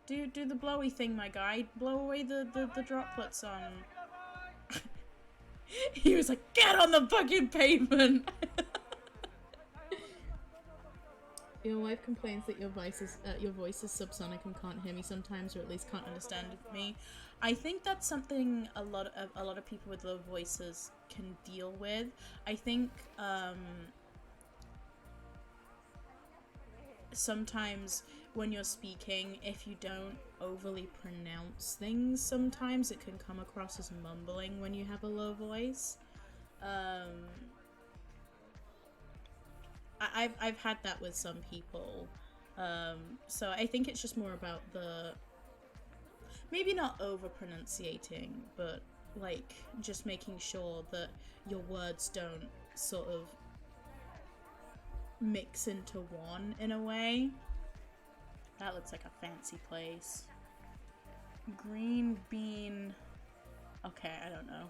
A: Do the blowy thing, my guy. Blow away the droplets on. He was like, get on the fucking pavement! Your wife complains that your voice is subsonic and can't hear me sometimes, or at least can't understand me. I think that's something a lot of people with low voices can deal with. I think sometimes when you're speaking, if you don't overly pronounce things, sometimes it can come across as mumbling when you have a low voice. I've had that with some people. So I think it's just more about maybe not over pronunciating, but like just making sure that your words don't sort of mix into one in a way. That looks like a fancy place. Green bean. Okay, I don't know.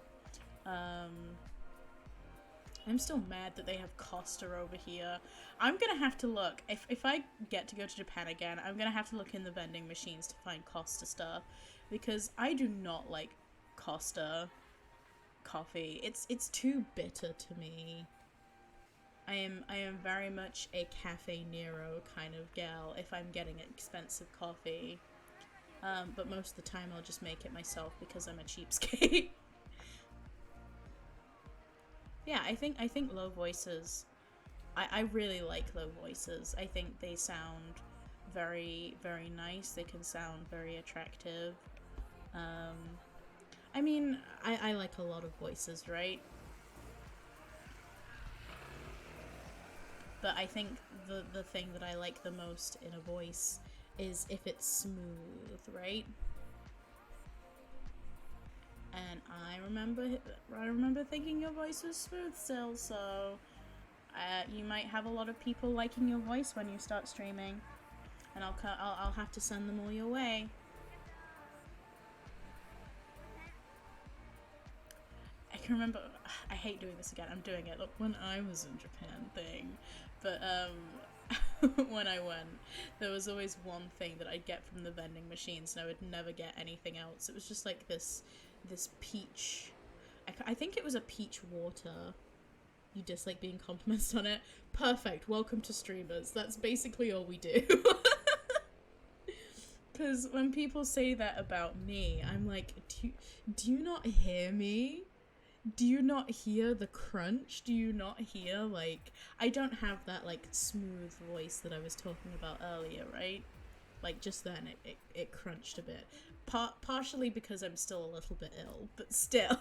A: I'm still mad that they have Costa over here. I'm gonna have to look. If I get to go to Japan again, I'm gonna have to look in the vending machines to find Costa stuff, because I do not like Costa coffee. It's too bitter to me. I am very much a Cafe Nero kind of gal if I'm getting expensive coffee. But most of the time I'll just make it myself because I'm a cheapskate. Yeah, I think low voices, I really like low voices. I think they sound very, very nice. They can sound very attractive. I mean, I like a lot of voices, right? But I think the thing that I like the most in a voice is if it's smooth, right? And I remember thinking your voice was smooth still, so you might have a lot of people liking your voice when you start streaming, and I'll have to send them all your way. I can remember. I hate doing this again. I'm doing it. Look, when I was in Japan thing, but when I went, there was always one thing that I'd get from the vending machines, and I would never get anything else. It was just like this peach. I think it was a peach water. You dislike being complimented on it? Perfect. Welcome to streamers. That's basically all we do. Because when people say that about me, I'm like, do you not hear me? Do you not hear the crunch? Do you not hear, like, I don't have that, like, smooth voice that I was talking about earlier, right? Like, just then, it crunched a bit. Partially because I'm still a little bit ill, but still.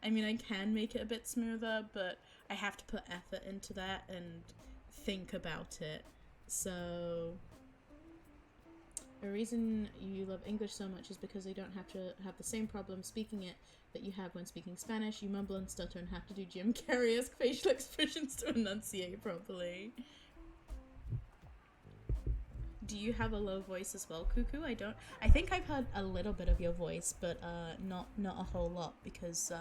A: I mean, I can make it a bit smoother, but I have to put effort into that and think about it. So, a reason you love English so much is because you don't have to have the same problem speaking it that you have when speaking Spanish. You mumble and stutter and have to do Jim Carrey-esque facial expressions to enunciate properly. Do you have a low voice as well, Cuckoo? I think I've heard a little bit of your voice, but not a whole lot, because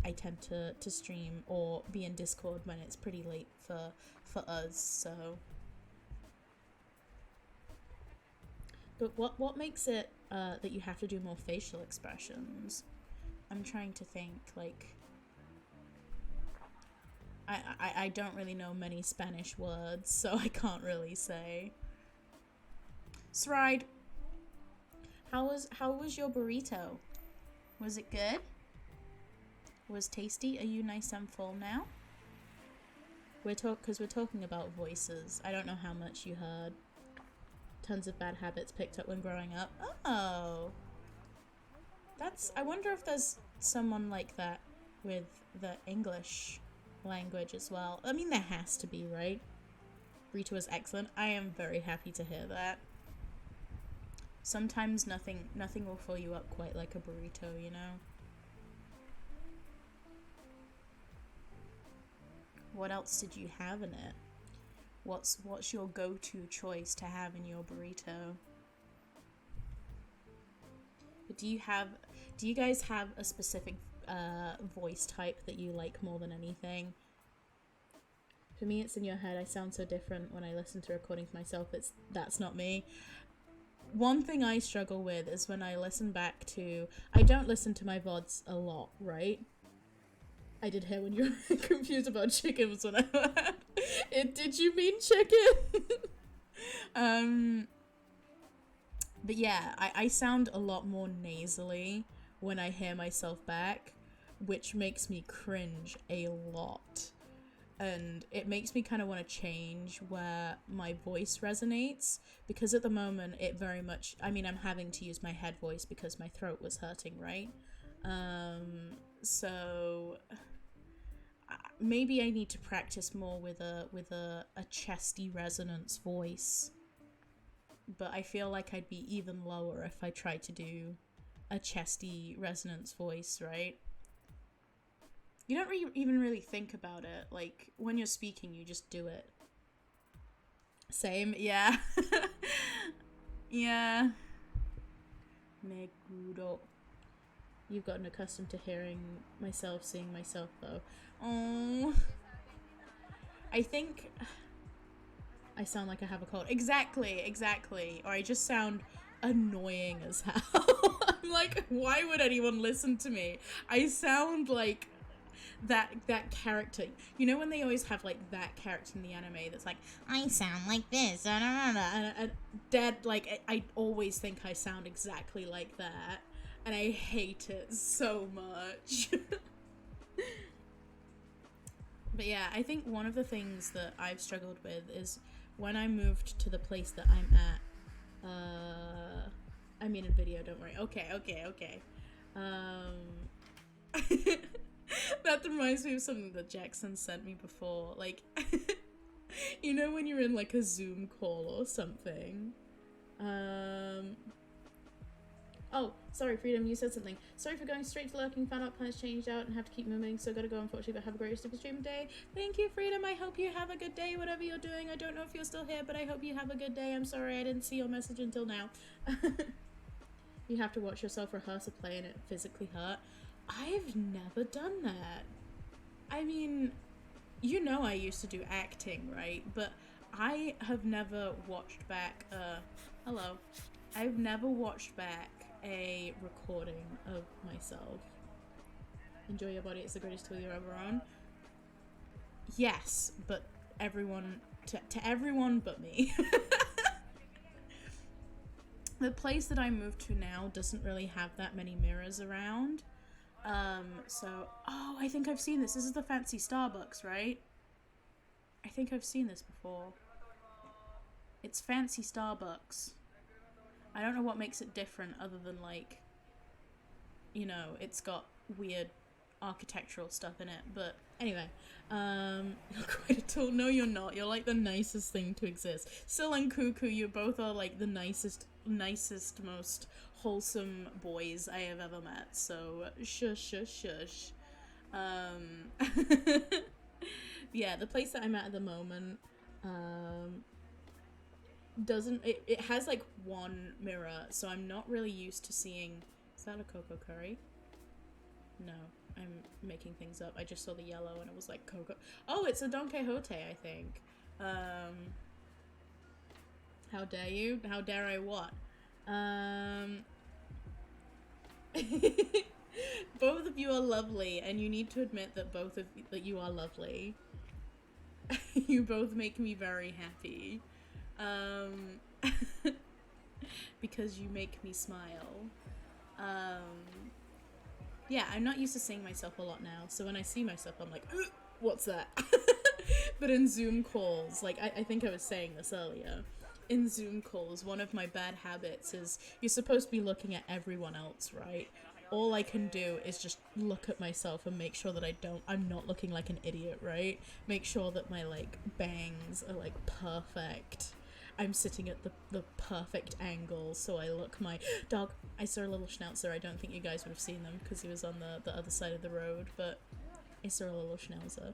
A: I tend to stream or be in Discord when it's pretty late for us, so. But what makes it that you have to do more facial expressions? I'm trying to think, like, I don't really know many Spanish words, so I can't really say. Sride, how was your burrito? Was it good? was tasty. Are you nice and full now? Because we're talking about voices. I don't know how much you heard. Tons of bad habits picked up when growing up. Oh. I wonder if there's someone like that with the English language as well. I mean, there has to be, right? Burrito was excellent. I am very happy to hear that. Sometimes nothing will fill you up quite like a burrito, you know? What else did you have in it? What's your go-to choice to have in your burrito? Do you guys have a specific voice type that you like more than anything? For me, it's in your head. I sound so different when I listen to recordings myself. That's not me. One thing I struggle with is when I listen back to... I don't listen to my VODs a lot, right? I did hear when you were confused about chicken was when I heard it. Did you mean chicken? But yeah, I sound a lot more nasally when I hear myself back, which makes me cringe a lot. And it makes me kind of want to change where my voice resonates, because at the moment it very much, I mean, I'm having to use my head voice because my throat was hurting, right? So maybe I need to practice more with a chesty resonance voice. But I feel like I'd be even lower if I tried to do a chesty resonance voice, right? You don't even really think about it. Like, when you're speaking, you just do it. Same, yeah. Yeah. Meguro. You've gotten accustomed to hearing myself, seeing myself, though. Oh. I think... I sound like I have a cold. Exactly. Or I just sound annoying as hell. I'm like, why would anyone listen to me? I sound like that character. You know when they always have like that character in the anime that's like, I sound like this, and dead, like I always think I sound exactly like that, and I hate it so much. But yeah, I think one of the things that I've struggled with is when I moved to the place that I'm at. I mean in video, don't worry. Okay. That reminds me of something that Jackson sent me before. Like, you know when you're in like a Zoom call or something? Oh, sorry, Freedom, you said something. Sorry for going straight to lurking, found out plans changed out and have to keep moving, so gotta go unfortunately, but have a great rest of the stream day. Thank you, Freedom, I hope you have a good day, whatever you're doing. I don't know if you're still here, but I hope you have a good day. I'm sorry I didn't see your message until now. You have to watch yourself rehearse a play and it physically hurt. I've never done that. I mean, you know I used to do acting, right? But I have never watched back hello. I've never watched back a recording of myself. Enjoy your body, it's the greatest tool you ever owned. Yes, but everyone, to everyone but me. The place that I moved to now doesn't really have that many mirrors around. Oh, I think I've seen this. This is the fancy Starbucks, right? I think I've seen this before. It's fancy Starbucks. I don't know what makes it different other than, like, you know, it's got weird architectural stuff in it. But anyway, you're quite a tool. No, you're not. You're like the nicest thing to exist. Sil and Cuckoo, you both are like the nicest, most wholesome boys I have ever met. So shush. Yeah, the place that I'm at the moment, it has like one mirror, so I'm not really used to seeing. Is that a cocoa curry? No, I'm making things up. I just saw the yellow and it was like cocoa. Oh, it's a Don Quixote, I think. How dare you? How dare I what? Both of you are lovely, and you need to admit that that you are lovely. You both make me very happy. Because you make me smile. Yeah, I'm not used to seeing myself a lot now, so when I see myself, I'm like, "Ugh, what's that?" But in Zoom calls, like, I think I was saying this earlier, in Zoom calls, one of my bad habits is you're supposed to be looking at everyone else, right? All I can do is just look at myself and make sure that I'm not looking like an idiot, right? Make sure that my, like, bangs are, like, perfect. I'm sitting at the perfect angle, so I look my dog. I saw a little schnauzer. I don't think you guys would have seen them because he was on the other side of the road, but I saw a little schnauzer.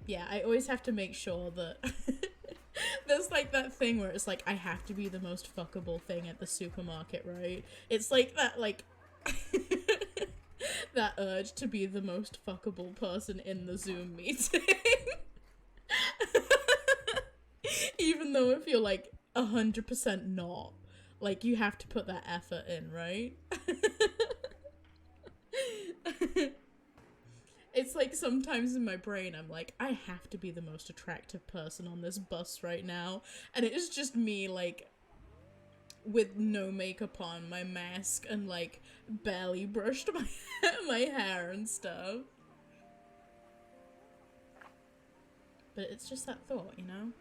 A: Yeah, I always have to make sure that there's like that thing where it's like I have to be the most fuckable thing at the supermarket, right? It's like that, like that urge to be the most fuckable person in the Zoom meeting. Even though if you're like 100% not, like you have to put that effort in, right? It's like sometimes in my brain I'm like, I have to be the most attractive person on this bus right now, and it is just me like with no makeup on, my mask, and like barely brushed my hair and stuff. But it's just that thought, you know?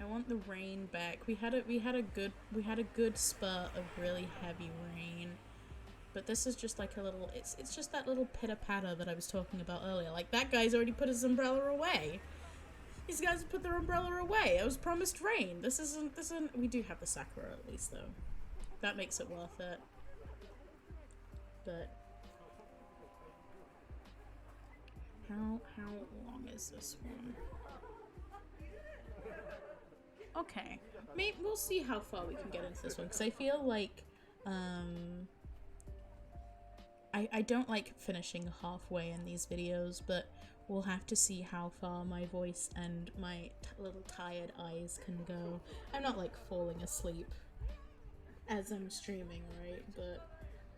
A: I want the rain back. We had a good spurt of really heavy rain. But this is just like a little, it's just that little pitter-patter that I was talking about earlier. Like, that guy's already put his umbrella away. These guys have put their umbrella away. I was promised rain. This isn't, we do have the sakura at least, though. That makes it worth it. But how long is this one? Okay. Maybe we'll see how far we can get into this one, because I feel like, I don't like finishing halfway in these videos, but we'll have to see how far my voice and my little tired eyes can go. I'm not like falling asleep as I'm streaming, right? But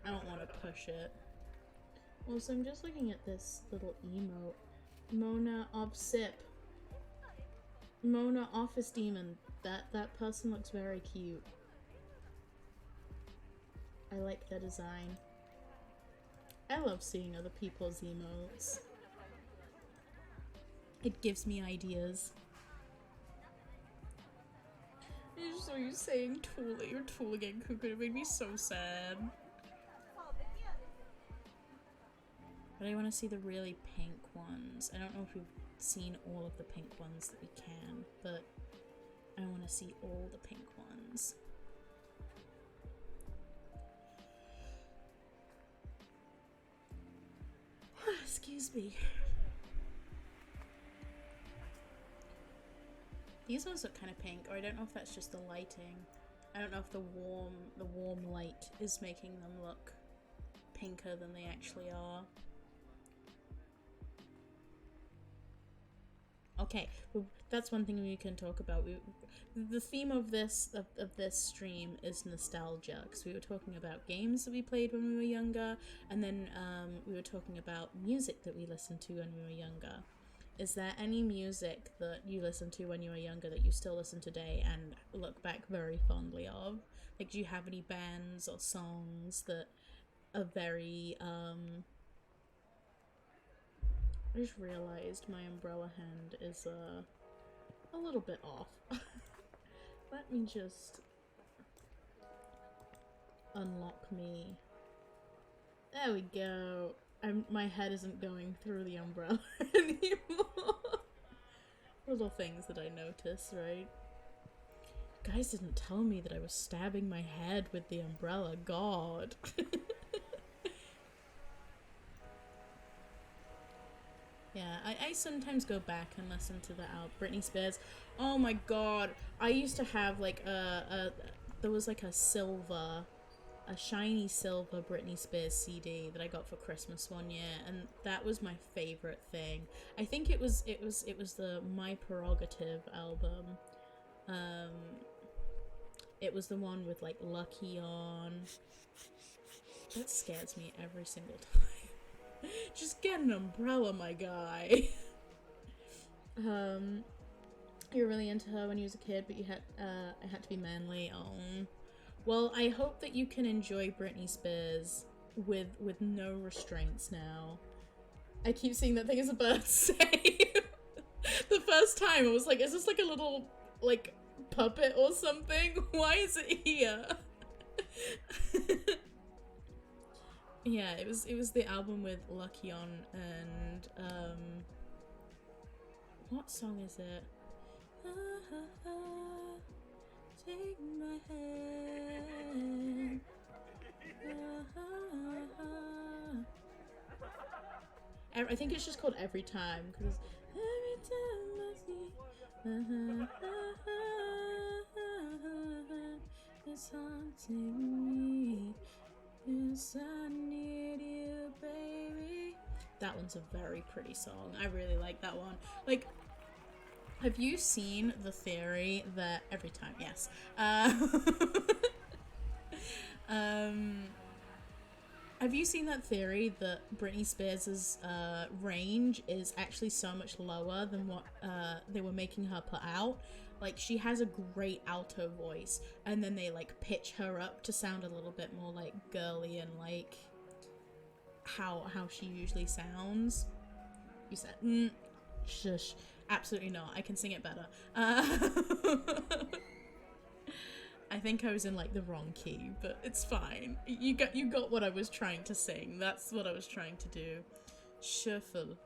A: I don't want to push it. Also, I'm just looking at this little emote. Mona Obsip. Mona Office Demon. That person looks very cute. I like their design. I love seeing other people's emotes. It gives me ideas. I just saw you saying Tool, your Tool again, Cuckoo. It made me so sad. But I want to see the really pink ones. I don't know if we've seen all of the pink ones that we can, but I want to see all the pink ones. Excuse me. These ones look kind of pink, or I don't know if that's just the lighting. I don't know if the warm light is making them look pinker than they actually are. Okay, well, that's one thing we can talk about. The theme of this stream is nostalgia, because we were talking about games that we played when we were younger, and then we were talking about music that we listened to when we were younger. Is there any music that you listened to when you were younger that you still listen today and look back very fondly of? Like, do you have any bands or songs that are very, I just realized my umbrella hand is, a little bit off. Let me just unlock me. There we go. My head isn't going through the umbrella anymore. Little things that I notice, right? You guys didn't tell me that I was stabbing my head with the umbrella. God. Yeah, I sometimes go back and listen to the Britney Spears. Oh my god, I used to have like there was like a shiny silver Britney Spears CD that I got for Christmas one year, and that was my favorite thing. I think it was the My Prerogative album. It was the one with like Lucky on. That scares me every single time. Just get an umbrella, my guy. You were really into her when you was a kid, but you had it had to be manly. Oh, well, I hope that you can enjoy Britney Spears with no restraints now. I keep seeing that thing as a bird say. The first time I was like, is this like a little like puppet or something? Why is it here? Yeah, it was the album with Lucky on, and what song is it? Take my hand. I think it's just called Every Time, because every time I see it's haunting me. Yes, I need you, baby. That one's a very pretty song. I really like that one. Like, have you seen the theory that Every Time? Yes. Have you seen that theory that Britney Spears' range is actually so much lower than what they were making her put out? Like, she has a great alto voice, and then they like pitch her up to sound a little bit more like girly and like how she usually sounds. You said, shush. Absolutely not. I can sing it better. I think I was in like the wrong key, but it's fine. You got what I was trying to sing. That's what I was trying to do. Shuffle.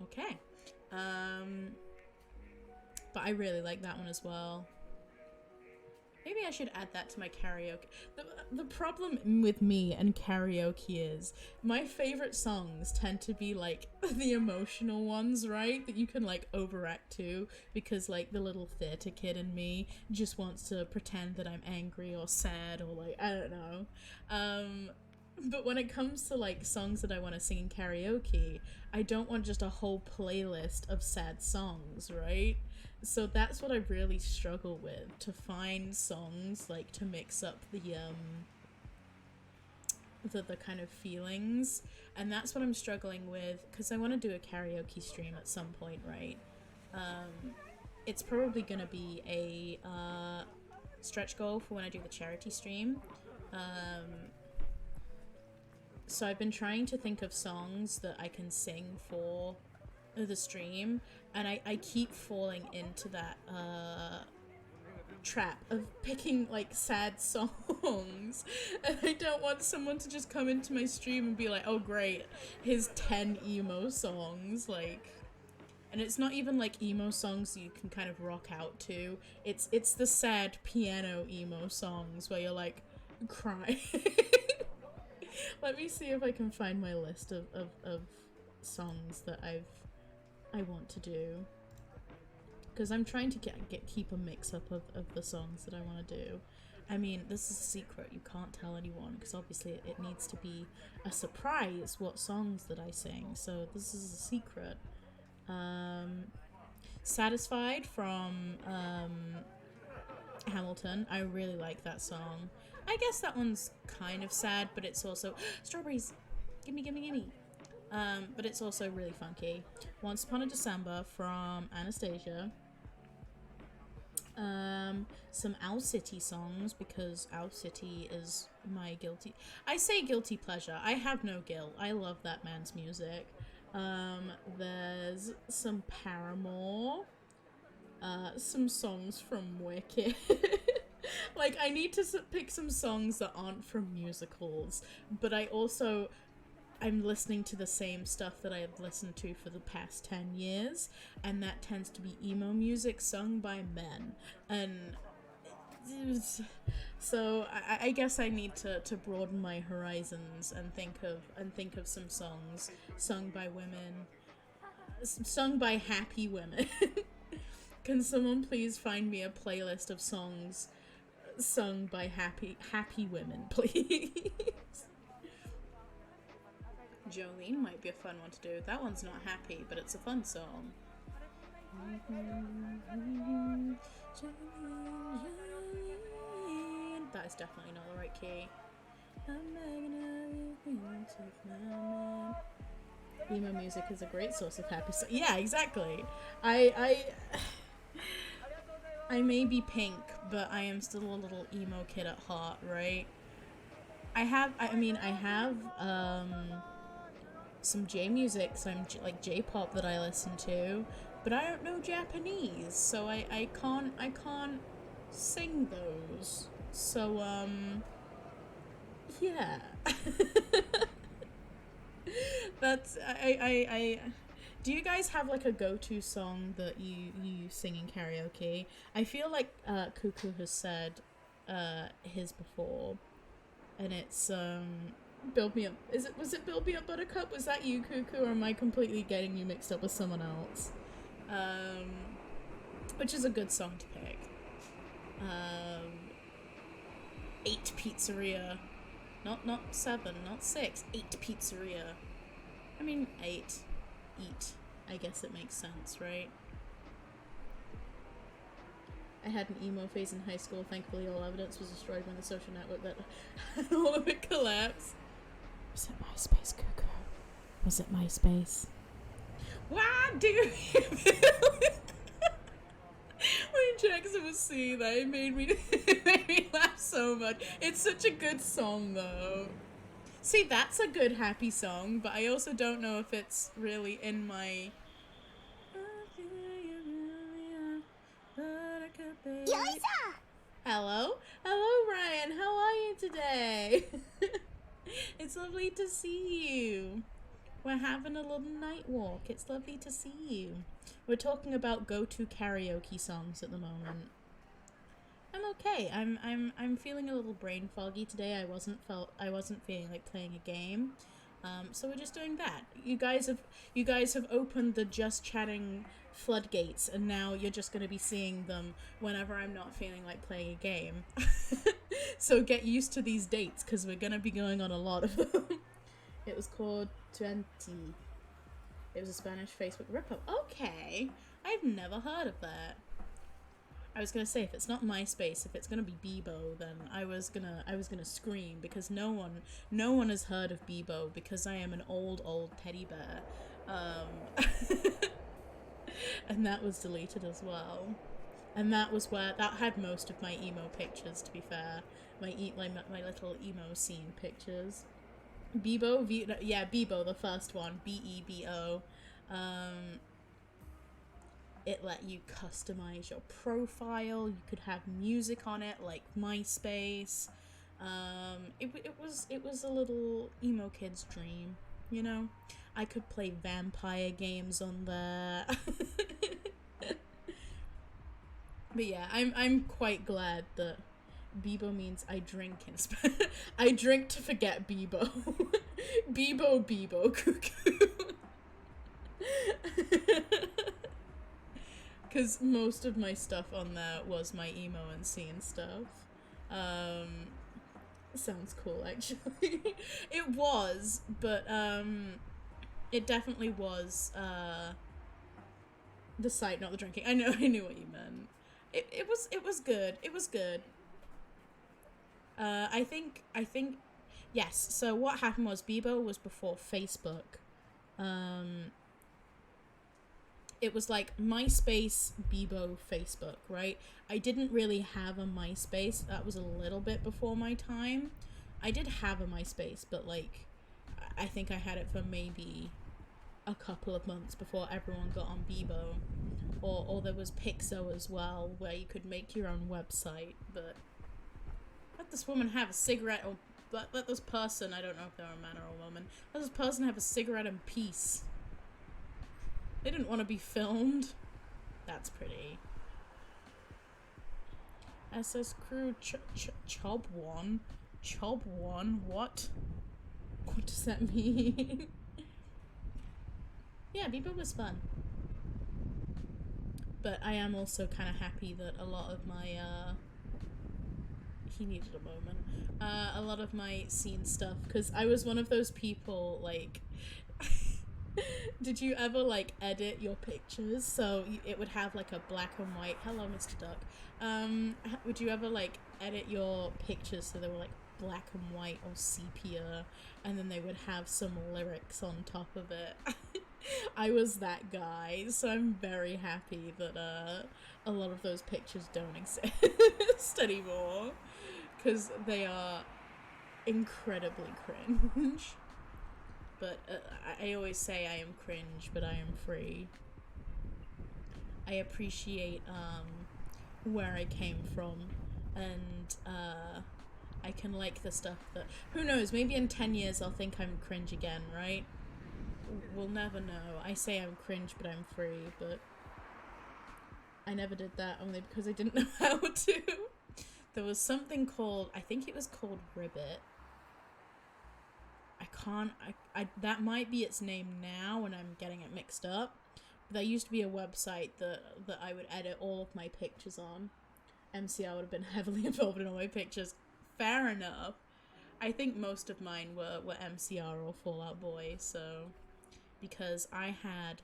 A: Okay. But I really like that one as well. Maybe I should add that to my karaoke. The problem with me and karaoke is my favorite songs tend to be like the emotional ones, right? That you can like overact to, because like the little theater kid in me just wants to pretend that I'm angry or sad or like, I don't know. But when it comes to like songs that I want to sing in karaoke, I don't want just a whole playlist of sad songs, right? So that's what I really struggle with, to find songs like to mix up the kind of feelings, and that's what I'm struggling with, because I want to do a karaoke stream at some point, right? It's probably gonna be a stretch goal for when I do the charity stream. So I've been trying to think of songs that I can sing for the stream, and I keep falling into that trap of picking like sad songs, and I don't want someone to just come into my stream and be like, oh great, here's 10 emo songs, like, and it's not even like emo songs you can kind of rock out to, it's the sad piano emo songs where you're like crying. Let me see if I can find my list of songs that I want to do, because I'm trying to keep a mix-up of the songs that I want to do. I mean, this is a secret, you can't tell anyone, because obviously it needs to be a surprise what songs that I sing, so this is a secret. Satisfied from Hamilton, I really like that song. I guess that one's kind of sad, but it's also strawberries, gimme gimme gimme. But it's also really funky. Once Upon a December from Anastasia. Some Owl City songs, because Owl City is my guilty... I say guilty pleasure. I have no guilt. I love that man's music. There's some Paramore. Some songs from Wicked. Like, I need to pick some songs that aren't from musicals, but I'm listening to the same stuff that I have listened to for the past 10 years, and that tends to be emo music sung by men. And so I guess I need to broaden my horizons and think of some songs sung by women, sung by happy women. Can someone please find me a playlist of songs sung by happy women, please? Jolene might be a fun one to do. That one's not happy, but it's a fun song. That is definitely not the right key. Emo music is a great source of happy. Yeah, exactly. I may be pink, but I am still a little emo kid at heart, right? I have some J music, some like J-pop that I listen to, but I don't know Japanese, so I can't sing those. So yeah. That's I do you guys have like a go-to song that you sing in karaoke? I feel like Cuckoo has said his before, and it's Build Me Up. Was it Build Me Up Buttercup? Was that you, Cuckoo, or am I completely getting you mixed up with someone else? Which is a good song to pick. 8 Pizzeria. Not 7, not 6. 8 Pizzeria. I mean 8. Eat. I guess it makes sense, right? I had an emo phase in high school. Thankfully, all evidence was destroyed when the social network that all of it collapsed. Was it MySpace, Cuckoo? Was it MySpace? Why do you when Jackson was saying that, it made me laugh so much. It's such a good song, though. See, that's a good happy song, but I also don't know if it's really in my... Hello? Hello, Ryan. How are you today? It's lovely to see you. We're having a little night walk. It's lovely to see you. We're talking about go-to karaoke songs at the moment. I'm okay. I'm feeling a little brain foggy today. I wasn't feeling like playing a game. So we're just doing that. You guys have opened the Just Chatting floodgates, and now you're just going to be seeing them whenever I'm not feeling like playing a game. So get used to these dates, because we're going to be going on a lot of them. It was called 20. It was a Spanish Facebook rip-up. Okay, I've never heard of that. I was gonna say, if it's not MySpace, if it's gonna be Bebo, then I was gonna scream, because no one has heard of Bebo, because I am an old teddy bear, and that was deleted as well, and that had most of my emo pictures. To be fair, my little emo scene pictures. Bebo, Bebo, the first one, Bebo. It let you customize your profile. You could have music on it, like MySpace. It was a little emo kid's dream, you know. I could play vampire games on there. But yeah, I'm quite glad that Bebo means I drink in Spanish. I drink to forget Bebo. Bebo, Cuckoo. Because most of my stuff on there was my emo and scene stuff. Sounds cool, actually. It was, but it definitely was the site, not the drinking. I knew what you meant. It was good. It was good. I think yes. So what happened was Bebo was before Facebook. It was like MySpace, Bebo, Facebook, right? I didn't really have a MySpace. That was a little bit before my time. I did have a MySpace, but like, I think I had it for maybe a couple of months before everyone got on Bebo. Or there was Pixo as well, where you could make your own website, but let this woman have a cigarette, or let this person, I don't know if they're a man or a woman, let this person have a cigarette in peace. They didn't want to be filmed. That's pretty. SS Crew Chob 1? Chob 1? What? What does that mean? Yeah, Bebo was fun. But I am also kind of happy that a lot of my, he needed a moment. A lot of my scene stuff, because I was one of those people, like... Did you ever, like, edit your pictures so it would have, like, a black and white... Hello, Mr. Duck. Would you ever, like, edit your pictures so they were, like, black and white or sepia, and then they would have some lyrics on top of it? I was that guy, so I'm very happy that a lot of those pictures don't exist anymore, because they are incredibly cringe. But I always say I am cringe, but I am free. I appreciate where I came from, and I can like the stuff that, who knows, maybe in 10 years I'll think I'm cringe again, right? We'll never know. I say I'm cringe, but I'm free, but I never did that only because I didn't know how to. There was something called, I think it was called Ribbit. That might be its name now and I'm getting it mixed up. But there used to be a website that I would edit all of my pictures on. MCR would have been heavily involved in all my pictures. Fair enough. I think most of mine were MCR or Fall Out Boy, so... Because I had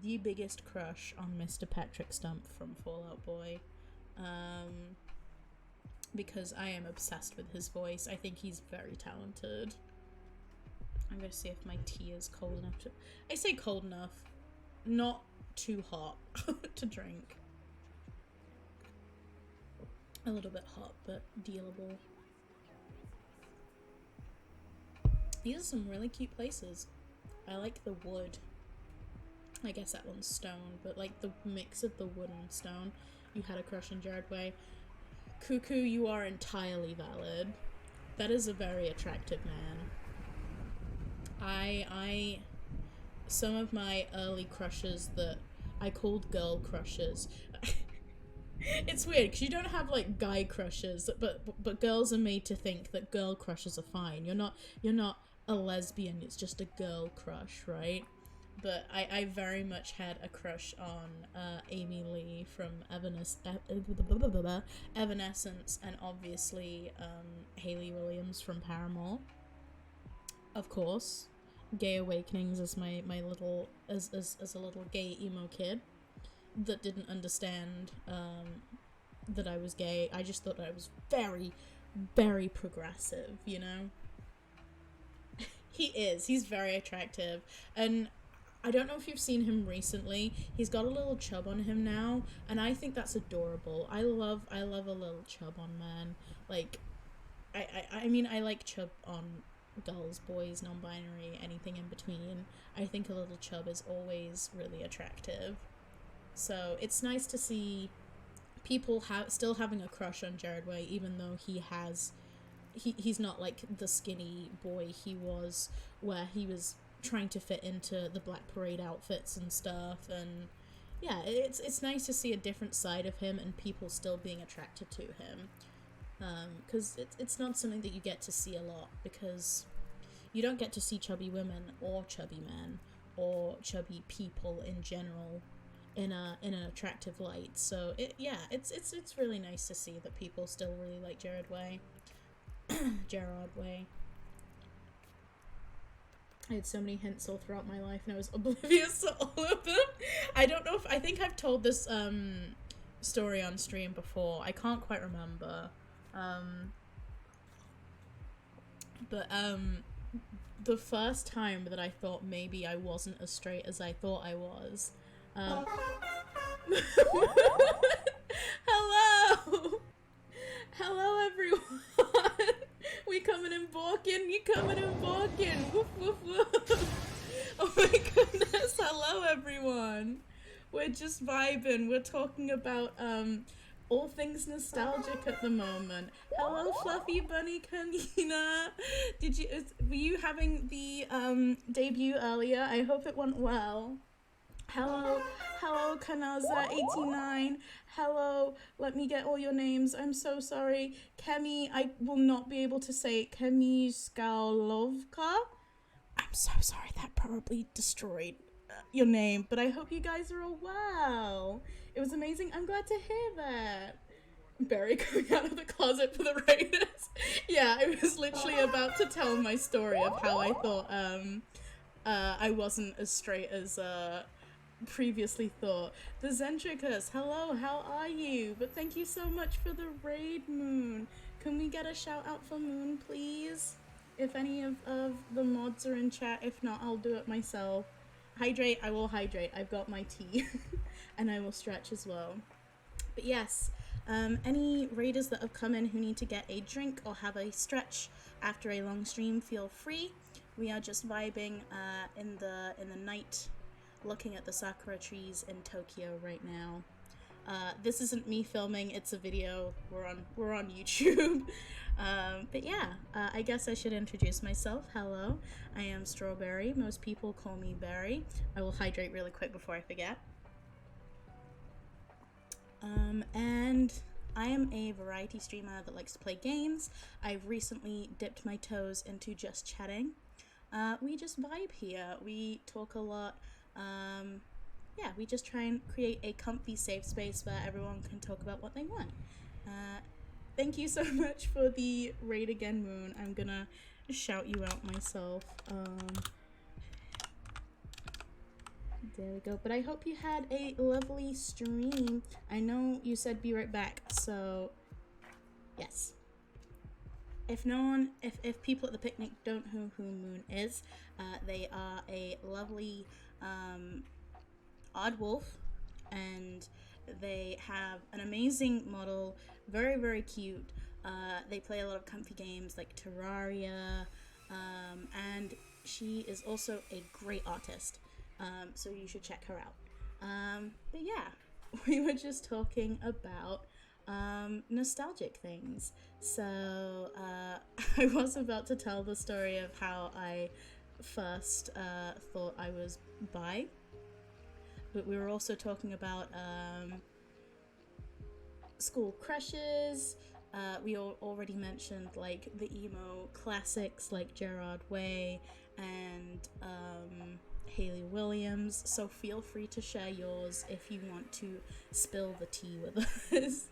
A: the biggest crush on Mr. Patrick Stump from Fall Out Boy. Because I am obsessed with his voice. I think he's very talented. I'm gonna see if my tea is cold enough to... I say cold enough. Not too hot to drink. A little bit hot, but dealable. These are some really cute places. I like the wood. I guess that one's stone, but like the mix of the wood and stone. You had a crush on Jared Way. Cuckoo, you are entirely valid. That is a very attractive man. Some of my early crushes that I called girl crushes. It's weird because you don't have like guy crushes, but girls are made to think that girl crushes are fine. You're not a lesbian, it's just a girl crush, right? But I very much had a crush on Amy Lee from Evanescence, and obviously Hayley Williams from Paramore. Of course, Gay Awakenings as my little as a little gay emo kid that didn't understand that I was gay. I just thought I was very, very progressive, you know? He's very attractive, and I don't know if you've seen him recently. He's got a little chub on him now, and I think that's adorable. I love a little chub on man. Like, I mean, I like chub on girls, boys, non-binary, anything in between. I think a little chub is always really attractive. So it's nice to see people still having a crush on Jared Way, even though he's not like the skinny boy he was, where he was trying to fit into the Black Parade outfits and stuff. And yeah, it's nice to see a different side of him and people still being attracted to him, because it's not something that you get to see a lot, because you don't get to see chubby women or chubby men or chubby people in general in an attractive light. So it's really nice to see that people still really like Gerard Way. I had so many hints all throughout my life and I was oblivious to all of them. I think I've told this story on stream before. I can't quite remember. But the first time that I thought maybe I wasn't as straight as I thought I was. Hello! Hello, everyone! We coming in Borkin, you coming in Borkin! Woof, woof, woof! Oh my goodness, hello, everyone! We're just vibing, we're talking about, all things nostalgic at the moment. Hello, Fluffy Bunny Kanina! Were you having the, debut earlier? I hope it went well. Hello, Kanaza89. Hello, let me get all your names. I'm so sorry. Kemi, I will not be able to say it. Kemi Skalovka. I'm so sorry, that probably destroyed your name, but I hope you guys are all well. It was amazing. I'm glad to hear that. Barry coming out of the closet for the Raiders. Yeah, I was literally about to tell my story of how I thought I wasn't as straight as previously thought. The Zentricus, hello, how are you? But thank you so much for the raid, Moon. Can we get a shout out for Moon, please? If any of the mods are in chat, if not, I'll do it myself. Hydrate, I will hydrate. I've got my tea. And I will stretch as well. But yes, any raiders that have come in who need to get a drink or have a stretch after a long stream, feel free. We are just vibing in the night, looking at the sakura trees in Tokyo right now. This isn't me filming, it's a video. We're on YouTube. But yeah, I guess I should introduce myself. Hello, I am Strawberry. Most people call me Berry. I will hydrate really quick before I forget. And I am a variety streamer that likes to play games. I've recently dipped my toes into just chatting. We just vibe here. We talk a lot. Yeah, we just try and create a comfy, safe space where everyone can talk about what they want. Thank you so much for the raid again, Moon. I'm gonna shout you out myself. There we go. But I hope you had a lovely stream. I know you said be right back, so yes. If people at the picnic don't know who Moon is, they are a lovely odd wolf, and they have an amazing model, very, very cute. They play a lot of comfy games like Terraria, and she is also a great artist. So you should check her out. But yeah, we were just talking about nostalgic things. So I was about to tell the story of how I first thought I was bi. But we were also talking about school crushes. We already mentioned like the emo classics like Gerard Way and Hayley Williams, so feel free to share yours if you want to spill the tea with us.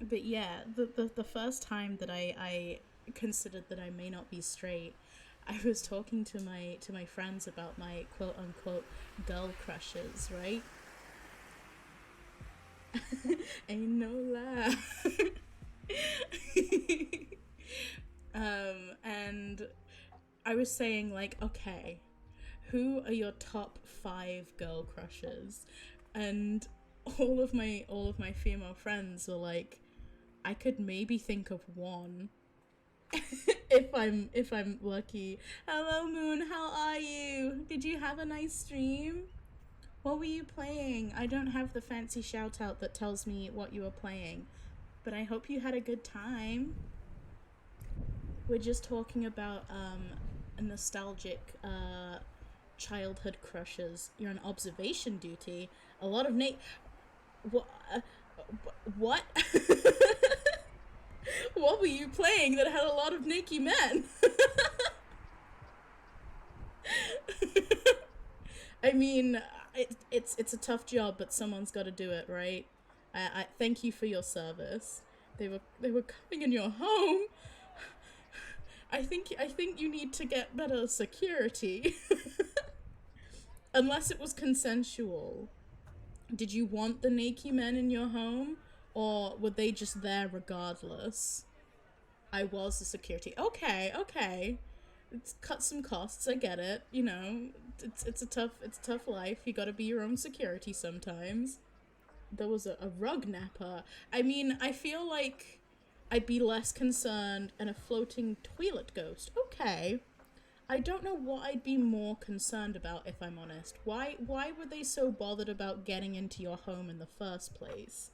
A: But yeah, the first time that I considered that I may not be straight, I was talking to my friends about my quote unquote girl crushes, right? Ain't no lie. And I was saying like, okay, who are your top 5 girl crushes? And all of my female friends were like, I could maybe think of one. if I'm lucky. Hello Moon, how are you? Did you have a nice stream? What were you playing? I don't have the fancy shout out that tells me what you were playing, but I hope you had a good time. We're just talking about a nostalgic childhood crushes. You're on observation duty. A lot of what? What were you playing that had a lot of naked men? I mean, it's a tough job, but someone's got to do it, right? I thank you for your service. They were coming in your home. I think you need to get better security. Unless it was consensual. Did you want the naked men in your home, or were they just there regardless? I was the security. Okay. It's cut some costs. I get it. You know, it's a tough life. You gotta be your own security sometimes. There was a rug napper. I mean, I feel like I'd be less concerned and a floating toilet ghost. Okay. I don't know what I'd be more concerned about, if I'm honest. Why were they so bothered about getting into your home in the first place?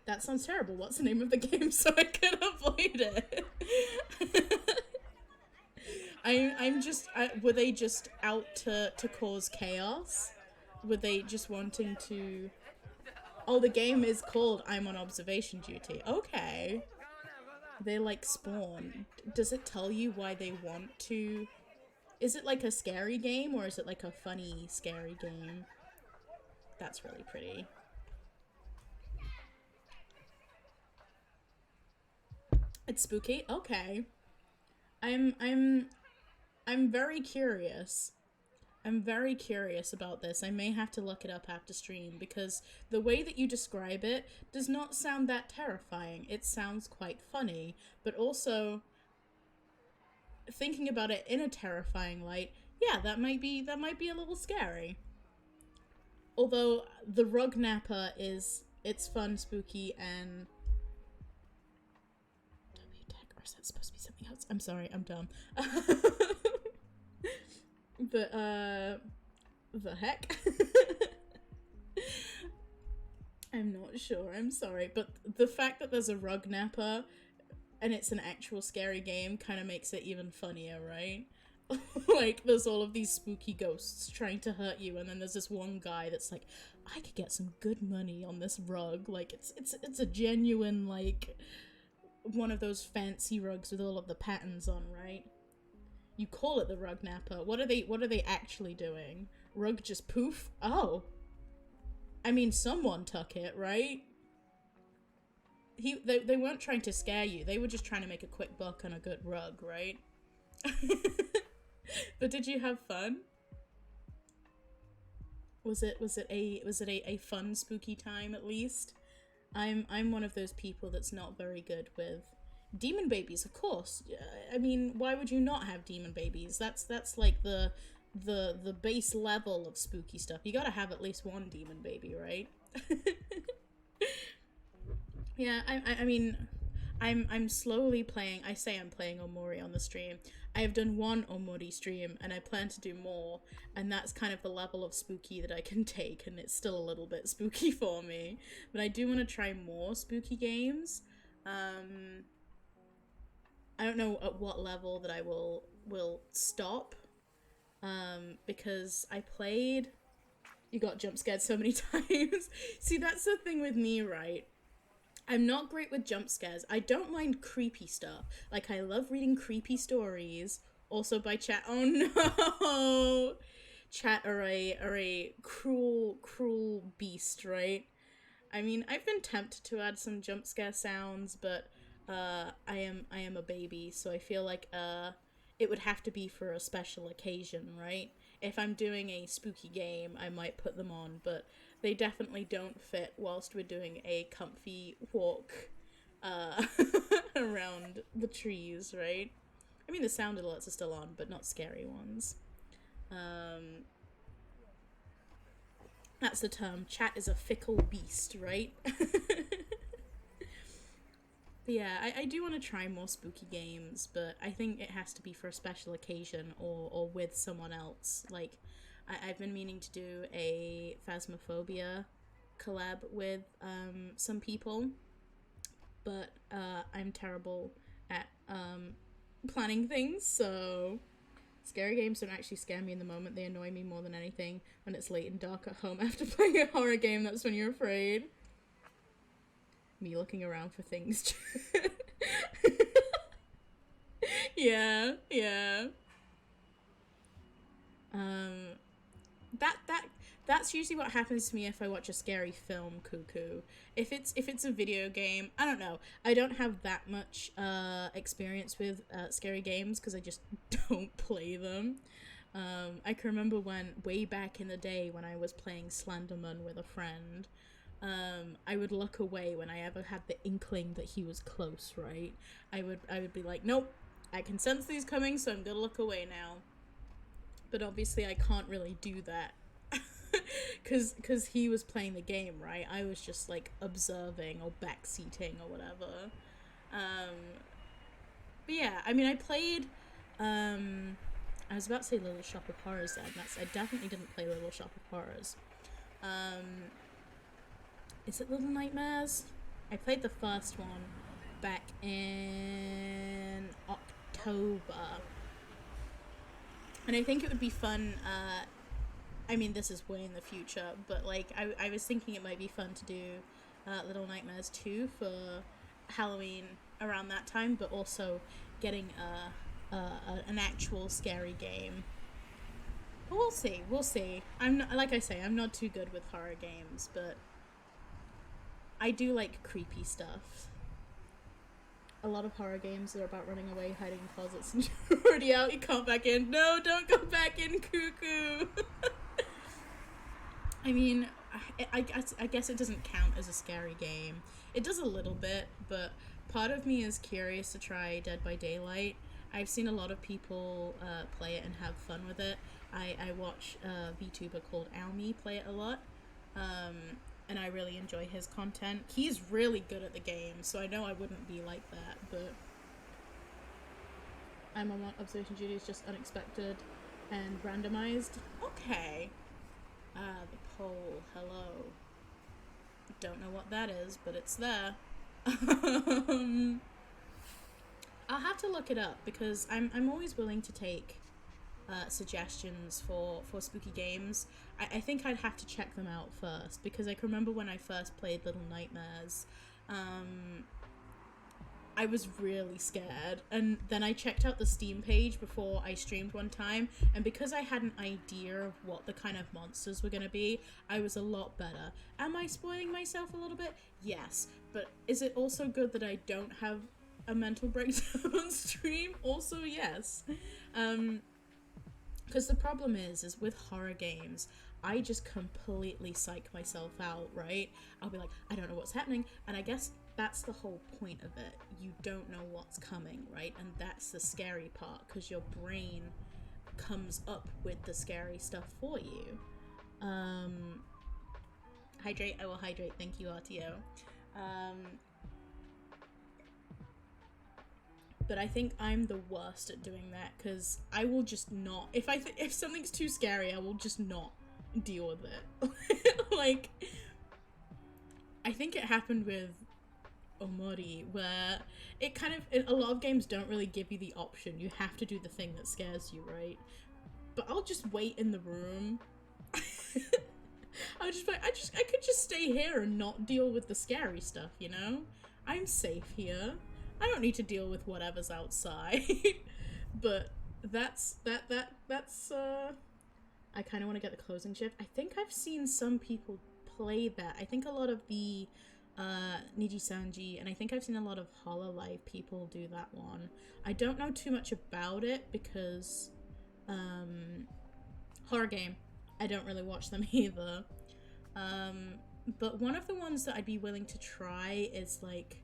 A: That sounds terrible. What's the name of the game so I can avoid it? Were they just out to cause chaos? Were they just wanting to... Oh, the game is called I'm on observation duty. Okay. They like spawn. Does it tell you why they want to? Is it like a scary game or is it like a funny scary game? That's really pretty. It's spooky? Okay. I'm very curious. I'm very curious about this. I may have to look it up after stream because the way that you describe it does not sound that terrifying. It sounds quite funny, but also thinking about it in a terrifying light, yeah, that might be a little scary. Although the rug napper it's fun, spooky, and W tech, or is that supposed to be something else? I'm sorry, I'm dumb. But the heck? I'm not sure, I'm sorry. But the fact that there's a rug napper and it's an actual scary game kind of makes it even funnier, right? Like, there's all of these spooky ghosts trying to hurt you, and then there's this one guy that's like, I could get some good money on this rug. Like, it's a genuine, like, one of those fancy rugs with all of the patterns on, right? You call it the rug napper. What are they actually doing? Rug just poof? Oh. I mean, someone took it, right? They weren't trying to scare you. They were just trying to make a quick buck on a good rug, right? But did you have fun? Was it a fun spooky time at least? I'm one of those people that's not very good with demon babies, of course. I mean, why would you not have demon babies? That's like the base level of spooky stuff. You gotta have at least one demon baby, right? Yeah, I mean, I'm slowly playing. I say I'm playing Omori on the stream. I have done one Omori stream, and I plan to do more, and that's kind of the level of spooky that I can take, and it's still a little bit spooky for me. But I do want to try more spooky games. I don't know at what level that I will stop, because I played. You got jump scared so many times. See, that's the thing with me, right? I'm not great with jump scares. I don't mind creepy stuff. Like, I love reading creepy stories. Also by chat. Oh no! Chat are a cruel, cruel beast, right? I mean, I've been tempted to add some jump scare sounds, but I am a baby, so I feel like it would have to be for a special occasion, right? If I'm doing a spooky game, I might put them on, but they definitely don't fit whilst we're doing a comfy walk around the trees, right? I mean, the sound alerts are still on, but not scary ones. That's the term. Chat is a fickle beast, right? Yeah, I do want to try more spooky games, but I think it has to be for a special occasion or with someone else. Like, I've been meaning to do a Phasmophobia collab with some people, but I'm terrible at planning things, so scary games don't actually scare me in the moment. They annoy me more than anything when it's late and dark at home after playing a horror game. That's when you're afraid. Me looking around for things. Yeah. That's usually what happens to me if I watch a scary film, Cuckoo. If it's a video game, I don't know. I don't have that much experience with scary games because I just don't play them. I can remember way back in the day when I was playing Slenderman with a friend, I would look away when I ever had the inkling that he was close, right? I would be like, nope, I can sense these coming, so I'm gonna look away now. But obviously I can't really do that. Cause he was playing the game, right? I was just like observing or backseating or whatever. But yeah, I mean, I played, I was about to say Little Shop of Horrors then. I definitely didn't play Little Shop of Horrors. Is it Little Nightmares? I played the first one back in October. And I think it would be fun, I mean, this is way in the future, but, like, I was thinking it might be fun to do Little Nightmares 2 for Halloween around that time, but also getting an actual scary game. But we'll see. I'm not, like I say, I'm not too good with horror games, but I do like creepy stuff. A lot of horror games are about running away, hiding in closets, and you're already out, you can't back in. No, don't go back in, Cuckoo! I mean, I guess it doesn't count as a scary game. It does a little bit, but part of me is curious to try Dead by Daylight. I've seen a lot of people play it and have fun with it. I watch a VTuber called Almy play it a lot, and I really enjoy his content. He's really good at the game, so I know I wouldn't be like that, but I'm on observation duty is just unexpected and randomized. Okay. The poll, hello. Don't know what that is, but it's there. I'll have to look it up because I'm always willing to take suggestions for spooky games. I think I'd have to check them out first because I can remember when I first played Little Nightmares, I was really scared, and then I checked out the Steam page before I streamed one time, and because I had an idea of what the kind of monsters were gonna be, I was a lot better. Am I spoiling myself a little bit? Yes, but is it also good that I don't have a mental breakdown on stream? Also, yes. Because the problem is with horror games, I just completely psych myself out, right? I'll be like, I don't know what's happening, and I guess that's the whole point of it. You don't know what's coming, right? And that's the scary part, because your brain comes up with the scary stuff for you. Hydrate, I will hydrate, thank you, RTO. But I think I'm the worst at doing that, because I will just not, if something's too scary, I will just not deal with it. Like, I think it happened with Omori, where it kind of, a lot of games don't really give you the option. You have to do the thing that scares you, right? But I'll just wait in the room. I could just stay here and not deal with the scary stuff, you know? I'm safe here. I don't need to deal with whatever's outside. But that's I kind of want to get the closing shift. I think I've seen some people play that. I think a lot of the Nijisanji, and I think I've seen a lot of Hololive people do that one. I don't know too much about it because horror game, I don't really watch them either. But one of the ones that I'd be willing to try is like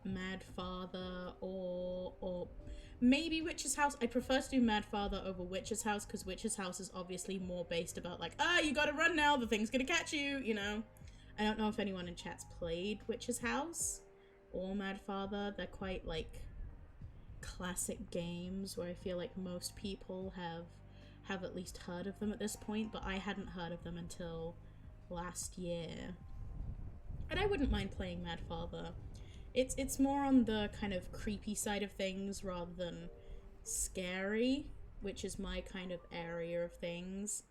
A: Mad Father or maybe Witch's House. I prefer to do Mad Father over Witch's House because Witch's House is obviously more based about like, you gotta run now, the thing's gonna catch you, you know? I don't know if anyone in chat's played Witch's House or Mad Father. They're quite like classic games where I feel like most people have at least heard of them at this point, but I hadn't heard of them until last year. And I wouldn't mind playing Mad Father. It's more on the kind of creepy side of things rather than scary, which is my kind of area of things.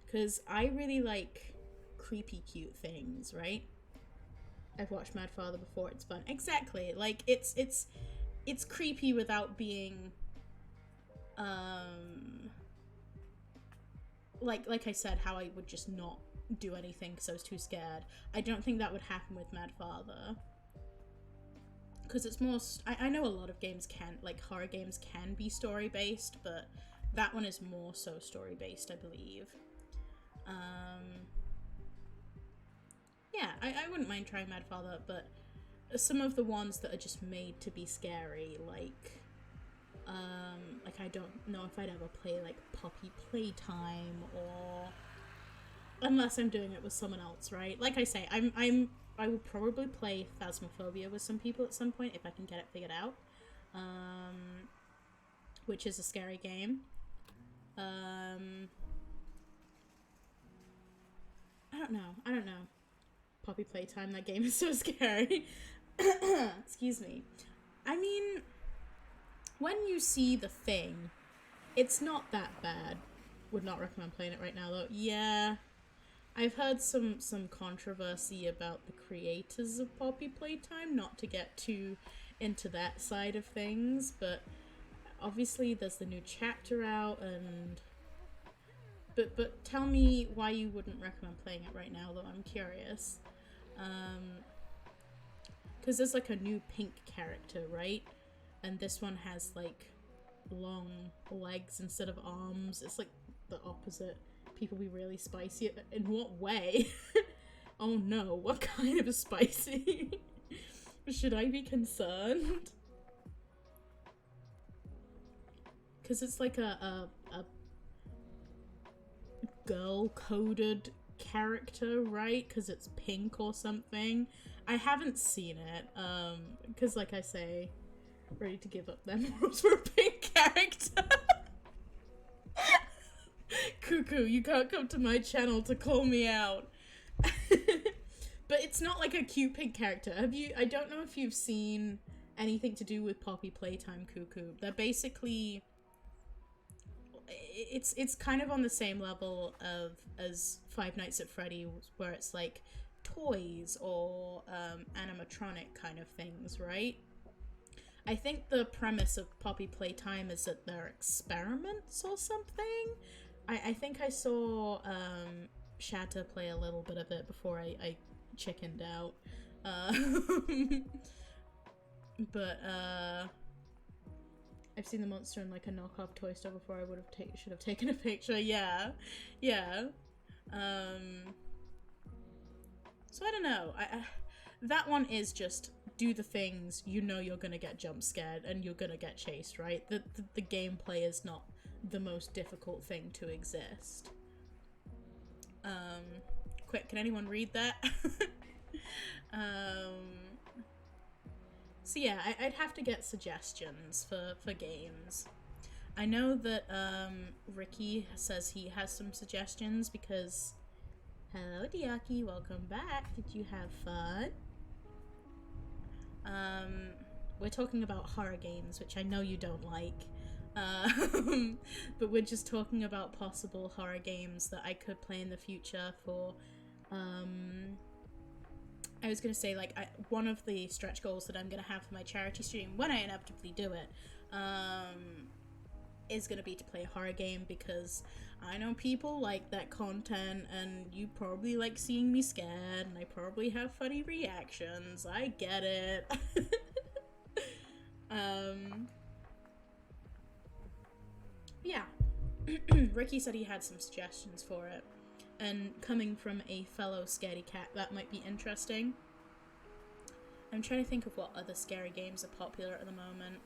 A: Because I really like creepy cute things, right? I've watched Mad Father before, it's fun. Exactly. Like it's creepy without being like I said, how I would just not do anything because I was too scared. I don't think that would happen with Mad Father. Because it's more, I know a lot of games can, like horror games can be story-based, but that one is more so story-based, I believe. Yeah, I wouldn't mind trying Mad Father, but some of the ones that are just made to be scary, like I don't know if I'd ever play like Poppy Playtime, or unless I'm doing it with someone else, right? Like I say, I will probably play Phasmophobia with some people at some point if I can get it figured out, which is a scary game. I don't know. Poppy Playtime, that game is so scary. Excuse me. I mean, when you see The Thing, it's not that bad. Would not recommend playing it right now, though. Yeah, I've heard some controversy about the creators of Poppy Playtime, not to get too into that side of things, but obviously there's the new chapter out, and but tell me why you wouldn't recommend playing it right now, though. I'm curious. Because there's like a new pink character, right? And this one has like long legs instead of arms. It's like the opposite. People be really spicy. In what way? Oh no, what kind of spicy? Should I be concerned? because it's like a girl-coded character, right? Because it's pink or something. I haven't seen it, because like I say, ready to give up their morals for a pink character. Cuckoo, you can't come to my channel to call me out. But it's not like a cute pink character. I don't know if you've seen anything to do with Poppy Playtime, Cuckoo. They're basically, it's kind of on the same level as Five Nights at Freddy's, where it's like toys or animatronic kind of things, right? I think the premise of Poppy Playtime is that they're experiments or something. I think I saw Shatter play a little bit of it before I chickened out. But I've seen the monster in like a knockoff toy store before. I should have taken a picture. Yeah. So I don't know. That one is just do the things you know you're gonna get jump scared and you're gonna get chased, right? The gameplay is not the most difficult thing to exist. Quick, can anyone read that? So yeah, I'd have to get suggestions for games. I know that Ricky says he has some suggestions because... Hello Diaki, welcome back. Did you have fun? We're talking about horror games, which I know you don't like. But we're just talking about possible horror games that I could play in the future for, I was gonna say, like, one of the stretch goals that I'm gonna have for my charity stream, when I inevitably do it, is gonna be to play a horror game, because I know people like that content, and you probably like seeing me scared, and I probably have funny reactions. I get it. Yeah. Ricky said he had some suggestions for it, and coming from a fellow scaredy cat, that might be interesting. I'm trying to think of what other scary games are popular at the moment.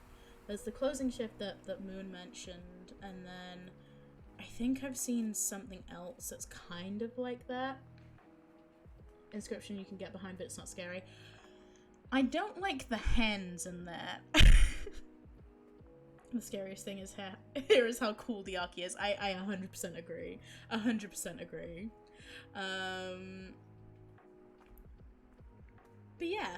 A: There's the Closing Shift that Moon mentioned, and then I think I've seen something else that's kind of like that. Inscription you can get behind, but it's not scary. I don't like the hands in there. The scariest thing is here is how cool Diaki is. I 100% agree. 100% agree. But yeah.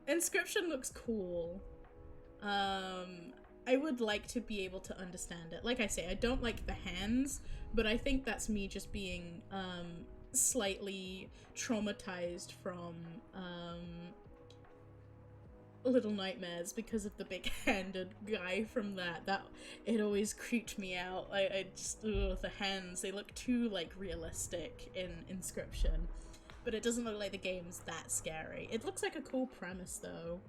A: Inscription looks cool. I would like to be able to understand it. Like I say, I don't like the hands, but I think that's me just being slightly traumatized from Little Nightmares because of the big-handed guy from that it always creeped me out. I just, the hands, they look too like realistic in Inscription, but it doesn't look like the game's that scary. It looks like a cool premise though.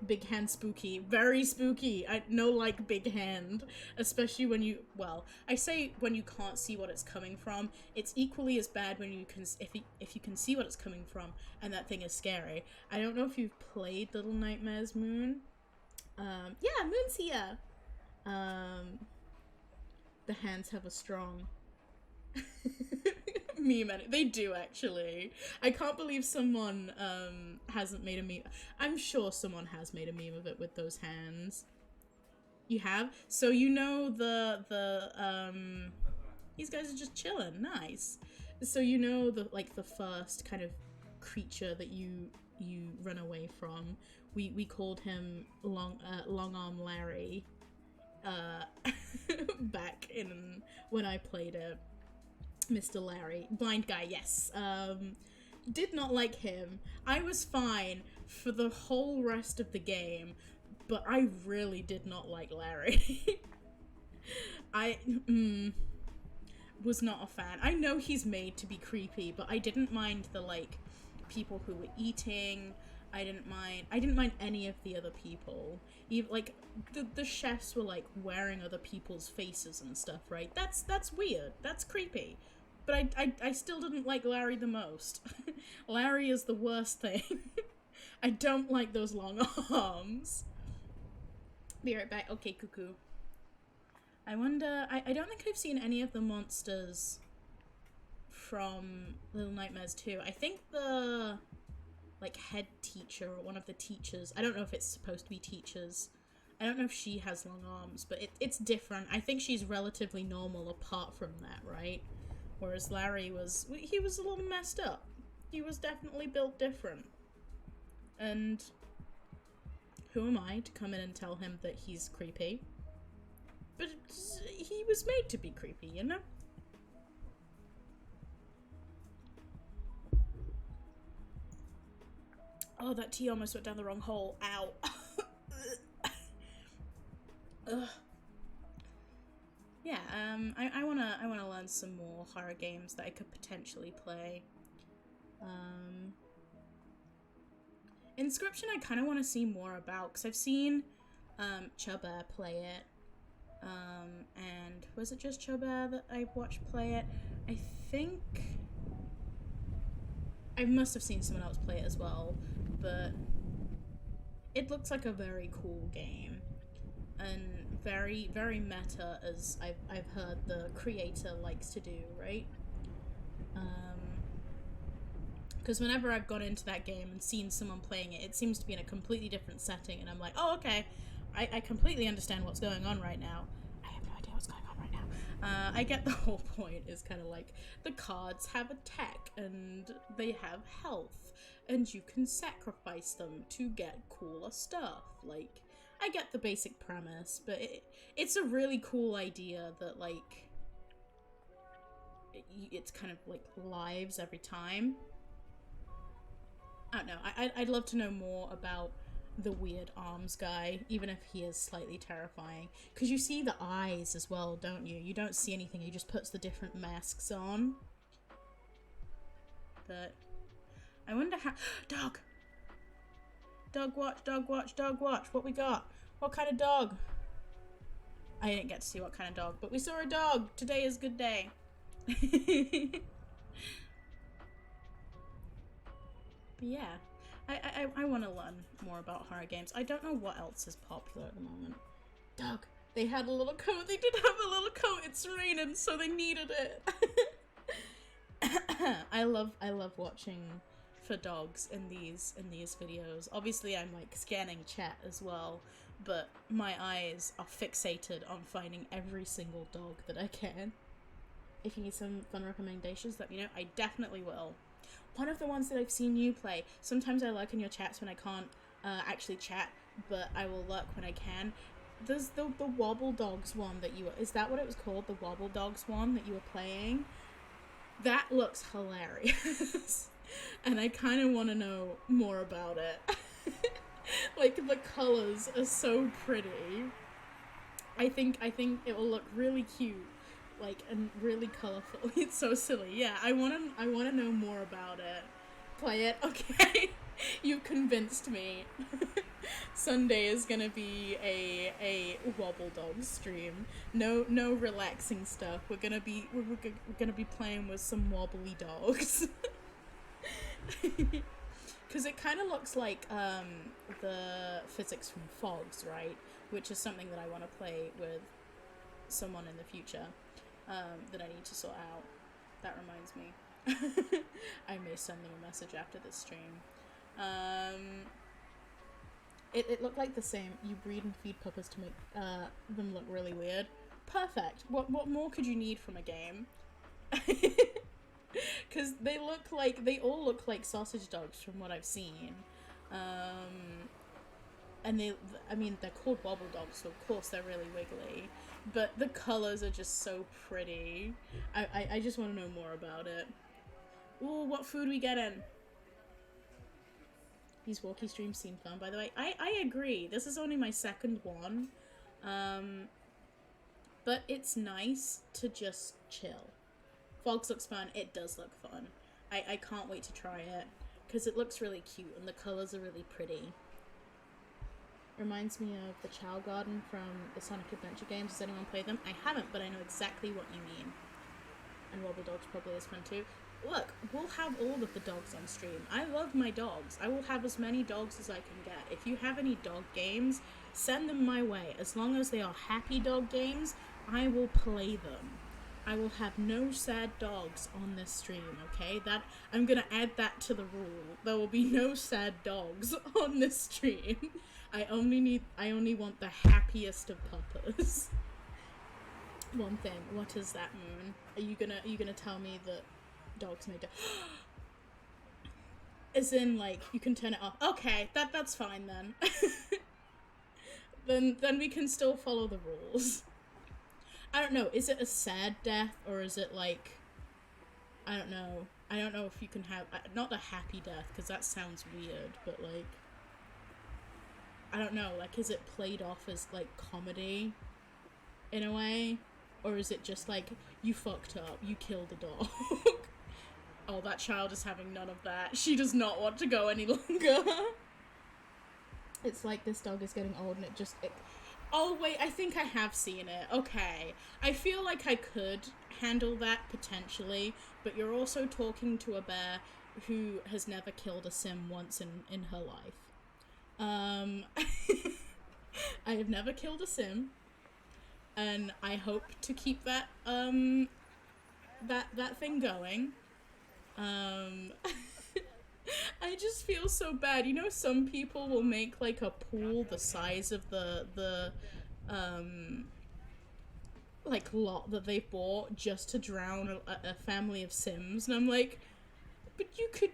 A: Big hand spooky, very spooky. I know, like, big hand, especially when you, well, I say when you can't see what it's coming from. It's equally as bad when you can, if you can see what it's coming from and that thing is scary. I don't know if you've played Little Nightmares, Moon. Yeah, Moon's here. The hands have a strong meme. They do, actually. I can't believe someone hasn't made a meme. I'm sure someone has made a meme of it with those hands. You have? So you know these guys are just chilling. Nice. So you know the first kind of creature that you run away from. We called him Long Arm Larry back in when I played it. Mr. Larry. Blind guy, yes. Did not like him. I was fine for the whole rest of the game, but I really did not like Larry. I was not a fan. I know he's made to be creepy, but I didn't mind the, like, people who were eating. I didn't mind any of the other people. Even, like, the chefs were, like, wearing other people's faces and stuff, right? That's weird. That's creepy. But I still didn't like Larry the most. Larry is the worst thing. I don't like those long arms. Be right back. Okay, cuckoo. I wonder... I don't think I've seen any of the monsters from Little Nightmares 2. I think the, like, head teacher or one of the teachers... I don't know if it's supposed to be teachers. I don't know if she has long arms, but it's different. I think she's relatively normal apart from that, right? Whereas Larry was... he was a little messed up. He was definitely built different. And who am I to come in and tell him that he's creepy? But he was made to be creepy, you know? Oh, that tea almost went down the wrong hole. Ow. Ugh. Yeah, I wanna learn some more horror games that I could potentially play. Inscription I kind of want to see more about, because I've seen Chubba play it. And was it just Chubba that I watched play it? I think I must have seen someone else play it as well, but it looks like a very cool game and very, very meta, as I've heard the creator likes to do, right? Because whenever I've gone into that game and seen someone playing it, it seems to be in a completely different setting, and I'm like, oh, okay, I completely understand what's going on right now. I have no idea what's going on right now. I get the whole point is kind of like, the cards have attack, and they have health, and you can sacrifice them to get cooler stuff. Like, I get the basic premise, but it's a really cool idea that, like, it's kind of like lives every time. I don't know, I'd love to know more about the weird arms guy, even if he is slightly terrifying. Because you see the eyes as well, don't you? You don't see anything, he just puts the different masks on. But I wonder how... Dog! Dog watch, dog watch, dog watch. What we got? What kind of dog? I didn't get to see what kind of dog, but we saw a dog! Today is a good day. But yeah, I want to learn more about horror games. I don't know what else is popular at the moment. Doug, they had a little coat. They did have a little coat. It's raining, so they needed it. I love watching for dogs in these videos. Obviously, I'm like scanning chat as well, but my eyes are fixated on finding every single dog that I can. If you need some fun recommendations, let me know. I definitely will. One of the ones that I've seen you play, sometimes I lurk in your chats when I can't actually chat, but I will lurk when I can. There's the Wobble Dogs one that you were... Is that what it was called? The Wobble Dogs one that you were playing? That looks hilarious. And I kind of want to know more about it. Like, the colors are so pretty. I think it will look really cute. Like, and really colorful. It's so silly. Yeah, I wanna know more about it. Play it. Okay. You convinced me. Sunday is gonna be a Wobble Dog stream. No relaxing stuff. We're gonna be playing with some wobbly dogs. Cause it kinda looks like the physics from Fogs, right? Which is something that I wanna play with someone in the future. That I need to sort out. That reminds me. I may send them a message after this stream. It looked like the same. You breed and feed puppets to make them look really weird. Perfect. What more could you need from a game? Because they all look like sausage dogs from what I've seen. And they're called Wobble Dogs, so of course they're really wiggly. But the colors are just so pretty. I just want to know more about it. Ooh, what food we getting? These walkie streams seem fun, by the way. I agree. This is only my second one. But it's nice to just chill. Fogs looks fun. It does look fun. I can't wait to try it. Because it looks really cute and the colors are really pretty. Reminds me of the Chow Garden from the Sonic Adventure games. Does anyone play them? I haven't, but I know exactly what you mean. And Wobble Dogs probably is fun too. look, we'll have all of the dogs on stream. I love my dogs. I will have as many dogs as I can get. If you have any dog games, send them my way. As long as they are happy dog games, I will play them. I will have no sad dogs on this stream, okay? That I'm gonna add that to the rule. There will be no sad dogs on this stream. I only want the happiest of puppas. One thing, what is that, Moon? Are you gonna tell me that dogs may die? As in, like, you can turn it off. Okay, that's fine then. then we can still follow the rules. I don't know, is it a sad death, or is it like, I don't know if you can have, not a happy death, because that sounds weird, but like, I don't know, like, is it played off as like comedy, in a way, or is it just like, you fucked up, you killed a dog? Oh, that child is having none of that, she does not want to go any longer. It's like this dog is getting old and it oh wait, I think I have seen it. Okay. I feel like I could handle that potentially, but you're also talking to a bear who has never killed a sim once in her life. I have never killed a sim, and I hope to keep that that thing going. I just feel so bad. You know, some people will make like a pool the size of the like lot that they bought just to drown a family of Sims, and I'm like, but you could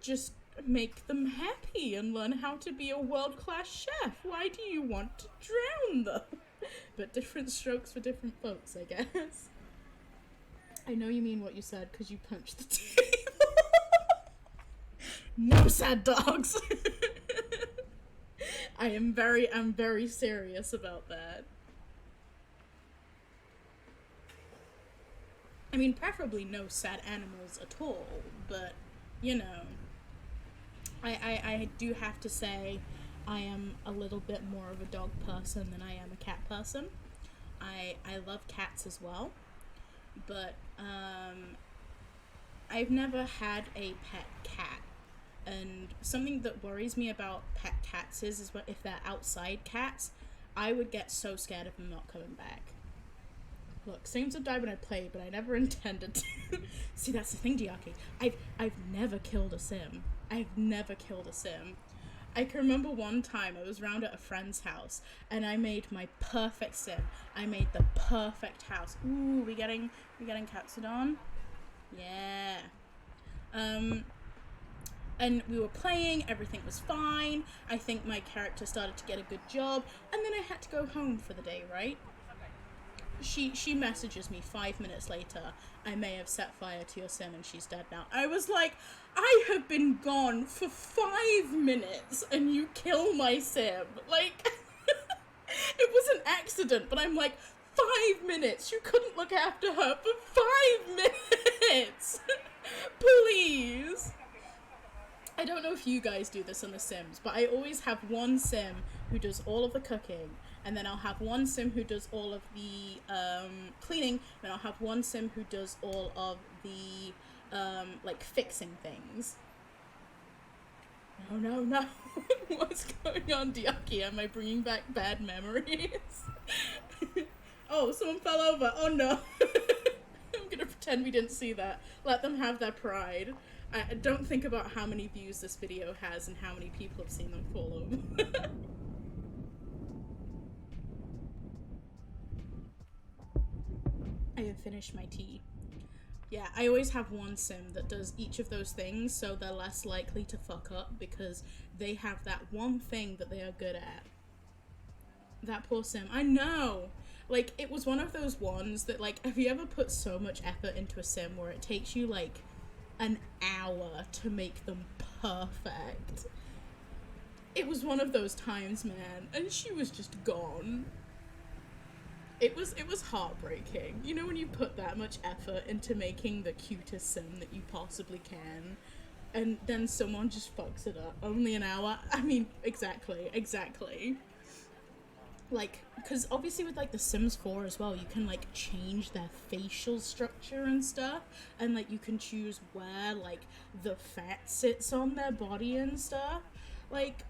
A: just make them happy and learn how to be a world-class chef. Why do you want to drown them? But different strokes for different folks, I guess. I know you mean what you said because you punched the table. No sad dogs. I'm very serious about that. I mean, preferably no sad animals at all, but, you know, I do have to say I am a little bit more of a dog person than I am a cat person. I love cats as well, but, I've never had a pet cat. And something that worries me about pet cats is what if they're outside cats, I would get so scared of them not coming back. Look, Sims have died when I played, but I never intended to. See, that's the thing, Diaki. I've never killed a sim. I've never killed a sim. I can remember one time I was round at a friend's house and I made my perfect sim. I made the perfect house. Ooh, we getting Katsudon? Yeah. And we were playing, everything was fine. I think my character started to get a good job, and then I had to go home for the day, right? She messages me 5 minutes later, I may have set fire to your sim and she's dead now. I was like, I have been gone for 5 minutes and you kill my sim. Like, it was an accident, but I'm like, 5 minutes? You couldn't look after her for 5 minutes? Please. I don't know if you guys do this on The Sims, but I always have one sim who does all of the cooking, and then I'll have one sim who does all of the cleaning, and I'll have one sim who does all of the like fixing things. No. What's going on, Diaki? Am I bringing back bad memories? Oh, someone fell over. Oh no. I'm gonna pretend we didn't see that. Let them have their pride. I don't think about how many views this video has and how many people have seen them fall over. I have finished my tea. Yeah, I always have one sim that does each of those things, so they're less likely to fuck up because they have that one thing that they are good at. That poor sim. I know! Like, it was one of those ones that, like, have you ever put so much effort into a sim where it takes you, like, an hour to make them perfect? It was one of those times, man, and she was just gone. It was heartbreaking. You know when you put that much effort into making the cutest sim that you possibly can, and then someone just fucks it up. Only an hour? I mean, exactly. like, because obviously with like the Sims 4 as well, you can like change their facial structure and stuff, and like you can choose where like the fat sits on their body and stuff. Like,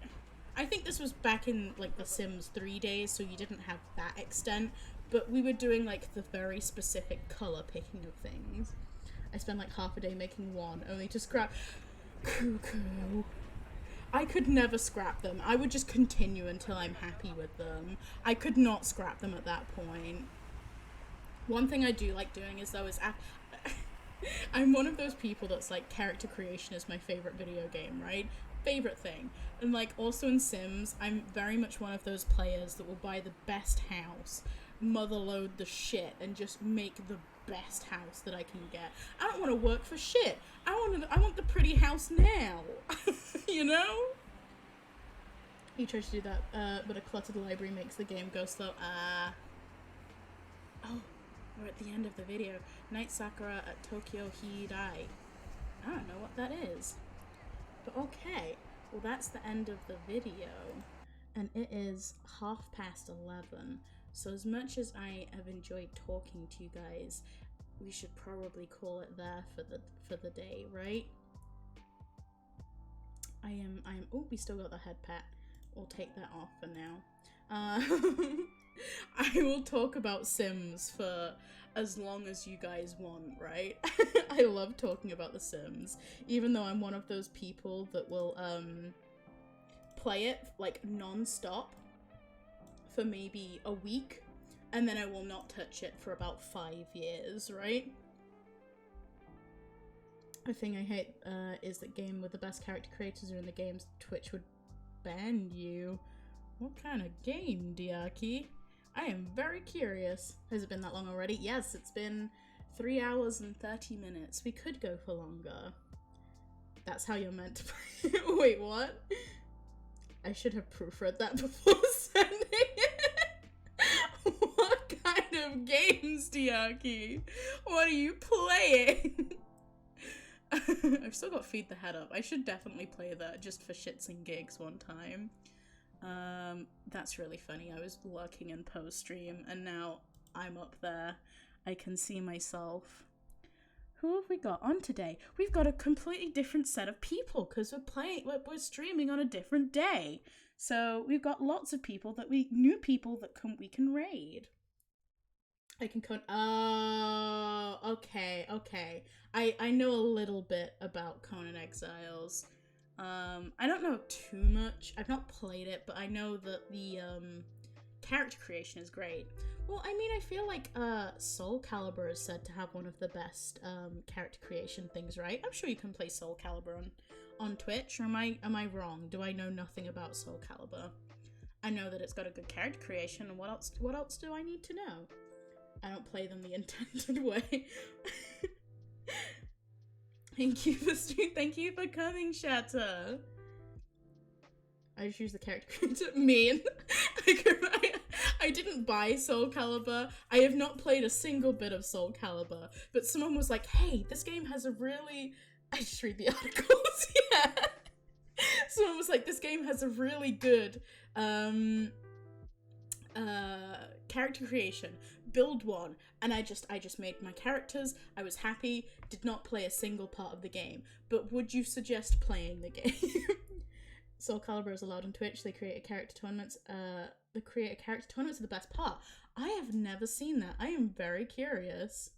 A: I think this was back in like the Sims 3 days, so you didn't have that extent, but we were doing like the very specific color picking of things. I spent like half a day making one, only to scrap Cuckoo. I could never scrap them. I would just continue until I'm happy with them. I could not scrap them at that point. One thing I do like doing is though is I'm one of those people that's like, character creation is my favorite video game, right? Favorite thing. And like also in Sims, I'm very much one of those players that will buy the best house, motherload the shit, and just make the best house that I can get. I don't want to work for shit. I want the pretty house now. You know? You try to do that, but a cluttered library makes the game go slow. Oh, we're at the end of the video. Night Sakura at Tokyo Hidai. I don't know what that is. But okay, well that's the end of the video. And it is 11:30. So as much as I have enjoyed talking to you guys, we should probably call it there for the day, right? Oh, we still got the head pat. We'll take that off for now. I will talk about Sims for as long as you guys want, right? I love talking about The Sims, even though I'm one of those people that will play it like non-stop for maybe a week, and then I will not touch it for about 5 years, right? A thing I hate is that game with the best character creators are in the games, Twitch would ban you. What kind of game, Diaki? I am very curious. Has it been that long already? Yes, it's been 3 hours and 30 minutes. We could go for longer. That's how you're meant to play. Wait, what? I should have proofread that before sending it. What kind of games, Diaki? What are you playing? I've still got Feed the Head up. I should definitely play that just for shits and gigs one time. That's really funny. I was lurking in post stream and now I'm up there. I can see myself. Who have we got on today? We've got a completely different set of people because we're streaming on a different day. So we've got lots of people new people that we can raid. I can code. Oh, okay. I know a little bit about Conan Exiles. I don't know too much. I've not played it, but I know that the character creation is great. Well, I mean, I feel like Soul Calibur is said to have one of the best character creation things, right? I'm sure you can play Soul Calibur on Twitch, or am I wrong? Do I know nothing about Soul Calibur? I know that it's got a good character creation, and what else do I need to know? I don't play them the intended way. Thank you for coming, Shatter. I just use the character creator. Mean. I didn't buy Soul Calibur. I have not played a single bit of Soul Calibur. But someone was like, hey, this game has a really... I just read the articles, yeah. Someone was like, this game has a really good character creation. Build one. And I just made my characters. I was happy. Did not play a single part of the game. But would you suggest playing the game? Soul Calibur is allowed on Twitch. They create character tournaments. The character tournaments are the best part. I have never seen that. I am very curious.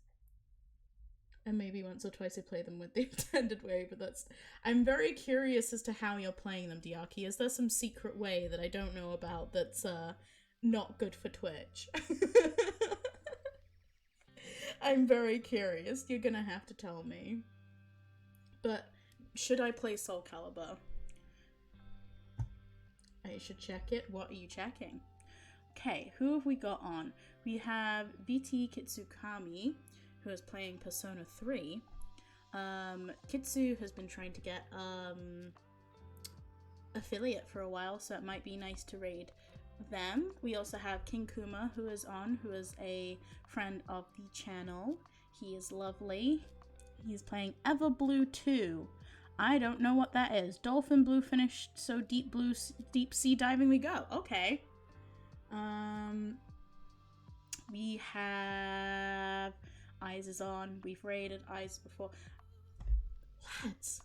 A: And maybe once or twice I play them with the intended way, but I'm very curious as to how you're playing them, Diaki. Is there some secret way that I don't know about that's not good for Twitch? I'm very curious. You're gonna have to tell me. But should I play Soul Calibur? I should check it. What are you checking? Okay, who have we got on? We have VT Kitsukami, who is playing Persona 3. Kitsu has been trying to get affiliate for a while, so it might be nice to raid them. We also have King Kuma, who is on, who is a friend of the channel. He is lovely. He's playing Everblue 2. I don't know what that is. Dolphin blue finished, so deep sea diving we go. Okay. We have Eyes is on. We've raided Eyes before. Lads,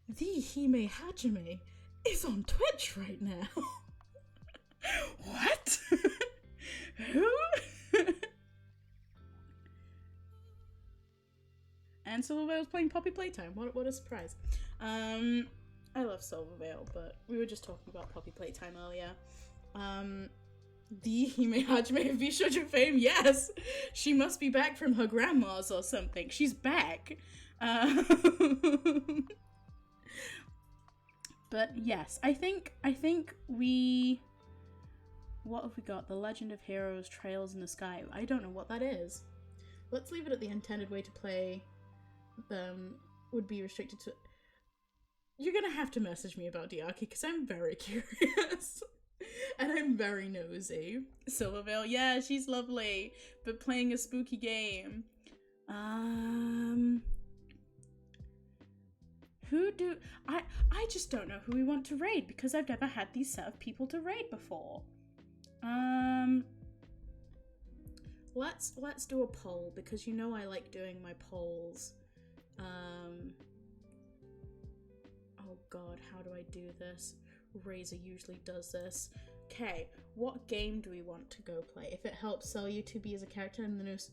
A: the Hime Hajime is on Twitch right now. What? Who? And Silvervale's playing Poppy Playtime. What a surprise. I love Silvervale, but we were just talking about Poppy Playtime earlier. The Hime Hajime of Bishoujo fame, yes! She must be back from her grandma's or something. She's back. But yes, I think we... What have we got? The Legend of Heroes Trails in the Sky. I don't know what that is. Let's leave it at the intended way to play would be restricted to... You're gonna have to message me about Diaki, because I'm very curious. And I'm very nosy. Silvervale, yeah, she's lovely, but playing a spooky game. Who do... I just don't know who we want to raid, because I've never had these set of people to raid before. Let's do a poll, because you know I like doing my polls. Oh god, how do I do this? Razor usually does this. Okay, what game do we want to go play? If it helps sell you to be as a character in the news.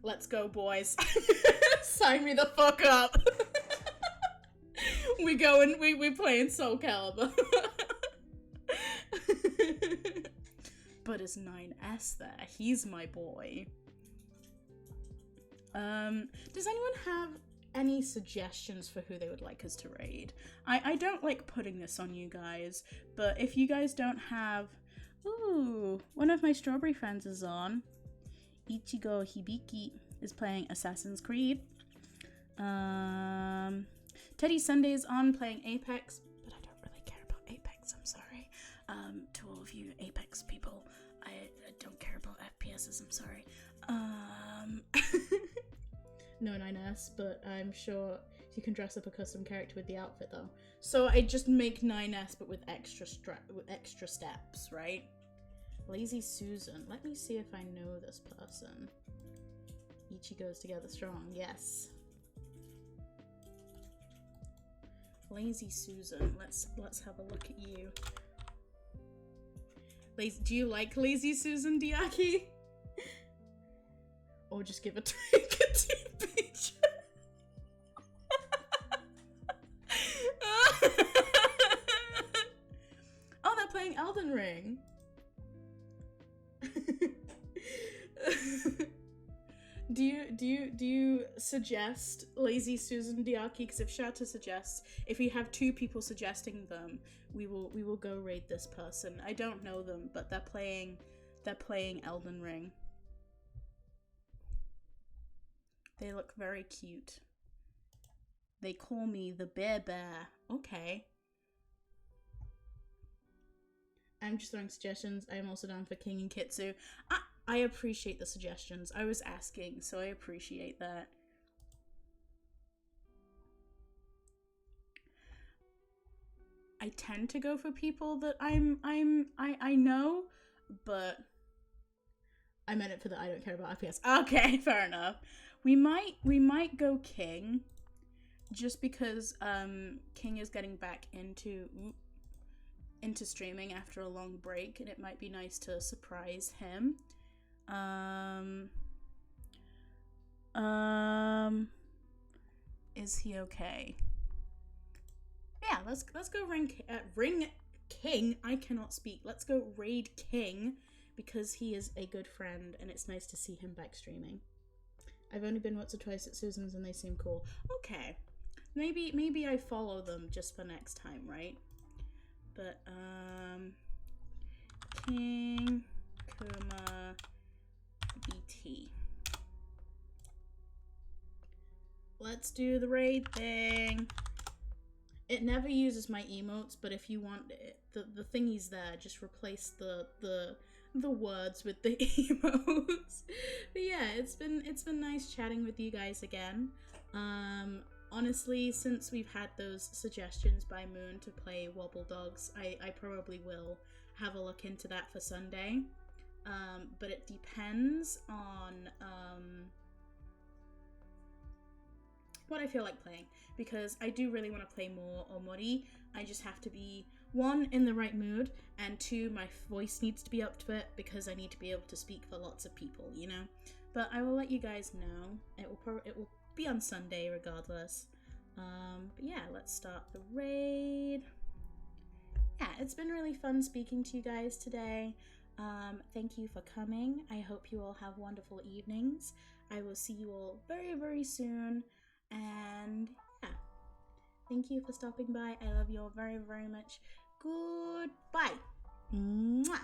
A: Let's go, boys. Sign me the fuck up. We playing Soul Calibur. But is 9S there? He's my boy. Does anyone have any suggestions for who they would like us to raid? I don't like putting this on you guys, but if you guys don't have... Ooh, one of my strawberry friends is on. Ichigo Hibiki is playing Assassin's Creed. Teddy Sunday is on playing Apex, but I don't really care about Apex, I'm sorry. To all of you Apex people, I don't care about FPSs, I'm sorry. No 9S, but I'm sure you can dress up a custom character with the outfit though. So I just make 9S but with extra steps, right? Lazy Susan. Let me see if I know this person. Ichigo's Together Strong. Yes. Lazy Susan. Let's have a look at you. Do you like Lazy Susan, Diaki? Or just give a Twinkie picture. Oh, they're playing Elden Ring. Do you suggest Lazy Susan, Diaki? Because if Shata suggests, if we have two people suggesting them, we will go raid this person. I don't know them, but they're playing Elden Ring. They look very cute. They call me the Bear. Okay. I'm just throwing suggestions. I'm also down for King and Kitsu. I appreciate the suggestions. I was asking, so I appreciate that. I tend to go for people that I know, but I meant it for the I don't care about FPS. Okay, fair enough. We might go King, just because King is getting back into streaming after a long break, and it might be nice to surprise him. Is he okay? Yeah, let's go ring King. I cannot speak. Let's go raid King, because he is a good friend, and it's nice to see him back streaming. I've only been once or twice at Susan's, and they seem cool. Okay, maybe I follow them just for next time, right? But King Kuma BT. Let's do the raid thing. It never uses my emotes, but if you want it, the thingy's there. Just replace the words with the emotes. But yeah, it's been nice chatting with you guys again. Honestly, since we've had those suggestions by Moon to play Wobble Dogs, I probably will have a look into that for Sunday. But it depends on what I feel like playing, because I do really want to play more Omori. I just have to be, one, in the right mood, and two, my voice needs to be up to it, because I need to be able to speak for lots of people, you know? But I will let you guys know. It will be on Sunday regardless. But yeah, let's start the raid. Yeah, it's been really fun speaking to you guys today. Thank you for coming. I hope you all have wonderful evenings. I will see you all very, very soon. And yeah, thank you for stopping by. I love you all very, very much. Goodbye. Mwah.